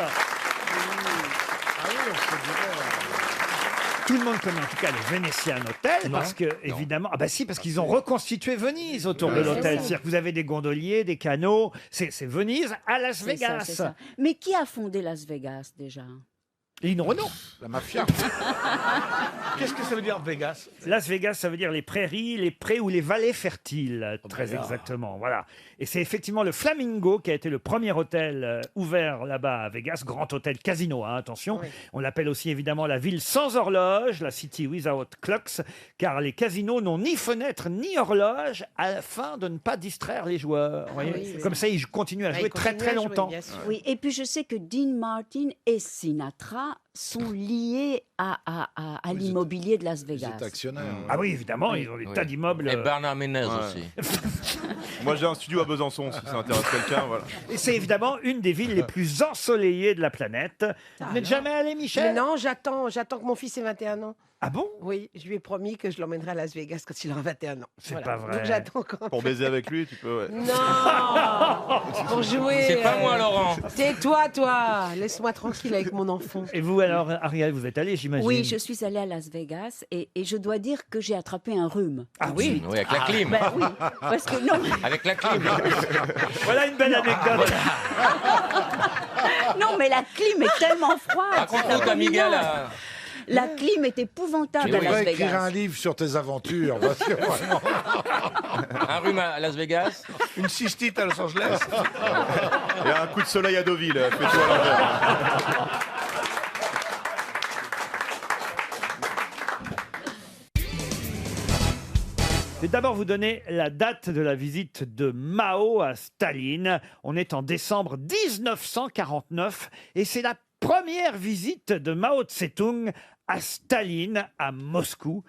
Speaker 1: Tout le monde connaît en tout cas le Venetian Hotel parce que, évidemment, ah bah si, parce qu'ils ont reconstitué Venise autour de
Speaker 2: c'est
Speaker 1: l'hôtel.
Speaker 2: ça.
Speaker 1: C'est-à-dire que vous avez des gondoliers, des canaux. C'est Venise à Las
Speaker 2: c'est
Speaker 1: Vegas.
Speaker 2: ça, c'est ça. Mais qui a fondé Las Vegas déjà?
Speaker 1: Lynn Renault.
Speaker 10: La mafia.
Speaker 13: Qu'est-ce que ça veut dire Vegas?
Speaker 1: Las Vegas, ça veut dire les prairies, les prés ou les vallées fertiles, très exactement. Voilà. Et c'est effectivement le Flamingo qui a été le premier hôtel ouvert là-bas à Vegas, grand hôtel casino, hein, attention.
Speaker 19: Oui.
Speaker 1: On l'appelle aussi évidemment la ville sans horloge, la city without clocks, car les casinos n'ont ni fenêtre ni horloge afin de ne pas distraire les joueurs. Vous voyez.
Speaker 19: oui, oui.
Speaker 1: Comme ça, ils continuent à
Speaker 19: Ah,
Speaker 1: jouer
Speaker 19: il
Speaker 1: très
Speaker 19: continue
Speaker 1: très
Speaker 19: à jouer,
Speaker 1: longtemps.
Speaker 19: bien sûr.
Speaker 2: Oui, et puis je sais que Dean Martin et Sinatra sont liés à l'immobilier de Las Vegas.
Speaker 10: C'est actionnaire.
Speaker 1: Ah oui, évidemment, ils ont des tas d'immeubles.
Speaker 11: Et Bernard Ménez aussi.
Speaker 18: Moi, j'ai un studio à Besançon, si ça intéresse quelqu'un. Voilà.
Speaker 1: Et c'est évidemment une des villes les plus ensoleillées de la planète. Vous n'êtes jamais allé, Michel?
Speaker 19: Mais non, j'attends que mon fils ait 21 ans.
Speaker 1: Ah bon?
Speaker 19: Oui, je lui ai promis que je l'emmènerai à Las Vegas quand il aura 21 ans.
Speaker 1: C'est pas vrai.
Speaker 19: Donc j'attends quand.
Speaker 18: Pour baiser avec lui, tu peux. Ouais.
Speaker 19: Non. Pour jouer.
Speaker 11: C'est pas moi, Laurent.
Speaker 19: Tais-toi, toi. Laisse-moi tranquille avec mon enfant.
Speaker 1: Et vous alors, Ariel, vous êtes allé, j'imagine?
Speaker 2: Oui, je suis allée à Las Vegas et je dois dire que j'ai attrapé un rhume.
Speaker 1: Ah oui?
Speaker 11: Oui, avec la clim.
Speaker 2: Ben oui, parce que non,
Speaker 11: Avec la clim.
Speaker 1: Voilà une belle anecdote.
Speaker 2: non, mais la clim est tellement froide. c'est
Speaker 11: Raconte-nous ta
Speaker 2: abominable.
Speaker 11: migale.
Speaker 2: La clim est épouvantable
Speaker 10: Tu
Speaker 2: à Las
Speaker 10: devrais écrire
Speaker 2: Vegas.
Speaker 10: un livre sur tes aventures. Parce que vraiment-
Speaker 11: Un rhume à Las Vegas.
Speaker 13: Une cystite à Los Angeles.
Speaker 18: Et un coup de soleil à Deauville. Fais-toi à l'envers.
Speaker 1: Je vais d'abord vous donner la date de la visite de Mao à Staline. On est en décembre 1949 et c'est la première visite de Mao Tse-tung à Staline, à Moscou.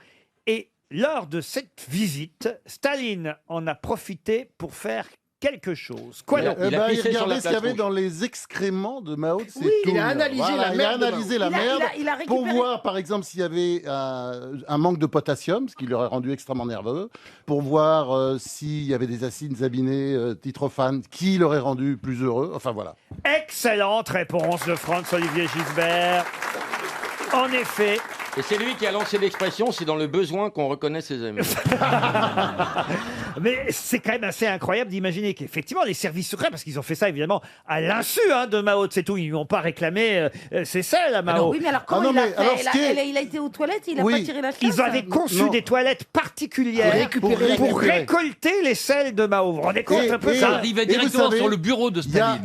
Speaker 1: Et lors de cette visite, Staline en a profité pour faire quelque chose. Quoi donc?
Speaker 5: Il regardait ce qu'il y avait dans les excréments de Mao Tse-tung.
Speaker 19: Oui, il a analysé la merde.
Speaker 5: Il a analysé la merde
Speaker 19: il a
Speaker 5: pour
Speaker 19: récupéré-
Speaker 5: voir, par exemple, s'il y avait un manque de potassium, ce qui l'aurait rendu extrêmement nerveux, pour voir s'il y avait des acides aminés tryptophane, qui l'aurait rendu plus heureux. Enfin, voilà.
Speaker 1: Excellente réponse de Franz-Olivier Gisbert. En effet.
Speaker 11: Et c'est lui qui a lancé l'expression, c'est dans le besoin qu'on reconnaît ses amis.
Speaker 1: Mais c'est quand même assez incroyable d'imaginer qu'effectivement les services secrets, parce qu'ils ont fait ça évidemment à l'insu de Mao Tse-tung, ils lui ont pas réclamé ses selles à Mao.
Speaker 19: Oui, mais alors comment il a fait il a été aux toilettes, il a pas tiré la chasse.
Speaker 1: Ils avaient conçu des toilettes particulières pour récolter les selles de Mao. Vous vous rendez compte un peu
Speaker 22: Ça arrivait directement sur le bureau de Staline.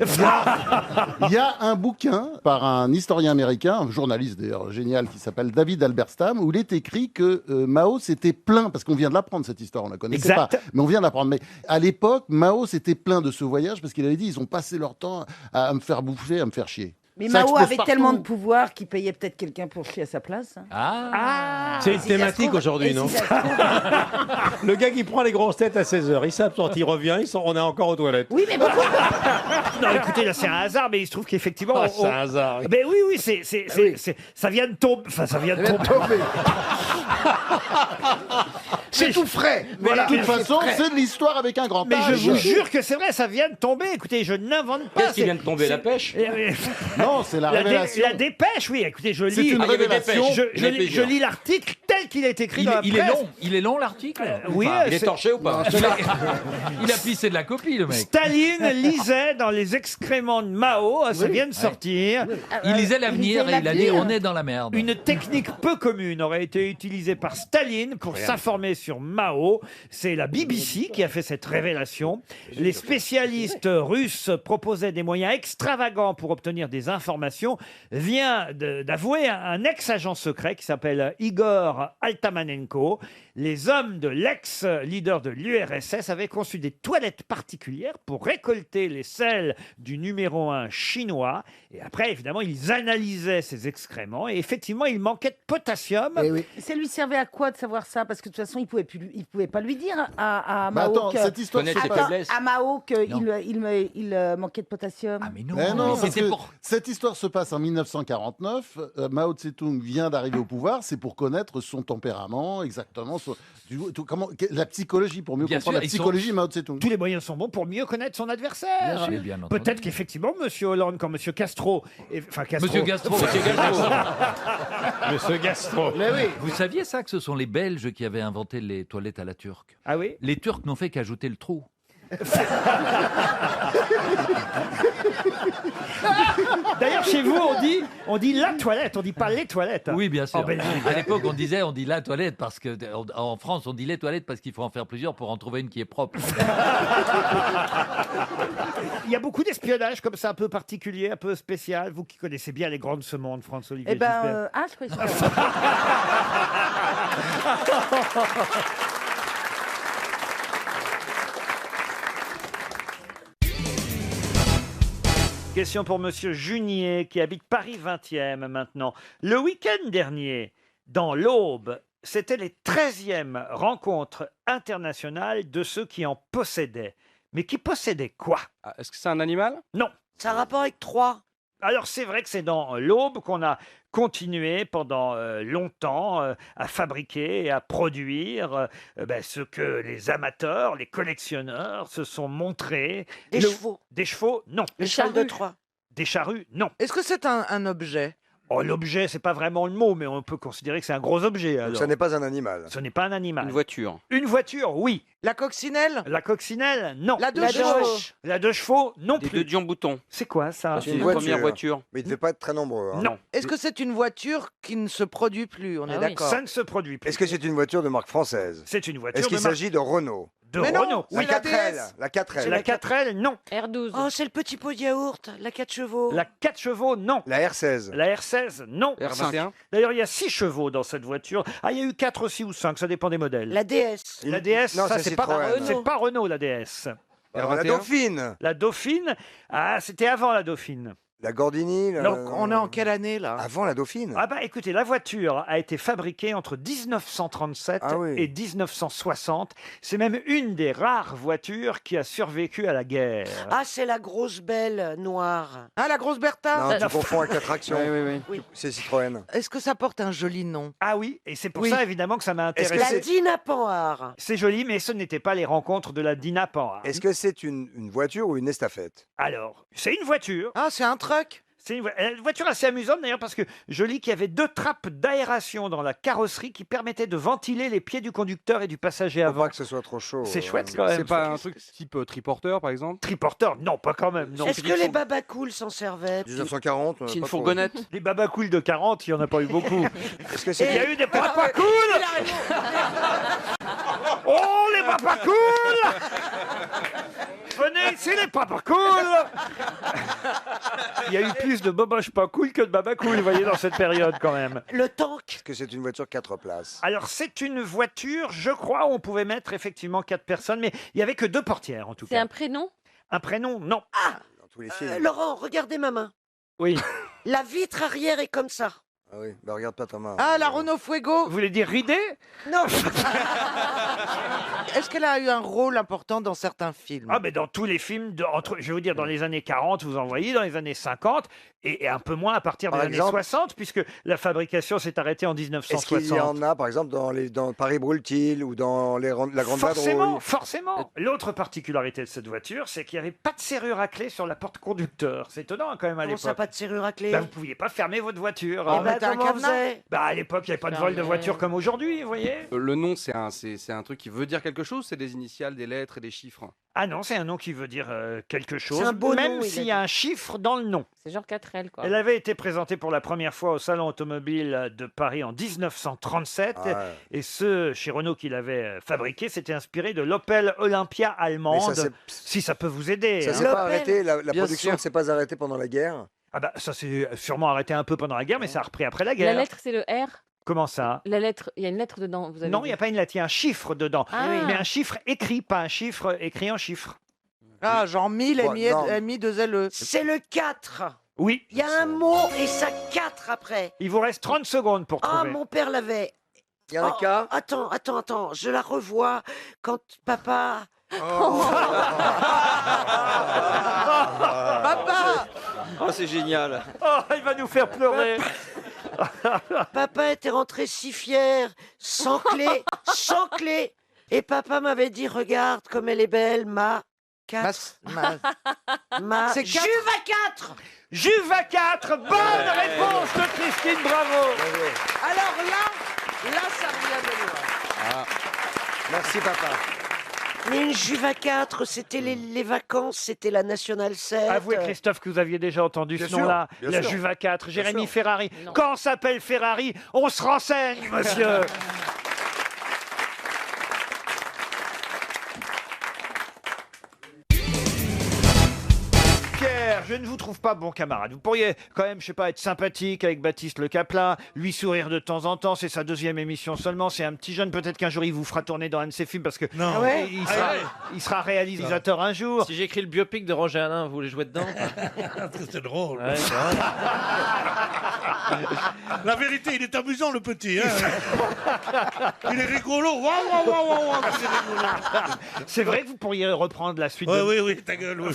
Speaker 5: Il y a un bouquin par un historien américain, un journaliste d'ailleurs génial, qui s'appelle David Alberstam, où il est écrit que Mao s'était plaint, parce qu'on vient de l'apprendre cette histoire, on la connaissait
Speaker 1: Exact.
Speaker 5: pas, mais on vient d'apprendre. Mais à l'époque, Mao s'était plaint de ce voyage parce qu'il avait dit ils ont passé leur temps à me faire bouffer, à me faire chier.
Speaker 8: Mais
Speaker 5: Ça
Speaker 8: Mao
Speaker 5: explose
Speaker 8: avait
Speaker 5: partout.
Speaker 8: tellement de pouvoir qu'il payait peut-être quelqu'un pour chier à sa place.
Speaker 13: C'est une
Speaker 8: Si ça se
Speaker 13: thématique
Speaker 8: trouve-
Speaker 13: aujourd'hui,
Speaker 8: et
Speaker 13: non
Speaker 8: si ça se trouve-
Speaker 13: Le gars qui prend les grosses têtes à 16h, il s'absente, il revient, on est encore aux toilettes.
Speaker 8: Oui, mais pourquoi
Speaker 1: Non, écoutez, là, c'est un hasard, mais il se trouve qu'effectivement.
Speaker 13: Ah, c'est un hasard.
Speaker 1: Mais oui, ça vient de tomber. Enfin, ça vient de tomber.
Speaker 20: C'est tout frais.
Speaker 5: Mais
Speaker 1: Voilà.
Speaker 5: de toute façon, c'est de l'histoire avec un grand
Speaker 1: Mais
Speaker 5: H.
Speaker 1: je vous jure que c'est vrai, ça vient de tomber. Écoutez, je n'invente pas.
Speaker 11: Qu'est-ce qui vient de tomber, la pêche?
Speaker 5: Non, c'est la révélation.
Speaker 1: La dépêche, oui. Écoutez, je
Speaker 5: C'est
Speaker 1: lis.
Speaker 5: une révélation.
Speaker 1: Je lis l'article tel qu'il est écrit dans la presse.
Speaker 12: Il est long l'article.
Speaker 1: Oui,
Speaker 11: Il est torché ou pas?
Speaker 12: Il a pissé de la copie, le mec.
Speaker 1: Staline lisait dans les excréments de Mao, ça vient de sortir.
Speaker 12: Il lisait l'avenir et il a dit on est dans la merde.
Speaker 1: Une technique peu commune aurait été utilisée par Staline pour s'informer sur Mao. C'est la BBC qui a fait cette révélation. Les spécialistes russes proposaient des moyens extravagants pour obtenir des informations. Vient d'avouer un ex-agent secret qui s'appelle Igor Altamanenko. Les hommes de l'ex-leader de l'URSS avaient conçu des toilettes particulières pour récolter les selles du numéro 1 chinois. Et après, évidemment, ils analysaient ces excréments. Et effectivement, il manquait de potassium.
Speaker 8: Ça lui servait à quoi de savoir ça? Parce que de toute façon, il pouvait pas lui dire à
Speaker 5: Bah
Speaker 8: Mao
Speaker 5: attends,
Speaker 8: que,
Speaker 5: cette histoire se passe.
Speaker 8: à Mao qu'il manquait de potassium.
Speaker 12: Mais non,
Speaker 5: Mais non, parce
Speaker 12: c'était
Speaker 5: que
Speaker 12: pour.
Speaker 5: cette histoire se passe en 1949. Mao Tse-tung vient d'arriver au pouvoir. C'est pour connaître son tempérament, exactement. La psychologie, pour mieux
Speaker 12: Bien
Speaker 5: comprendre
Speaker 12: sûr,
Speaker 5: la
Speaker 12: ils sont-
Speaker 5: psychologie de Mao Tse-tung.
Speaker 1: Tous les moyens sont bons pour mieux connaître son adversaire.
Speaker 12: Bien entendu.
Speaker 1: Peut-être qu'effectivement, M. Hollande, comme M. Castro... Enfin, Castro...
Speaker 12: Monsieur Gastro.
Speaker 13: Monsieur Gastro.
Speaker 12: Vous saviez ça, que ce sont les Belges qui avaient inventé les toilettes à la turque?
Speaker 1: Ah oui?
Speaker 12: Les Turcs n'ont fait qu'ajouter le trou.
Speaker 1: D'ailleurs, chez vous, on dit la toilette, on dit pas les toilettes.
Speaker 12: Oui, bien sûr.
Speaker 1: En Belgique.
Speaker 12: À l'époque, on dit la toilette parce que en France, on dit les toilettes parce qu'il faut en faire plusieurs pour en trouver une qui est propre.
Speaker 1: Il y a beaucoup d'espionnage comme ça, un peu particulier, un peu spécial. Vous qui connaissez bien les grands de ce monde, François-Olivier
Speaker 8: Eh ben,
Speaker 1: Gisbert.
Speaker 8: je crois
Speaker 1: Question pour Monsieur Junier, qui habite Paris 20e maintenant. Le week-end dernier, dans l'Aube, c'était les 13e rencontres internationales de ceux qui en possédaient. Mais qui possédaient quoi?
Speaker 7: Est-ce que c'est un animal?
Speaker 1: Non.
Speaker 14: Ça a un rapport avec 3.
Speaker 1: Alors c'est vrai que c'est dans l'Aube qu'on a continué pendant longtemps à fabriquer et à produire ce que les amateurs, les collectionneurs se sont montrés.
Speaker 14: Des chevaux.
Speaker 1: Des chevaux, non.
Speaker 14: Le cheval de Troie.
Speaker 1: Des charrues, non.
Speaker 14: Est-ce que c'est un objet?
Speaker 1: Oh, l'objet, c'est pas vraiment le mot, mais on peut considérer que c'est un gros objet.
Speaker 18: Donc
Speaker 1: alors.
Speaker 18: ça n'est pas un animal.
Speaker 1: Ce n'est pas un animal.
Speaker 7: Une voiture.
Speaker 1: Une voiture, oui.
Speaker 14: La coccinelle?
Speaker 1: La coccinelle, non.
Speaker 14: La deux chevaux?
Speaker 1: La deux chevaux, non
Speaker 7: Des
Speaker 1: plus.
Speaker 7: deux Dion-Bouton.
Speaker 1: C'est quoi ça?
Speaker 7: C'est une première voiture.
Speaker 18: Mais il ne devait pas être très nombreux. hein.
Speaker 1: Non.
Speaker 14: Est-ce que c'est une voiture qui ne se produit plus? On est
Speaker 17: oui.
Speaker 14: d'accord.
Speaker 1: Ça ne se produit plus.
Speaker 18: Est-ce que c'est une voiture de marque française?
Speaker 1: C'est une voiture
Speaker 18: Est-ce qu'il
Speaker 1: de marque
Speaker 18: s'agit de Renault?
Speaker 1: de
Speaker 14: Mais non,
Speaker 1: Renault.
Speaker 14: c'est
Speaker 18: La
Speaker 14: la
Speaker 18: 4L.
Speaker 14: DS.
Speaker 18: La 4L.
Speaker 1: La 4L, non.
Speaker 17: R12.
Speaker 14: Oh, c'est le petit pot de yaourt, la 4 chevaux.
Speaker 1: La 4 chevaux, non.
Speaker 18: La R16.
Speaker 1: La R16, non.
Speaker 7: R21.
Speaker 1: D'ailleurs, il y a 6 chevaux dans cette voiture. Ah, il y a eu 4 aussi ou 5, ça dépend des modèles.
Speaker 14: La DS.
Speaker 1: La DS,
Speaker 18: Non,
Speaker 1: ça
Speaker 18: c'est
Speaker 1: c'est pas,
Speaker 18: Citroën.
Speaker 1: c'est pas Renault, la DS.
Speaker 18: Alors, la
Speaker 7: R21.
Speaker 18: Dauphine.
Speaker 1: La Dauphine, ah, c'était avant la Dauphine.
Speaker 13: La Gordini.
Speaker 1: Non,
Speaker 14: on est en quelle année là?
Speaker 13: Avant la Dauphine.
Speaker 1: Ah bah écoutez, la voiture a été fabriquée entre 1937 et 1960. C'est même une des rares voitures qui a survécu à la guerre.
Speaker 19: Ah, c'est la grosse belle noire.
Speaker 14: Ah, la grosse Bertha?
Speaker 13: Non, tu confonds avec la traction.
Speaker 14: Oui.
Speaker 13: C'est Citroën.
Speaker 14: Est-ce que ça porte un joli nom?
Speaker 1: Ah oui, et c'est pour ça évidemment que ça m'a intéressé.
Speaker 19: La Dina Panhard.
Speaker 1: C'est joli, mais ce n'était pas les rencontres de la Dina Panhard.
Speaker 13: Est-ce que c'est une voiture ou une estafette?
Speaker 1: Alors, c'est une voiture.
Speaker 14: Ah, c'est un truck?
Speaker 1: C'est une voiture assez amusante d'ailleurs parce que je lis qu'il y avait 2 trappes d'aération dans la carrosserie qui permettaient de ventiler les pieds du conducteur et du passager
Speaker 13: Faut
Speaker 1: avant.
Speaker 13: pas que ce soit trop chaud.
Speaker 1: C'est chouette quand même.
Speaker 7: C'est pas un truc type triporteur, par exemple?
Speaker 1: Triporteur, non, pas quand même. Non.
Speaker 19: Est-ce que les babacools s'en servaient?
Speaker 13: 1940.
Speaker 7: C'est une
Speaker 13: pas trop.
Speaker 7: fourgonnette?
Speaker 1: Les babacools de 40, il n'y en a pas eu beaucoup.
Speaker 13: Est-ce que
Speaker 1: Il
Speaker 13: c'est
Speaker 1: y a eu des babacools. Oh, les babacools. Venez ici, les babacools. Il y a eu plus de boboches pas cool que de babacools, vous voyez, dans cette période quand même.
Speaker 19: Le tank.
Speaker 13: Est-ce que c'est une voiture 4 places?
Speaker 1: Alors, c'est une voiture, je crois, où on pouvait mettre effectivement 4 personnes, mais il n'y avait que 2 portières en tout
Speaker 17: C'est
Speaker 1: cas.
Speaker 17: un prénom?
Speaker 1: Un prénom, non.
Speaker 13: Dans tous les films.
Speaker 19: Laurent, regardez ma main.
Speaker 1: Oui.
Speaker 19: La vitre arrière est comme ça.
Speaker 13: Ah oui, bah regarde pas ta main.
Speaker 14: Ah, la Renault Fuego?
Speaker 1: Vous voulez dire ridée?
Speaker 19: Non.
Speaker 14: Est-ce qu'elle a eu un rôle important dans certains films?
Speaker 1: Ah, mais dans tous les films, je vais vous dire, dans les années 40, vous en voyez, dans les années 50, et un peu moins à partir des
Speaker 13: Par
Speaker 1: années
Speaker 13: exemple
Speaker 1: 60, puisque la fabrication s'est arrêtée en
Speaker 13: Est-ce
Speaker 1: 1960.
Speaker 13: qu'il y en a, par exemple, dans Paris Brûle-t-il ou dans la Grande
Speaker 1: Forcément,
Speaker 13: Vadrouille?
Speaker 1: forcément. L'autre particularité de cette voiture, c'est qu'il n'y avait pas de serrure à clé sur la porte conducteur. C'est étonnant quand même à
Speaker 19: Comment
Speaker 1: l'époque.
Speaker 19: ça, pas de serrure à clé?
Speaker 1: Bah, vous ne pouviez pas fermer votre voiture.
Speaker 19: Eh ben, comment on faisait?
Speaker 1: Bah, à l'époque, il n'y avait pas de vol de voiture comme aujourd'hui, vous voyez.
Speaker 7: Le nom, c'est un truc qui veut dire quelque chose? C'est des initiales, des lettres et des chiffres?
Speaker 1: Ah non, c'est un nom qui veut dire quelque chose,
Speaker 19: C'est un beau
Speaker 1: même
Speaker 19: nom, il a
Speaker 1: s'il y
Speaker 19: dit.
Speaker 1: a un chiffre dans le nom.
Speaker 17: C'est genre 4L, quoi.
Speaker 1: Elle avait été présentée pour la première fois au Salon automobile de Paris en 1937.
Speaker 13: Ah ouais.
Speaker 1: Et ceux chez Renault qui l'avaient fabriqué s'était inspiré de l'Opel Olympia allemande.
Speaker 13: Mais ça,
Speaker 1: si ça peut vous aider.
Speaker 13: Ça
Speaker 1: hein.
Speaker 13: s'est pas arrêté, la
Speaker 14: Bien
Speaker 13: production
Speaker 14: sûr.
Speaker 13: ne s'est pas arrêtée pendant la guerre?
Speaker 1: Ah bah, ça s'est sûrement arrêté un peu pendant la guerre, mais ça a repris après la guerre.
Speaker 17: La lettre, c'est le R?
Speaker 1: Comment ça?
Speaker 17: La lettre, il y a une lettre dedans, vous avez
Speaker 1: Non, il
Speaker 17: dit.
Speaker 1: n'y a pas une lettre, il y a un chiffre dedans.
Speaker 17: Ah oui.
Speaker 1: Mais un chiffre écrit, pas un chiffre écrit en chiffre.
Speaker 14: Ah, genre 1000,
Speaker 13: Bon, non.
Speaker 14: MI, 2LE.
Speaker 19: C'est le 4.
Speaker 1: Oui.
Speaker 19: Il y a un mot et ça 4 après.
Speaker 1: Il vous reste 30 secondes pour
Speaker 19: Ah,
Speaker 1: trouver.
Speaker 19: mon père l'avait.
Speaker 13: Il y en a
Speaker 19: Oh,
Speaker 13: qu'un?
Speaker 19: Attends. Je la revois quand papa.
Speaker 14: Papa!
Speaker 7: Oh, c'est génial.
Speaker 1: Oh, il va nous faire pleurer.
Speaker 19: Papa était rentré si fier, sans clé. Et papa m'avait dit, regarde comme elle est belle, ma 4. Ma
Speaker 14: C'est 4.
Speaker 19: Juve à 4.
Speaker 1: Juve à 4, bonne réponse de Christine Bravo.
Speaker 14: Alors là, ça revient de loin.
Speaker 7: Ah.
Speaker 13: Merci, papa.
Speaker 19: Mais une Juve à 4, c'était les vacances, c'était la Nationale 7.
Speaker 1: Avouez, Christophe, que vous aviez déjà entendu
Speaker 13: Bien
Speaker 1: ce
Speaker 13: sûr,
Speaker 1: nom-là,
Speaker 13: bien
Speaker 1: la
Speaker 13: sûr.
Speaker 1: Juve à 4, Jérémy
Speaker 13: sûr.
Speaker 1: Ferrari.
Speaker 17: Non.
Speaker 1: Quand on s'appelle Ferrari, on se renseigne, monsieur. Pierre, je ne vous trouve pas bon camarade. Vous pourriez quand même, je sais pas, être sympathique avec Baptiste Le Caplin, lui sourire de temps en temps. C'est sa 2e émission seulement. C'est un petit jeune. Peut-être qu'un jour il vous fera tourner dans un de ses films parce que
Speaker 3: Non. Ah ouais
Speaker 1: il sera réalisateur un jour.
Speaker 12: Si j'écris le biopic de Roger Alain, vous voulez jouer dedans?
Speaker 3: C'est drôle.
Speaker 12: Ouais, c'est vrai.
Speaker 3: La vérité, il est amusant, le petit. Hein. Il est rigolo. Waouh, il est rigolo.
Speaker 1: C'est vrai que vous pourriez reprendre la suite.
Speaker 3: Oui, ta gueule. Oui.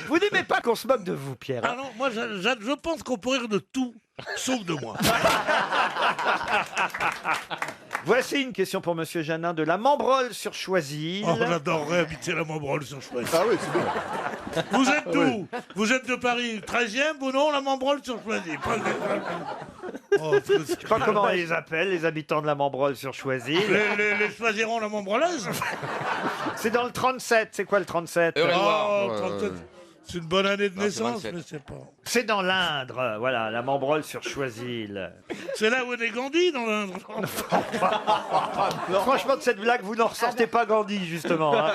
Speaker 1: Vous n'aimez pas qu'on se moque de vous, Pierre.
Speaker 3: Ah non, moi, je pense qu'on peut rire de tout, sauf de moi.
Speaker 1: Voici une question pour Monsieur Janin de la Membrolle sur Choisy.
Speaker 3: Oh, j'adorerais habiter la Membrolle sur Choisy.
Speaker 5: Ah oui, c'est bien.
Speaker 3: Vous êtes d'où? Vous êtes de Paris 13e, vous non, la Membrolle sur Choisy. Oh,
Speaker 1: Je sais pas comment on les appelle, les habitants de la Membrolle sur Choisy.
Speaker 3: les choisiront la Membrolaise.
Speaker 1: C'est dans le 37. C'est quoi le 37?
Speaker 3: Oh, 37. C'est une bonne année de
Speaker 11: Non, c'est
Speaker 3: naissance,
Speaker 11: 27.
Speaker 3: mais c'est pas.
Speaker 1: C'est dans l'Indre. Voilà, la Membrolle sur Choisy.
Speaker 3: C'est là où est né Gandhi, dans l'Indre.
Speaker 1: Franchement, de cette blague, vous n'en ressortez pas Gandhi, justement. hein.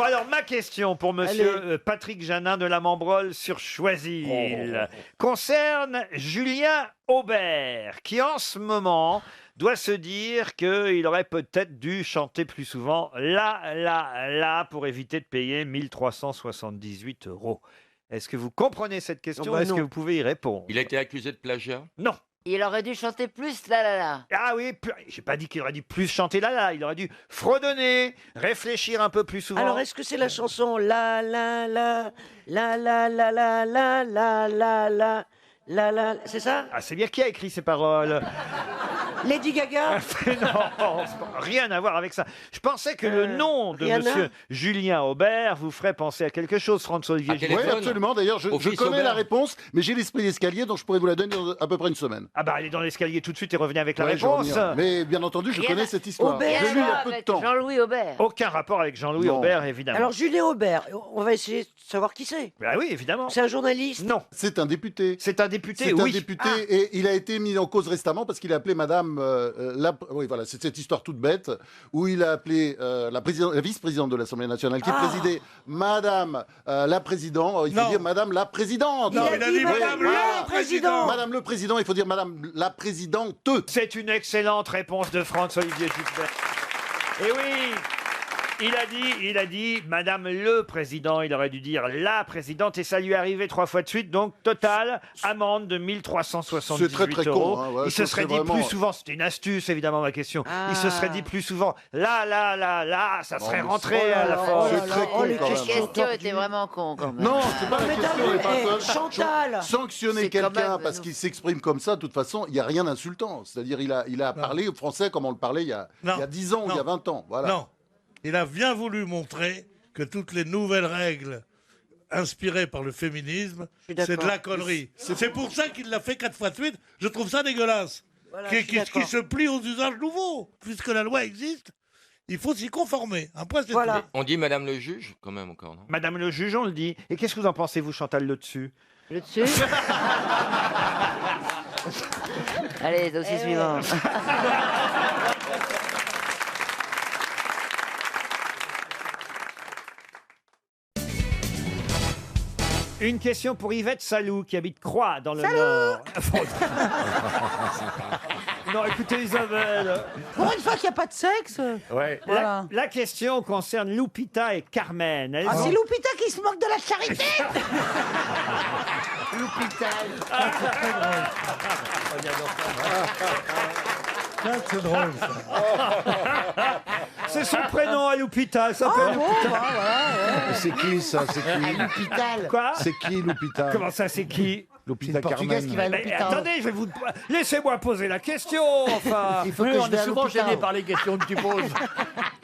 Speaker 1: Bon alors, ma question pour monsieur Patrick Janin de la Membrolle sur Choisil concerne Julien Aubert, qui en ce moment doit se dire qu'il aurait peut-être dû chanter plus souvent la pour éviter de payer 1378 €. Est-ce que vous comprenez cette question? Est-ce que vous pouvez y répondre?
Speaker 11: Il a été accusé de plagiat?
Speaker 1: Non.
Speaker 6: Il aurait dû chanter plus la.
Speaker 1: Ah oui, j'ai pas dit qu'il aurait dû plus chanter la, il aurait dû fredonner, réfléchir un peu plus souvent.
Speaker 19: Alors, est-ce que c'est la chanson la la la la la la la la la la la la la, c'est ça?
Speaker 1: Ah, c'est bien qui a écrit ces paroles?
Speaker 19: Lady Gaga?
Speaker 1: Non, rien à voir avec ça. Je pensais que le nom de
Speaker 19: Rihanna?
Speaker 1: monsieur Julien Aubert vous ferait penser à quelque chose, François-Olivier
Speaker 5: Oui, absolument. D'ailleurs, je connais la réponse, mais j'ai l'esprit d'escalier, donc je pourrais vous la donner dans à peu près une semaine.
Speaker 1: Ah bah, allez dans l'escalier tout de suite et revenez avec la
Speaker 5: Ouais, je
Speaker 1: réponse.
Speaker 5: reviens. Mais bien entendu, je connais cette histoire.
Speaker 19: Aubert.
Speaker 5: Je l'ai lu il y a peu de temps.
Speaker 6: Jean-Louis Aubert.
Speaker 1: Aucun rapport avec Jean-Louis
Speaker 5: Non.
Speaker 1: Aubert, évidemment.
Speaker 19: Alors, Julien Aubert, on va essayer de savoir qui c'est.
Speaker 1: Bah oui, évidemment.
Speaker 19: C'est un journaliste?
Speaker 1: Non.
Speaker 5: C'est un député.
Speaker 1: C'est un député,
Speaker 5: C'est
Speaker 1: oui.
Speaker 5: un député et il a été mis en cause récemment parce qu'il a appelé Madame. Oui, voilà, c'est cette histoire toute bête où il a appelé la vice-présidente de l'Assemblée nationale qui présidait Madame la présidente. Il faut dire Madame la présidente.
Speaker 3: Non, il a dit Madame le président.
Speaker 5: Madame le président, il faut dire Madame la présidente.
Speaker 1: C'est une excellente réponse de François-Olivier Gisbert. Et oui, il a dit Madame le Président, il aurait dû dire la Présidente, et ça lui est arrivé 3 fois de suite, donc total, amende de 1378
Speaker 5: C'est très, très
Speaker 1: €.
Speaker 5: con, hein, ouais,
Speaker 1: Il se
Speaker 5: ce
Speaker 1: serait
Speaker 5: serait
Speaker 1: dit
Speaker 5: vraiment-
Speaker 1: plus souvent, c'était une astuce évidemment ma question, il se serait dit plus souvent là, ça serait
Speaker 5: mais
Speaker 1: rentré
Speaker 5: c'est-
Speaker 1: à la fois.
Speaker 5: C'est très con
Speaker 6: La
Speaker 5: quand même.
Speaker 6: question était vraiment con quand même.
Speaker 5: Non, c'est pas la
Speaker 19: mais
Speaker 5: question.
Speaker 19: t'as vu,
Speaker 5: elle est pas
Speaker 19: eh,
Speaker 5: seule.
Speaker 19: Chantal.
Speaker 5: Sanctionner
Speaker 6: C'est quand
Speaker 5: quelqu'un
Speaker 6: même-
Speaker 5: parce qu'il s'exprime comme ça, de toute façon, il n'y a rien d'insultant. C'est-à-dire, il a parlé au français comme on le parlait il y a 10 ans ou il y a 20 ans. Voilà.
Speaker 3: Non, il a bien voulu montrer que toutes les nouvelles règles inspirées par le féminisme, c'est de la connerie. C'est pour ça qu'il l'a fait 4 fois de suite. Je trouve ça dégueulasse.
Speaker 19: Voilà, je suis
Speaker 3: qui
Speaker 19: d'accord.
Speaker 3: se plie aux usages nouveaux. Puisque la loi existe, il faut s'y conformer. Après, c'est tout.
Speaker 11: On dit Madame le juge, quand même, encore, non?
Speaker 1: Madame le juge, on le dit. Et qu'est-ce que vous en pensez, vous, Chantal, le dessus?
Speaker 6: Le dessus Allez, dossier suivant.
Speaker 1: Une question pour Yvette Salou, qui habite Croix, dans le
Speaker 8: Salou
Speaker 1: Nord. Non, écoutez, Isabelle.
Speaker 8: Pour une fois qu'il n'y a pas de sexe.
Speaker 1: Ouais.
Speaker 8: Voilà.
Speaker 1: La question concerne Lupita et Carmen. Elles
Speaker 8: Ah,
Speaker 1: ont-
Speaker 8: c'est Lupita qui se moque de la charité.
Speaker 3: C'est drôle, ça.
Speaker 1: C'est son prénom à Lupita, elle s'appelle
Speaker 8: Ah bon,
Speaker 1: Lupita.
Speaker 8: bah, voilà, ouais.
Speaker 10: C'est qui ça? C'est qui
Speaker 8: L'hôpital.
Speaker 1: Quoi?
Speaker 10: C'est qui l'hôpital?
Speaker 1: Comment ça, c'est qui?
Speaker 10: L'hôpital
Speaker 8: Portugaise qui va à
Speaker 1: Mais
Speaker 8: l'hôpital.
Speaker 1: attendez, je vais vous... Laissez-moi poser la question, enfin.
Speaker 8: Il faut que je vais à l'hôpital.
Speaker 12: par les questions que tu poses.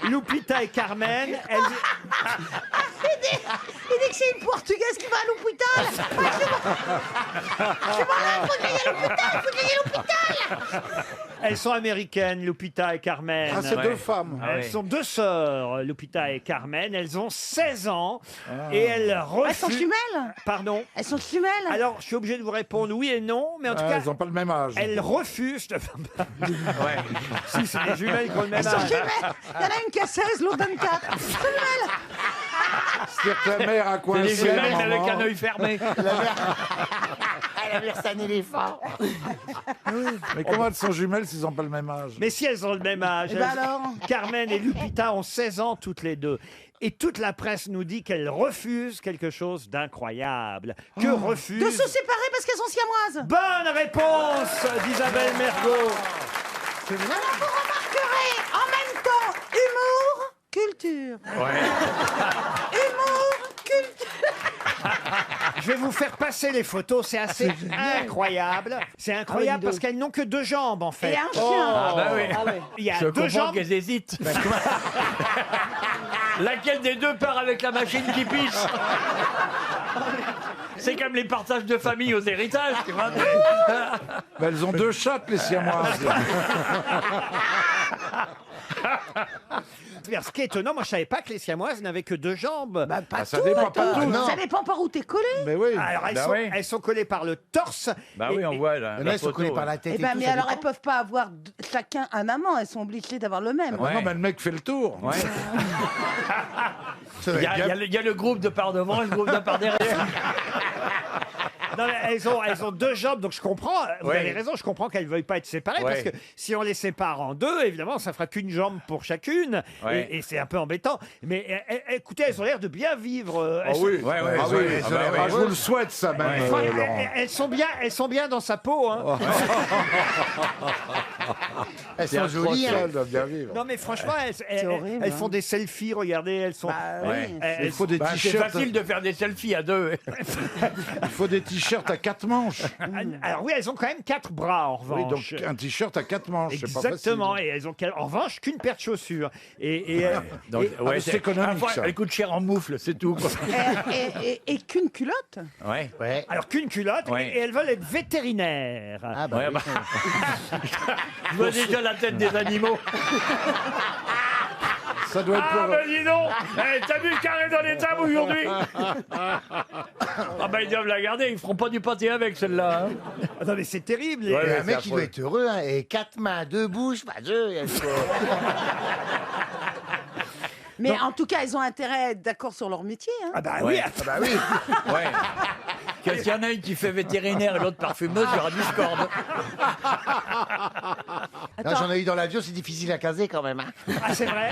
Speaker 1: Lupita et Carmen, elles...
Speaker 8: Il dit que c'est une Portugaise qui va à l'hôpital. C'est malade, faut que j'aille à l'hôpital.
Speaker 1: Elles sont américaines, Lupita et Carmen.
Speaker 10: Ah, c'est deux femmes.
Speaker 1: Elles sont deux sœurs, Lupita et Carmen. Elles ont 16 ans et elles refusent...
Speaker 8: Elles sont jumelles.
Speaker 1: Pardon.
Speaker 8: Elles sont jumelles.
Speaker 1: Alors, je suis obligé de vous répondre oui et non, mais en tout cas,
Speaker 10: Elles n'ont pas le même âge.
Speaker 1: elles refusent de... Si, c'est des jumelles qui ont le même
Speaker 8: Elles sont
Speaker 1: âge.
Speaker 8: jumelles. Il y en a une qui a 16, l'autre 24. Jumelles.
Speaker 10: C'est-à-dire que la mère a coincé
Speaker 12: C'est les
Speaker 10: la
Speaker 12: jumelles avec
Speaker 10: maman.
Speaker 12: un œil fermé.
Speaker 8: Elle a versé un éléphant.
Speaker 10: Mais comment elles sont jumelles s'ils n'ont pas le même âge?
Speaker 1: Mais si elles ont le même âge,
Speaker 8: Eh ben alors
Speaker 1: Carmen et Lupita ont 16 ans toutes les deux. Et toute la presse nous dit qu'elles refusent quelque chose d'incroyable. Que refusent...
Speaker 8: De se séparer parce qu'elles sont siamoises.
Speaker 1: Bonne réponse d'Isabelle Mergo.
Speaker 8: Alors vous remarquerez en même temps humour, culture. Humour, culture.
Speaker 1: Je vais vous faire passer les photos, c'est assez incroyable. C'est incroyable parce qu'elles n'ont que 2 jambes en fait.
Speaker 8: Et un chien.
Speaker 12: Ah bah oui.
Speaker 1: Il y a
Speaker 12: Je
Speaker 1: 2
Speaker 12: comprends
Speaker 1: jambes.
Speaker 12: qu'elles hésitent. Laquelle des deux part avec la machine qui pisse? C'est comme les partages de famille aux héritages, tu vois.
Speaker 10: Ben, elles ont 2 chattes, les siamoises.
Speaker 1: Mais ce qui est étonnant, moi je savais pas que les siamoises n'avaient que 2 jambes.
Speaker 8: Pas
Speaker 10: ça dépend pas tout.
Speaker 8: Ça dépend par où t'es collé.
Speaker 10: Mais oui.
Speaker 1: Alors elles sont collées par le torse.
Speaker 13: Bah oui, on voit là.
Speaker 20: Il y en a, elles sont collées par la tête.
Speaker 8: Eh ben, mais alors elles peuvent pas avoir chacun un amant, elles sont obligées d'avoir le même.
Speaker 10: Non, mais le mec fait le tour.
Speaker 13: Ouais.
Speaker 20: Ça
Speaker 13: Il
Speaker 20: va
Speaker 13: y,
Speaker 20: être
Speaker 13: a,
Speaker 20: bien.
Speaker 13: il y a le groupe de par devant et le groupe de par derrière.
Speaker 1: Non, mais elles ont 2 jambes, donc je comprends. Vous
Speaker 13: Ouais.
Speaker 1: avez raison, je comprends qu'elles ne veuillent pas être séparées,
Speaker 13: Ouais.
Speaker 1: parce que si on les sépare en 2, évidemment, ça fera qu'une jambe pour chacune,
Speaker 13: Ouais.
Speaker 1: et c'est un peu embêtant. Mais écoutez, elles ont l'air de bien vivre.
Speaker 10: Ah oui,
Speaker 13: Ouais, ouais,
Speaker 10: ah
Speaker 13: ouais,
Speaker 10: oui.
Speaker 13: ouais,
Speaker 10: Ah
Speaker 13: ouais,
Speaker 10: bah,
Speaker 13: ouais.
Speaker 10: je vous le souhaite, ça, même,
Speaker 1: Enfin,
Speaker 10: Laurent.
Speaker 1: elles sont bien dans sa peau. Hein.
Speaker 20: Elles sont jolies.
Speaker 10: Elles doivent bien vivre.
Speaker 1: Non, mais franchement,
Speaker 8: horrible,
Speaker 1: elles
Speaker 8: hein.
Speaker 1: font des selfies, regardez, elles sont.
Speaker 13: Ouais.
Speaker 1: elles
Speaker 10: Il faut des
Speaker 13: Bah, c'est
Speaker 10: t-shirts.
Speaker 13: facile de faire des selfies à 2.
Speaker 10: Il faut des t-shirts à 4 manches.
Speaker 1: Alors oui, elles ont quand même 4 bras, en
Speaker 10: Oui,
Speaker 1: revanche.
Speaker 10: donc un t-shirt à 4 manches, c'est pas facile.
Speaker 1: Exactement, et elles ont en revanche qu'une paire de chaussures.
Speaker 13: Donc,
Speaker 1: et-
Speaker 13: ouais,
Speaker 10: c'est économique,
Speaker 13: à la fois,
Speaker 10: ça.
Speaker 13: Elle coûte cher en moufle, c'est tout. quoi.
Speaker 8: Et qu'une culotte.
Speaker 13: Ouais.
Speaker 1: alors qu'une culotte,
Speaker 13: Ouais.
Speaker 1: et elles veulent être vétérinaires.
Speaker 20: Ah bah
Speaker 13: Ouais,
Speaker 20: oui.
Speaker 13: bah. Je vois déjà la tête des animaux.
Speaker 10: Ça doit être
Speaker 13: Ah,
Speaker 10: pour...
Speaker 13: ben dis donc. T'as vu le carré dans les tables aujourd'hui? Ah ben ils doivent la garder, ils feront pas du pâté avec celle-là. hein.
Speaker 1: Ah non, mais c'est terrible.
Speaker 13: Ouais,
Speaker 20: Et
Speaker 13: ouais,
Speaker 20: un mec,
Speaker 13: c'est
Speaker 20: il doit
Speaker 13: affreux.
Speaker 20: être heureux. Hein. Et 4 mains, 2 bouches, bah, 2.
Speaker 8: Mais en tout cas, elles ont intérêt à être d'accord sur leur métier. Hein.
Speaker 1: Ah bah
Speaker 13: Ouais.
Speaker 1: oui.
Speaker 20: Ah bah oui.
Speaker 13: Ouais. Qu'il y en a une qui fait vétérinaire et l'autre parfumeuse, il y aura discorde.
Speaker 20: Non, j'en ai eu dans l'avion, c'est difficile à caser quand même. Hein.
Speaker 1: Ah, c'est vrai.